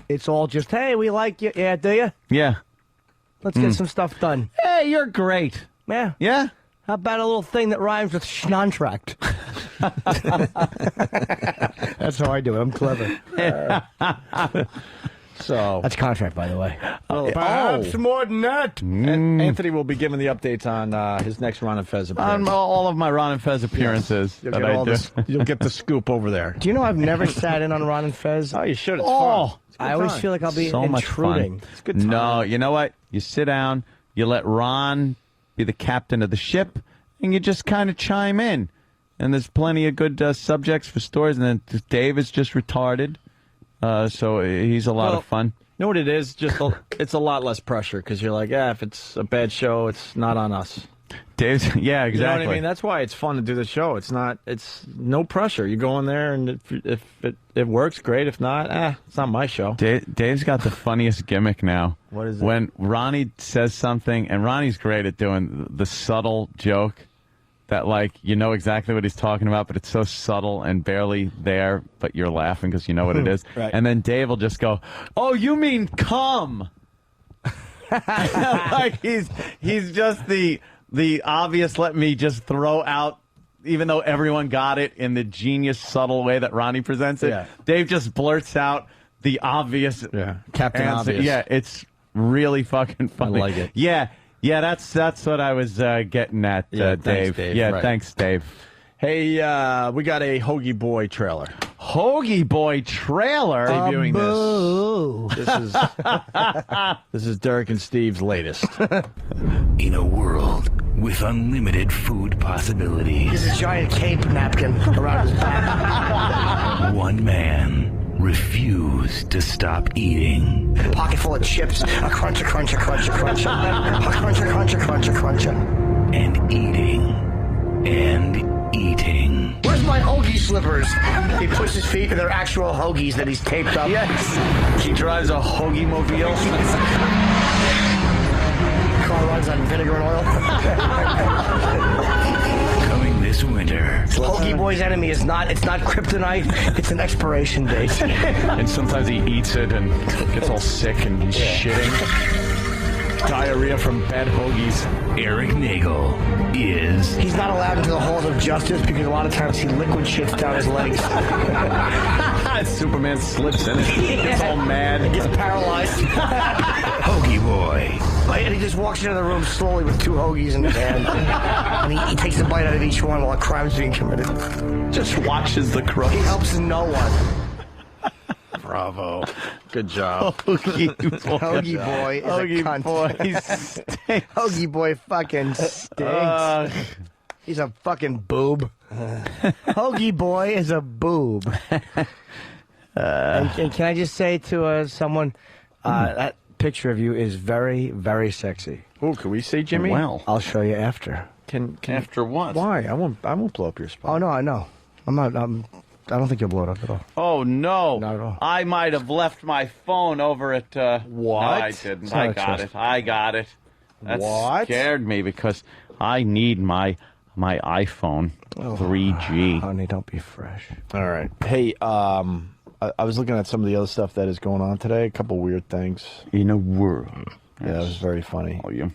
it's all just, hey, we like you. Yeah, do you? Yeah. Let's get some stuff done. Hey, you're great. Yeah. Yeah? How about a little thing that rhymes with schmontract? That's how I do it. I'm clever. So that's contract, by the way. Perhaps more than that. Anthony will be giving the updates on his next Ron and Fez appearance. On all of my Ron and Fez appearances. Yes. That I do. You'll get the scoop over there. Do you know I've never sat in on Ron and Fez? Oh, you should. It's fun. I always feel like I'll be so intruding. Much fun. It's good time. No, you know what? You sit down, you let Ron be the captain of the ship, and you just kind of chime in. And there's plenty of good subjects for stories. And then Dave is just retarded, so he's a lot of fun. You know what it is? Just it's a lot less pressure because you're like, if it's a bad show, it's not on us. Dave's, yeah, exactly. You know what I mean? That's why it's fun to do the show. It's no pressure. You go in there, and if it works, great. If not, it's not my show. Dave's got the funniest gimmick now. What is it? When Ronnie says something, and Ronnie's great at doing the subtle joke that, like, you know exactly what he's talking about, but it's so subtle and barely there, but you're laughing because you know what it is. Right. And then Dave will just go, "Oh, you mean cum?" Like he's just the obvious, let me just throw out, even though everyone got it in the genius, subtle way that Ronnie presents it. Yeah. Dave just blurts out the obvious Captain answer. Obvious. Yeah, it's really fucking funny. I like it. Yeah, that's what I was getting at, Yeah, Dave. thanks, Dave. Yeah, Right. thanks, Dave. Hey, we got a Hoggy Boy trailer. Hoggy Boy trailer? Debuting this is Derek and Steve's latest. In a world with unlimited food possibilities, He's a giant cape napkin around his back. one man refused to stop eating. Pocket full of chips. A crunch, a crunch, a crunch, a crunch. A crunch, a crunch, a crunch, a crunch. And eating. And eating. Where's my hoagie slippers? He puts his feet in their actual hoagies that he's taped up. Yes. He drives a hoagie mobile. Car runs on vinegar and oil. Coming this winter. Hoggy Boy's enemy is not kryptonite, it's an expiration date. And sometimes he eats it and gets all sick and he's shitting. Diarrhea from bad hoagies. Eric Nagel is... He's not allowed into the halls of justice because a lot of times he liquid shits down his legs. Superman slips in it. Gets all mad. He gets paralyzed. Hoggy Boy. And he just walks into the room slowly with 2 hoagies in his hand. And he takes a bite out of each one while a crime's being committed. Just watches the crows. He helps no one. Bravo. Good job. Hoggy Boy is a cunt. Boy stinks. Hoggy Boy fucking stinks. He's a fucking boob. Hoggy Boy is a boob. And can I just say to someone, that picture of you is very, very sexy. Oh, can we see Jimmy? Well, I'll show you after. Can after what? Why? I won't blow up your spot. Oh no, I know. I'm not. I don't think you'll blow it up at all. Oh no! Not at all. I might have left my phone over at. What? No, I didn't. I got it. That What? scared me because I need my iPhone 3G. Honey, don't be fresh. All right. Hey, I was looking at some of the other stuff that is going on today. A couple weird things. In a world. Yeah, that was very funny. Volume.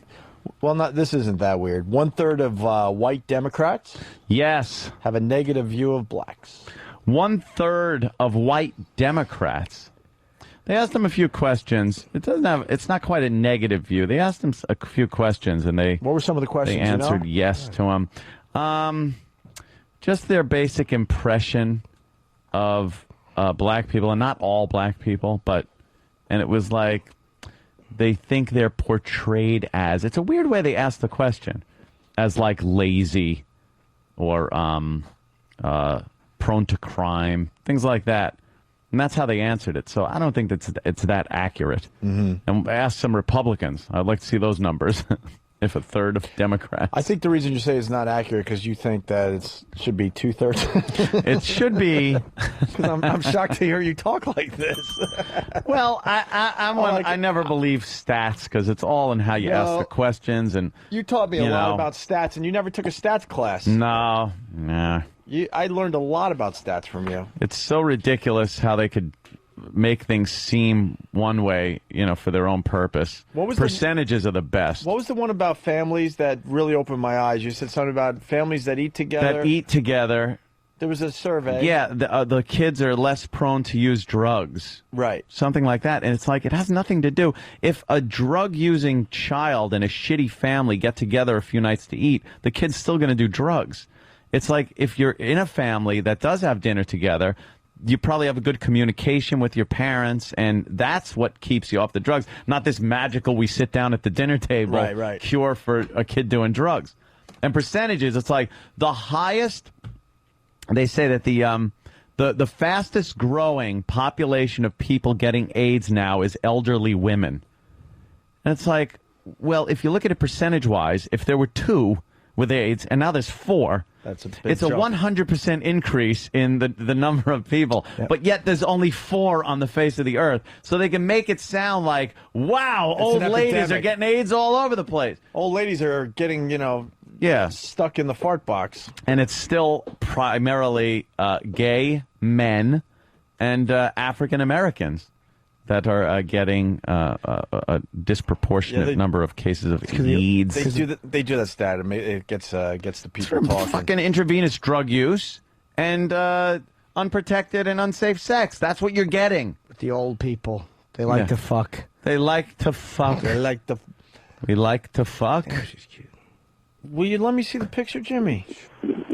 Well, this isn't that weird. 1/3 of white Democrats, yes, have a negative view of blacks. 1/3 of white Democrats. They asked them a few questions. It's not quite a negative view. They asked them a few questions, and what were some of the questions? They answered yes to them. Just their basic impression of black people, and not all black people, and it was like they think they're portrayed as. It's a weird way they ask the question, as like lazy, or prone to crime, things like that. And that's how they answered it. So I don't think it's that accurate. Mm-hmm. And I asked some Republicans. I'd like to see those numbers. If 1/3 of Democrats. I think the reason you say it's not accurate because you think that it should be 2/3. It should be. Because I'm shocked to hear you talk like this. Well, I never believe stats because it's all in how you ask the questions. And you taught me a lot about stats, and you never took a stats class. No, nah. I learned a lot about stats from you. It's so ridiculous how they could make things seem one way, for their own purpose. What was percentages are the best? What was the one about families that really opened my eyes? You said something about families that eat together. There was a survey. Yeah, the kids are less prone to use drugs. Right. Something like that. And it's like, it has nothing to do. If a drug-using child and a shitty family get together a few nights to eat, the kid's still going to do drugs. It's like if you're in a family that does have dinner together, you probably have a good communication with your parents, and that's what keeps you off the drugs. Not this magical, we sit down at the dinner table cure for a kid doing drugs. And percentages, it's like the highest, they say that the fastest growing population of people getting AIDS now is elderly women. And it's like, well, if you look at it percentage-wise, if there were 2 with AIDS, and now there's 4, it's a 100% increase in the number of people, but yet there's only 4 on the face of the earth. So they can make it sound like, wow, old ladies are getting AIDS all over the place. Old ladies are getting, stuck in the fart box. And it's still primarily gay men and African Americans that are getting a disproportionate number of cases of AIDS. They do that stat. It gets the people talking. Fucking intravenous drug use and unprotected and unsafe sex. That's what you're getting. The old people. They like to fuck. They like to fuck. We like to fuck. Oh, she's cute. Will you let me see the picture, Jimmy?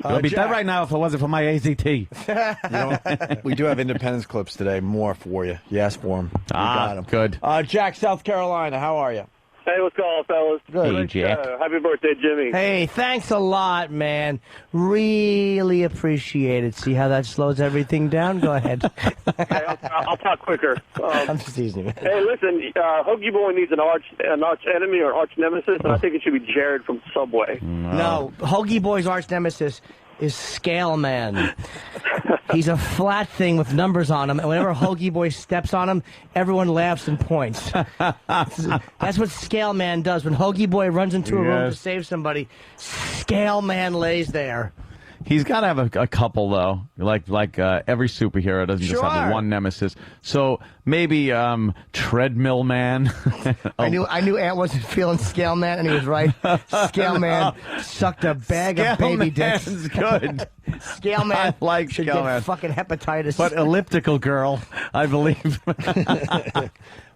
I'll be dead right now if it wasn't for my AZT. We do have Independence clips today. More for you. You asked for them. Got 'em. Good. Jack, South Carolina. How are you? Hey, what's going on, fellas? Good. Hey, Jack. Happy birthday, Jimmy. Hey, thanks a lot, man. Really appreciate it. See how that slows everything down? Go ahead. Hey, I'll talk quicker. I'm just teasing you. Hey, listen, Hoggy Boy needs an arch enemy or arch nemesis, and I think it should be Jared from Subway. No, Hoggy Boy's arch nemesis is Scale Man. He's a flat thing with numbers on him, and whenever Hoggy Boy steps on him, everyone laughs and points. That's what Scale Man does. When Hoggy Boy runs into a room to save somebody, Scale Man lays there. He's got to have a couple, though. Like every superhero doesn't just have one nemesis. So maybe Treadmill Man. I knew Ant wasn't feeling Scale Man, and he was right. Scale Man sucked a bag of baby dicks. Good. Scale Man I like should Scale get Man. fucking hepatitis. But Elliptical Girl, I believe.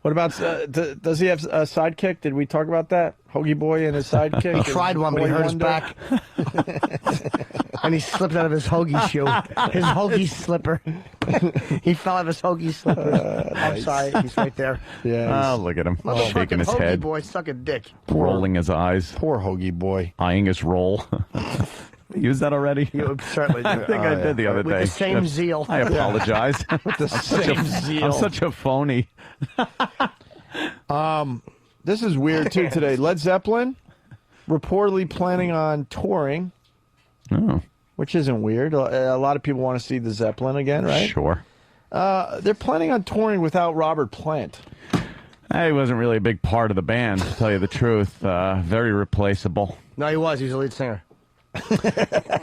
What about, does he have a sidekick? Did we talk about that? Hoggy Boy and his sidekick? He tried one, but he hurt his back. And he slipped out of his hoagie shoe. His hoagie slipper. He fell out of his hoagie slipper. I'm sorry, he's right there. Yeah. Oh, look at him. Shaking his Hoggy head. Boy, suck a dick. Rolling his eyes. Poor Hoggy Boy. Eyeing his roll. use that already? You certainly do. I think I did the other With day. the same zeal. I apologize. With the same zeal. I'm such a phony. This is weird too today. Led Zeppelin reportedly planning on touring. Oh. Which isn't weird. A lot of people want to see the Zeppelin again, right? Sure. They're planning on touring without Robert Plant. He wasn't really a big part of the band, to tell you the truth. Very replaceable. No, he was. He was the lead singer.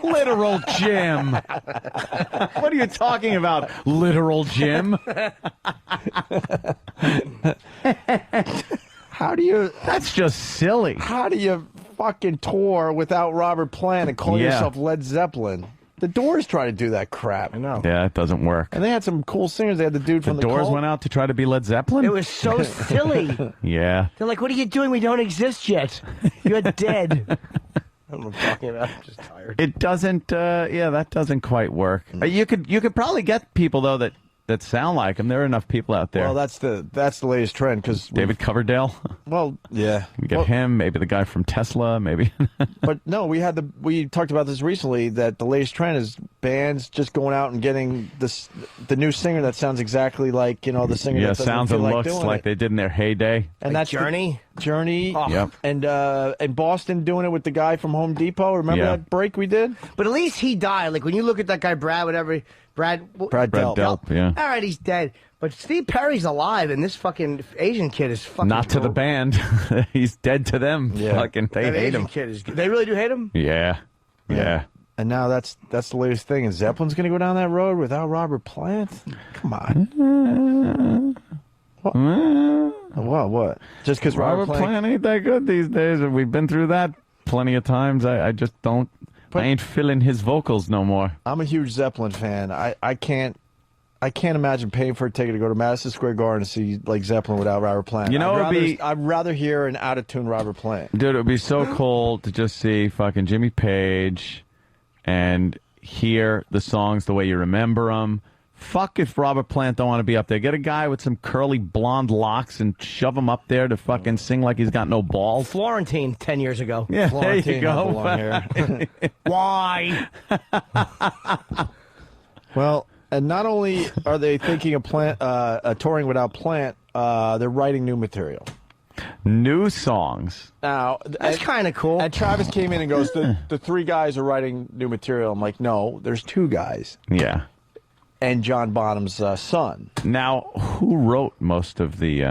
Literal Jim. What are you talking about, Literal Jim? How do you... That's just silly. How do you fucking tour without Robert Plant and call yourself Led Zeppelin? The Doors try to do that crap. I know. Yeah, it doesn't work. And they had some cool singers. They had the dude from The the Doors Cult. went out to try to be Led Zeppelin? It was so silly. Yeah. They're like, what are you doing? We don't exist yet. You're dead. I don't know what I'm talking about. I'm just tired. It doesn't, that doesn't quite work. You could probably get people, though, that sound like him. There are enough people out there. Well, that's the latest trend because David Coverdale. Well, yeah, you get him. Maybe the guy from Tesla. Maybe. But no, we talked about this recently. That the latest trend is bands just going out and getting the new singer that sounds exactly like the singer. Yeah, that doesn't sounds feel and like looks doing like it. they did in their heyday. And Like that's Journey. Journey. Oh. Yep. And Boston doing it with the guy from Home Depot. Remember Yeah. that break we did? But at least he died. Like when you look at that guy, Brad, Brad Delp, yeah. All right, he's dead. But Steve Perry's alive, and this fucking Asian kid is fucking. Not to the broke. band. He's dead to them. Yeah. Fucking, they That hate Asian him. kid is. They really do hate him. Yeah. Yeah. And now that's the latest thing. And Zeppelin's going to go down that road without Robert Plant? Come on. What? Just because Robert Plant ain't that good these days, and we've been through that plenty of times. I just don't. I ain't feeling his vocals no more. I'm a huge Zeppelin fan. I can't imagine paying for a ticket to go to Madison Square Garden to see like Zeppelin without Robert Plant. You know, I'd rather hear an out of tune Robert Plant. Dude, it would be so cool to just see fucking Jimmy Page and hear the songs the way you remember them. Fuck if Robert Plant don't want to be up there. Get a guy with some curly blonde locks and shove him up there to fucking sing like he's got no balls. Florentine 10 years ago. Yeah, Florentine there you don't belong here. go. Why? Well, and not only are they thinking of touring without Plant, they're writing new material. New songs. Now That's kind of cool. And Travis came in and goes, the three guys are writing new material. I'm like, no, there's two guys. Yeah. And John Bonham's son. Now, who wrote most of the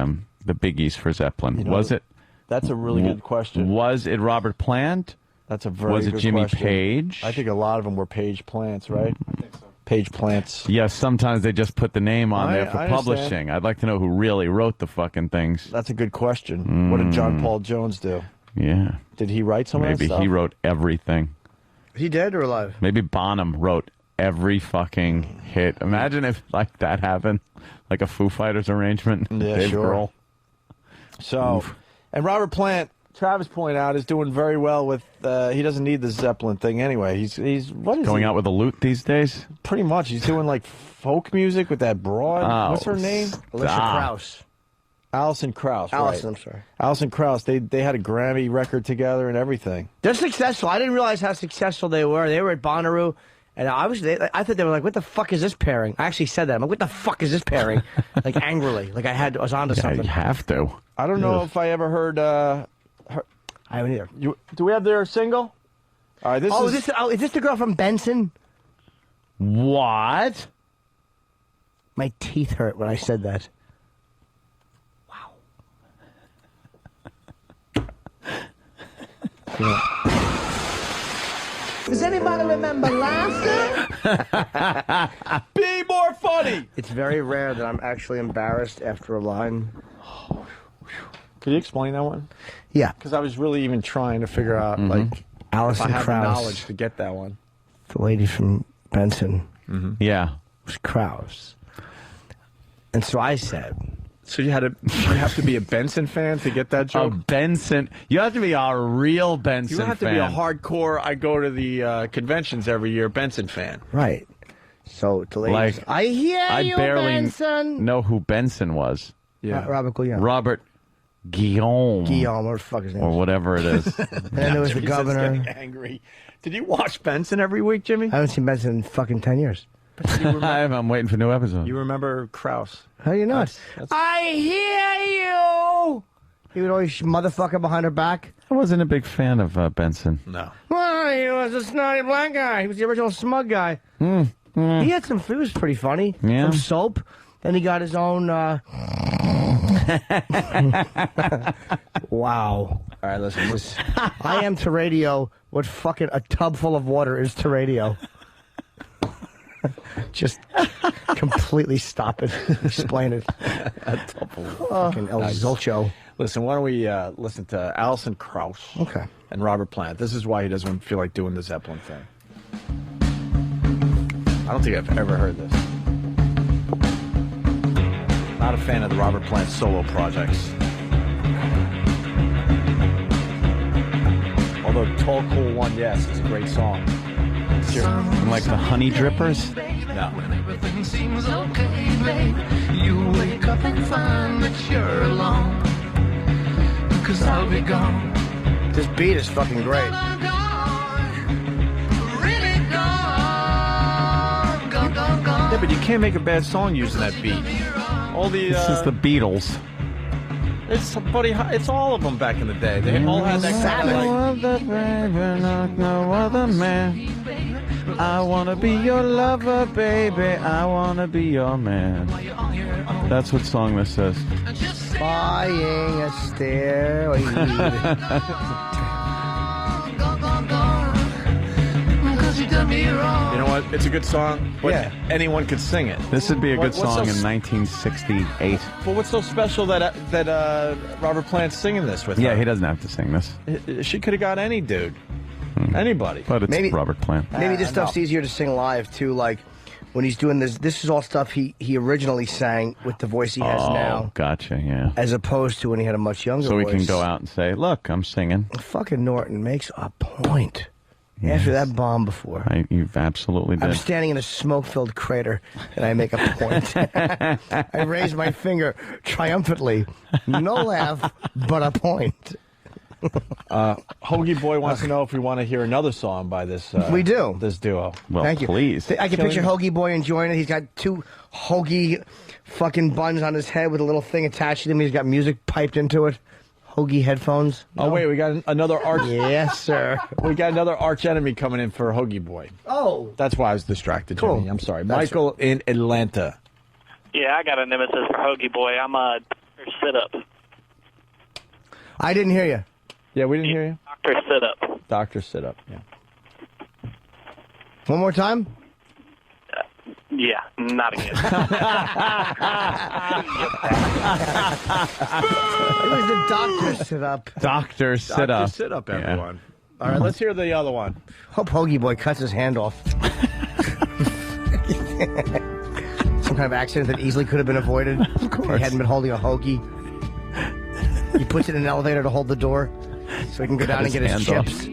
biggies for Zeppelin? Was it? That's a really good question. Was it Robert Plant? That's a very Was it good Jimmy question. Page? I think a lot of them were Page Plants, right? I think so. Page Plants. Yes, sometimes they just put the name on there for I understand. publishing. I'd like to know who really wrote the fucking things. That's a good question. What did John Paul Jones do? Yeah. Did he write some of that Maybe stuff? he wrote everything. Is he dead or alive? Maybe Bonham wrote every fucking hit. Imagine if like that happened, like a Foo Fighters arrangement. Yeah, Dave sure. Grohl. So, and Robert Plant, Travis pointed out, is doing very well with. He doesn't need the Zeppelin thing anyway. He's what is Going he? out with a lute these days? Pretty much. He's doing like folk music with that broad. Oh, What's her name? Alicia Krauss. Alison Krauss. Allison, right. I'm sorry. Alison Krauss. They had a Grammy record together and everything. They're successful. I didn't realize how successful they were. They were at Bonnaroo, and I thought they were like, "What the fuck is this pairing?" I actually said that. I'm like, "What the fuck is this pairing?" Like angrily, like I was onto something. You have to. I don't know if I ever heard. I haven't either. Do we have their single? All right. Is this the girl from Benson? What? My teeth hurt when I said that. Does anybody remember laughter? Be more funny. It's very rare that I'm actually embarrassed after a line. Could you explain that one? Yeah. Because I was really even trying to figure out like Alison if I had the Krauss. knowledge to get that one. The lady from Benson. Yeah. Was Krauss. And so I said. So you have to be a Benson fan to get that joke? A Benson. You have to be a real Benson You have to fan. be a hardcore, I go to the conventions every year, Benson fan. Right. So the lady Like, was, I hear I you, barely Benson. know who Benson was. Yeah. Robert Gleason. Robert Guillaume. Guillaume, what the fuck his name Or is. whatever it is. And then there was the Jimmy's governor. getting angry. Did you watch Benson every week, Jimmy? I haven't seen Benson in fucking 10 years. I'm waiting for new episodes. You remember Krauss? How do you not? I hear you! He would always motherfucker behind her back. I wasn't a big fan of Benson. No. Well, he was a snotty black guy. He was the original smug guy. He had some. He was pretty funny. Yeah. Some soap. Then he got his own. Wow. All right, listen. I am to radio what fucking a tub full of water is to radio. Just completely stop it. Explain it. A tub full of Fucking El Zolcho. Listen, why don't we listen to Alison Krauss and Robert Plant. This is why he doesn't feel like doing the Zeppelin thing. I don't think I've ever heard this. Not a fan of the Robert Plant solo projects. Although Tall Cool One Yes is a great song. Like the Honey Drippers? No. Everything seems okay, babe. You wake up and find that you're alone. Cause I'll be gone. This beat is fucking great. Yeah, but you can't make a bad song using that beat. All the This is the Beatles. it's all of them back in the day. They all had that kind of like. No other man. I wanna be your lover, baby. I wanna be your man. That's what song this is. Buying a stairway. You know what? It's a good song. But anyone could sing it. This would be a good What's song so in 1968. But what's so special that Robert Plant's singing this with Yeah, her? he doesn't have to sing this. She could have got any dude. Anybody. But it's Maybe- Robert Plant. Maybe this stuff's easier to sing live too. Like when he's doing this. This is all stuff he originally sang with the voice he has now, Gotcha, yeah. as opposed to when he had a much younger So we voice. can go out and say, look, I'm singing. Fucking Norton makes a point. After that bomb before. You absolutely did. I'm standing in a smoke-filled crater, and I make a point. I raise my finger triumphantly. No laugh, but a point. Hoagie Boy wants to know if we want to hear another song by this. We do. This duo. Well, Thank you. please. I can picture Hoagie Boy enjoying it. He's got two hoagie fucking buns on his head with a little thing attached to him. He's got music piped into it. Hoagie headphones. Oh wait, we got another arch. Yes, sir. We got another arch enemy coming in for Hoagie Boy. Oh, that's why I was distracted. Cool. Jimmy. I'm sorry, That's Michael in Atlanta. Yeah, I got a nemesis for Hoagie Boy. I'm a sit-up. I didn't hear you. Yeah, we didn't hear you. Dr. Sit-up. Doctor sit up. Yeah. One more time. Yeah, not again. It was the doctor sit up. Doctor sit up. Sit up, Yeah. everyone. All right, let's hear the other one. Hope Hoagie Boy cuts his hand off. Some kind of accident that easily could have been avoided. Of course. He hadn't been holding a hoagie. He puts it in an elevator to hold the door so he can go down and get his chips.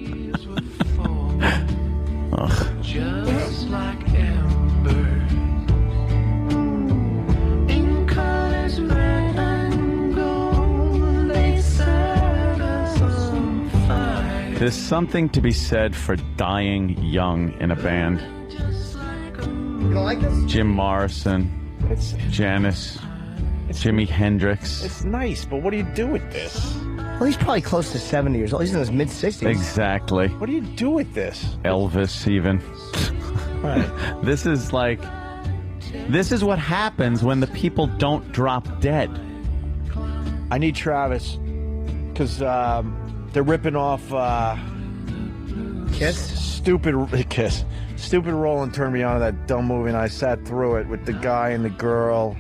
Just like amber. In colors red and gold, they set us on fire. There's something to be said for dying young in a band. You don't like this? Jim Morrison, Janis, Jimi Hendrix. It's nice, but what do you do with this? Well, he's probably close to 70 years old. He's in his mid-60s. Exactly. What do you do with this? Elvis, even. Right. This is what happens when the people don't drop dead. I need Travis because they're ripping off Kiss? Stupid Kiss. Stupid Roll and Turn Me On, that dumb movie, and I sat through it with the guy and the girl.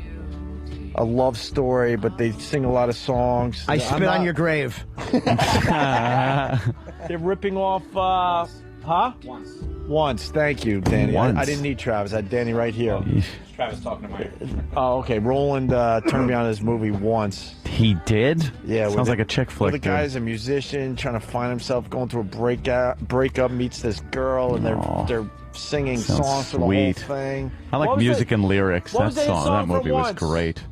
A love story, but they sing a lot of songs. I spit on your grave. They're ripping off, Once. Thank you, Danny. Once. I didn't need Travis. I had Danny right here. Travis talking to Mike. Oh, okay. Roland turned me on this movie Once. He did? Yeah. Sounds like a chick flick. The guy's a musician trying to find himself, going through a breakup, meets this girl, and they're singing Sounds songs for the whole sweet. thing. I like music and lyrics. What was That the hit song, song that for movie was Once? great.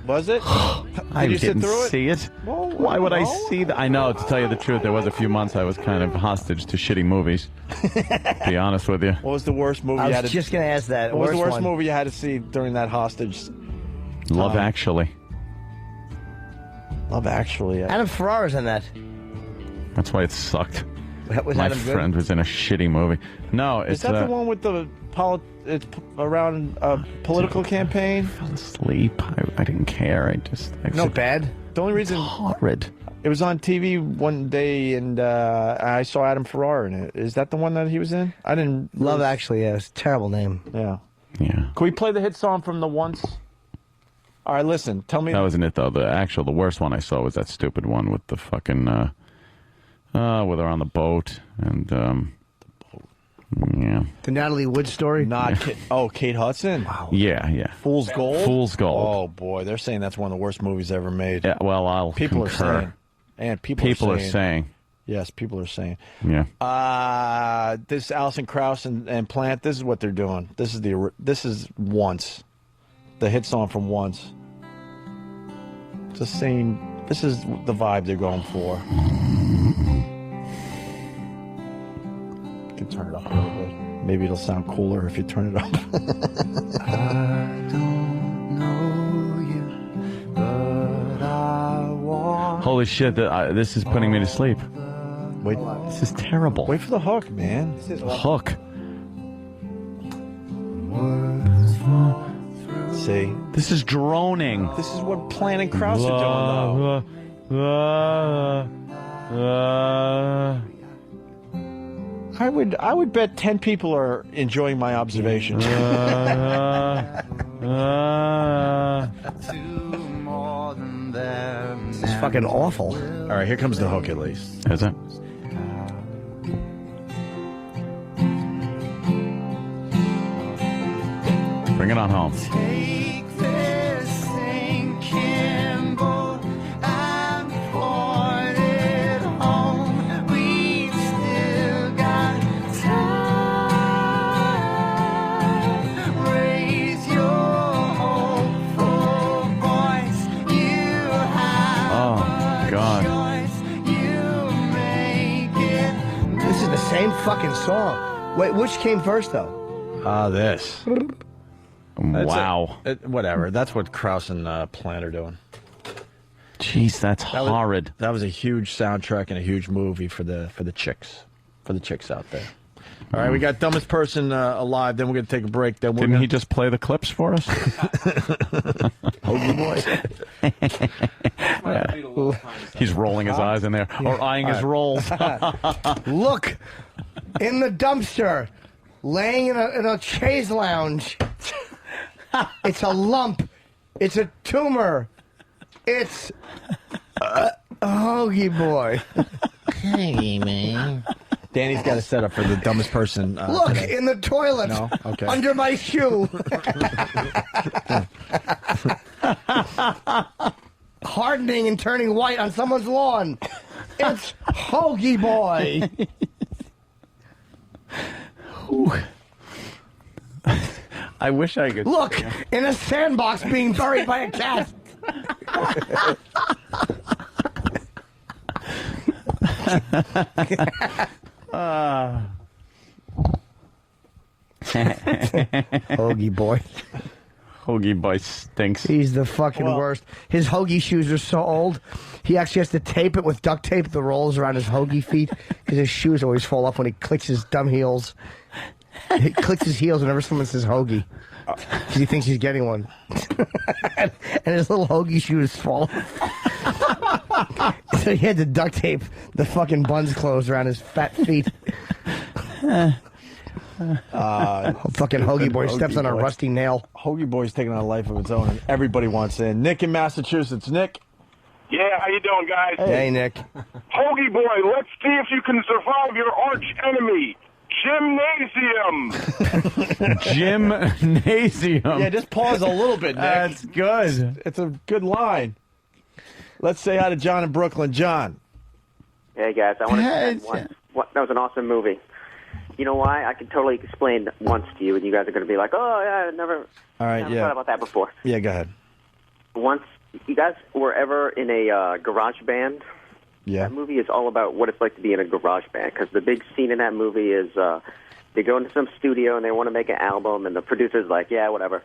Was it? I Did you sit didn't through it? see it. Well, Why would I no. see that? I know, to tell you the truth, there was a few months I was kind of hostage to shitty movies. To be honest with you. What was the worst movie I you was had to just going to ask that. What was the worst one? movie you had to see during that hostage? Love Actually. Love Actually. Adam Ferrara's in that. That's why it sucked. Was My Adam good? friend was in a shitty movie. No, Is it's that the one with the it's around a political campaign? Sleep. I didn't care. No, bad. The only reason horrid. It was on TV one day, and I saw Adam Ferrara in it. Is that the one that he was in? I didn't. Love Actually, yeah. It's a terrible name. Yeah. Yeah. Can we play the hit song from the Once? All right, listen. Tell me. That wasn't it, though. The worst one I saw was that stupid one with the fucking, where they're on the boat, and, yeah. The Natalie Wood story? Not Kate Hudson? Wow. Yeah. Fool's Gold? Fool's Gold. Oh, boy. They're saying that's one of the worst movies ever made. Yeah, well, I'll People concur. are saying. And people are saying. Yes, people are saying. Yeah. This Alison Krauss and Plant, this is what they're doing. This is Once. The hit song from Once. Just saying, this is the vibe they're going for. You can turn it up a little bit. Maybe it'll sound cooler if you turn it up. I don't know you, but I want. Holy shit, this is putting me to sleep. Wait, this is terrible. Wait for the hook, man. Hook. See? This is droning. This is what Plant and Krauss are doing, though. I would bet 10 people are enjoying my observation. This is fucking awful. All right, here comes the hook at least. Is it? Bring it on home. Take this sinking boat and point it home. We've still got time. Raise your hopeful voice. You have Oh, God. choice. You make it. This is the same fucking song. Wait, which came first, though? This. Wow. Whatever. That's what Krauss and Plant are doing. Jeez, that's horrid. That was a huge soundtrack and a huge movie for the chicks out there. All right, we got Dumbest Person alive. Then we're going to take a break. Then Didn't he just play the clips for us? Hoggy Boy. He's rolling his eyes in there, or eyeing his rolls. Look, in the dumpster, laying in a chaise lounge. It's a lump. It's a tumor. It's a Hoggy Boy. Hey, man. Danny's got a setup for the Dumbest Person. Look, today. in the toilet. No? Okay. Under my shoe. Hardening and turning white on someone's lawn. It's Hoggy Boy. I wish I could. Look, in a sandbox being buried by a cat. Hoggy Boy. Hoggy Boy stinks. He's the fucking worst. His Hoggy shoes are so old, he actually has to tape it with duct tape, the rolls around his Hoggy feet, because his shoes always fall off when he clicks his dumb heels. He clicks his heels whenever someone says Hoggy, because he thinks he's getting one. And his little Hoggy shoes fall off. So he had to duct tape the fucking buns closed around his fat feet. Fucking Hoggy Boy steps on a rusty nail. Hoggy Boy's taking on a life of its own, and everybody wants in. Nick in Massachusetts. Nick. Yeah, how you doing, guys? Hey, Nick. Hoggy Boy, let's see if you can survive your arch enemy, Gymnasium. Gymnasium. Yeah, just pause a little bit, Nick. That's good. It's a good line. Let's say hi to John in Brooklyn. John. Hey, guys, I want to say that was an awesome movie. You know why? I can totally explain Once to you, and you guys are going to be like, oh, yeah, I never All right, thought about that before. Yeah, go ahead. Once you guys were ever in a garage band? Yeah. That movie is all about what it's like to be in a garage band, because the big scene in that movie is they go into some studio and they want to make an album, and the producer's like, yeah, whatever.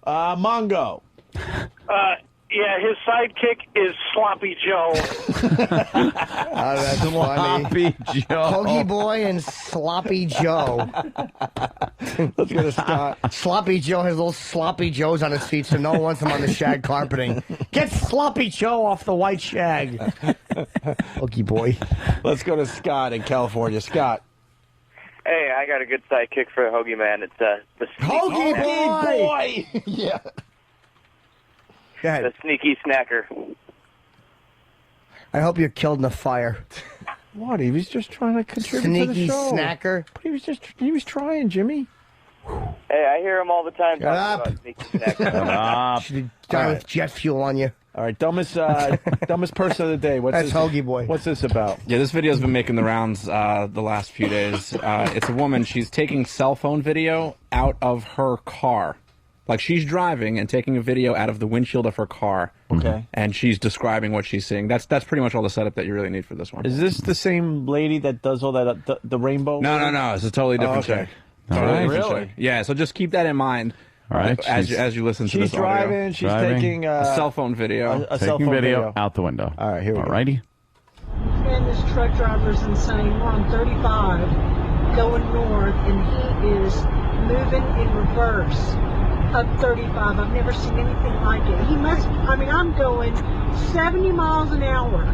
Mongo. Yeah, his sidekick is Sloppy Joe. That's funny. Sloppy Joe. Hoggy Boy and Sloppy Joe. Let's go to Scott. Sloppy Joe has little Sloppy Joes on his feet, so no one wants him on the shag carpeting. Get Sloppy Joe off the white shag. Hoggy Boy. Let's go to Scott in California. Scott. Hey, I got a good sidekick for a Hoagie Man. It's the Hoggy Boy! Yeah. Go ahead. The sneaky snacker. I hope you're killed in a fire. What? He was just trying to contribute Sneaky to the show. snacker. But he was trying, Jimmy. Hey, I hear him all the time Shut talking up. about sneaky snacker. Should have done with jet fuel on you. All right, dumbest person of the day. That's Hoggy Boy. What's this about? Yeah, this video's been making the rounds the last few days. It's a woman. She's taking cell phone video out of her car. Like, she's driving and taking a video out of the windshield of her car. Okay. And she's describing what she's seeing. That's pretty much all the setup that you really need for this one. Is this the same lady that does all that, the rainbow? No. It's a totally different chick. Totally different chick. Yeah, so just keep that in mind. All right. As you listen to this She's driving. She's taking a cell phone video. A cell Taking phone video out the window. All right, here we go. Alrighty. And this truck driver's insane. We're on 35 going north, and he is moving in reverse up 35. I've never seen anything like it. He must, I'm going 70 miles an hour.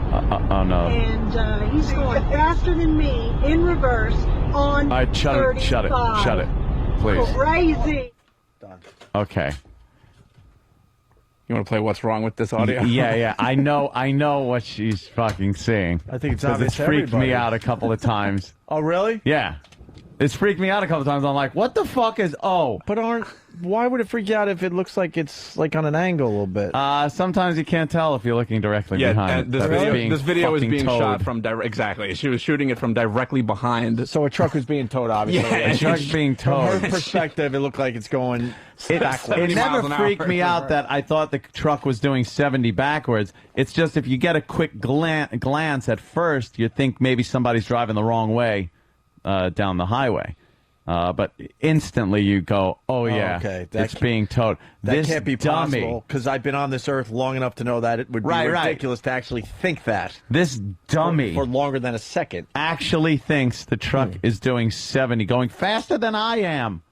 Oh, no. And he's going faster than me in reverse on All right, shut it, 35. shut it, please. Crazy. Okay. You want to play What's Wrong with This Audio? Yeah. I know what she's fucking saying. I think it's 'Cause obvious it's to freaked everybody. me out a couple of times. Oh, really? Yeah. It's freaked me out a couple of times. I'm like, what the fuck is But why would it freak you out if it looks like it's like on an angle a little bit? Sometimes you can't tell if you're looking directly behind. This That video is fucking being towed. shot from exactly. She was shooting it from directly behind. So a truck was being towed, obviously. Yeah, A truck's being towed. From her perspective, it looked like it's going backwards. It never freaked me out that I thought the truck was doing 70 backwards. It's just if you get a quick glance at first, you think maybe somebody's driving the wrong way down the highway. But instantly you go, oh yeah, okay. It's being towed. That This can't be dummy, possible, because I've been on this earth long enough to know that it would be ridiculous to actually think that. This dummy For longer than a second. actually thinks the truck is doing 70, going faster than I am.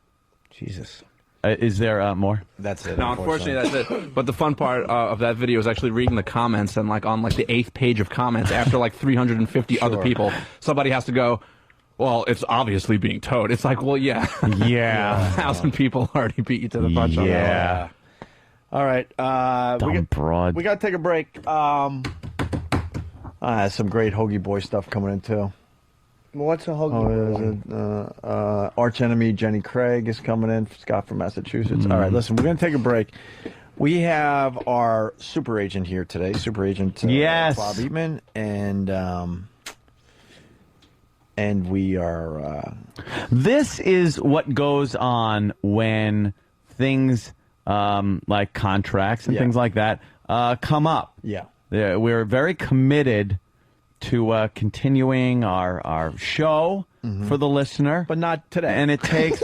Jesus. Is there more? That's it. No, unfortunately, that's it. But the fun part of that video is actually reading the comments, and like on like the 8th page of comments, after like 350 other people, somebody has to go, well, it's obviously being towed. It's like, well, yeah. Yeah. 1,000 people already beat you to the punch on that. Yeah. All right. Dumb broad. We got to take a break. Some great Hoggy Boy stuff coming in, too. What's a Hoggy Boy? Arch enemy Jenny Craig is coming in. Scott from Massachusetts. All right, listen, we're going to take a break. We have our super agent here today, super agent Yes. Bob Eatman, and we are... This is what goes on when things like contracts and things like that come up. Yeah. We're very committed to continuing our show for the listener. But not today. And it takes,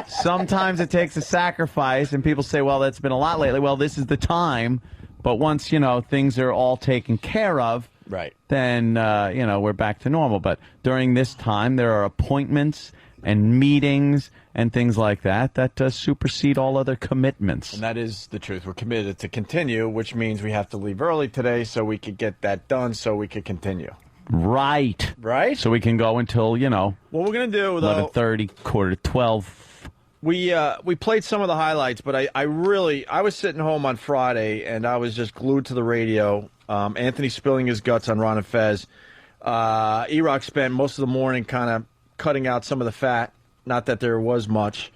sometimes it takes a sacrifice, and people say, well, that's been a lot lately. Well, this is the time. But once, things are all taken care of, right, then, we're back to normal. But during this time, there are appointments and meetings and things like that supersede all other commitments. And that is the truth. We're committed to continue, which means we have to leave early today so we could get that done so we could continue. Right. Right? So we can go until, What we're going to do, though... 11:30, 11:45. We played some of the highlights, but I was sitting home on Friday, and I was just glued to the radio. Anthony spilling his guts on Ron and Fez. E-Rock spent most of the morning kind of cutting out some of the fat. Not that there was much.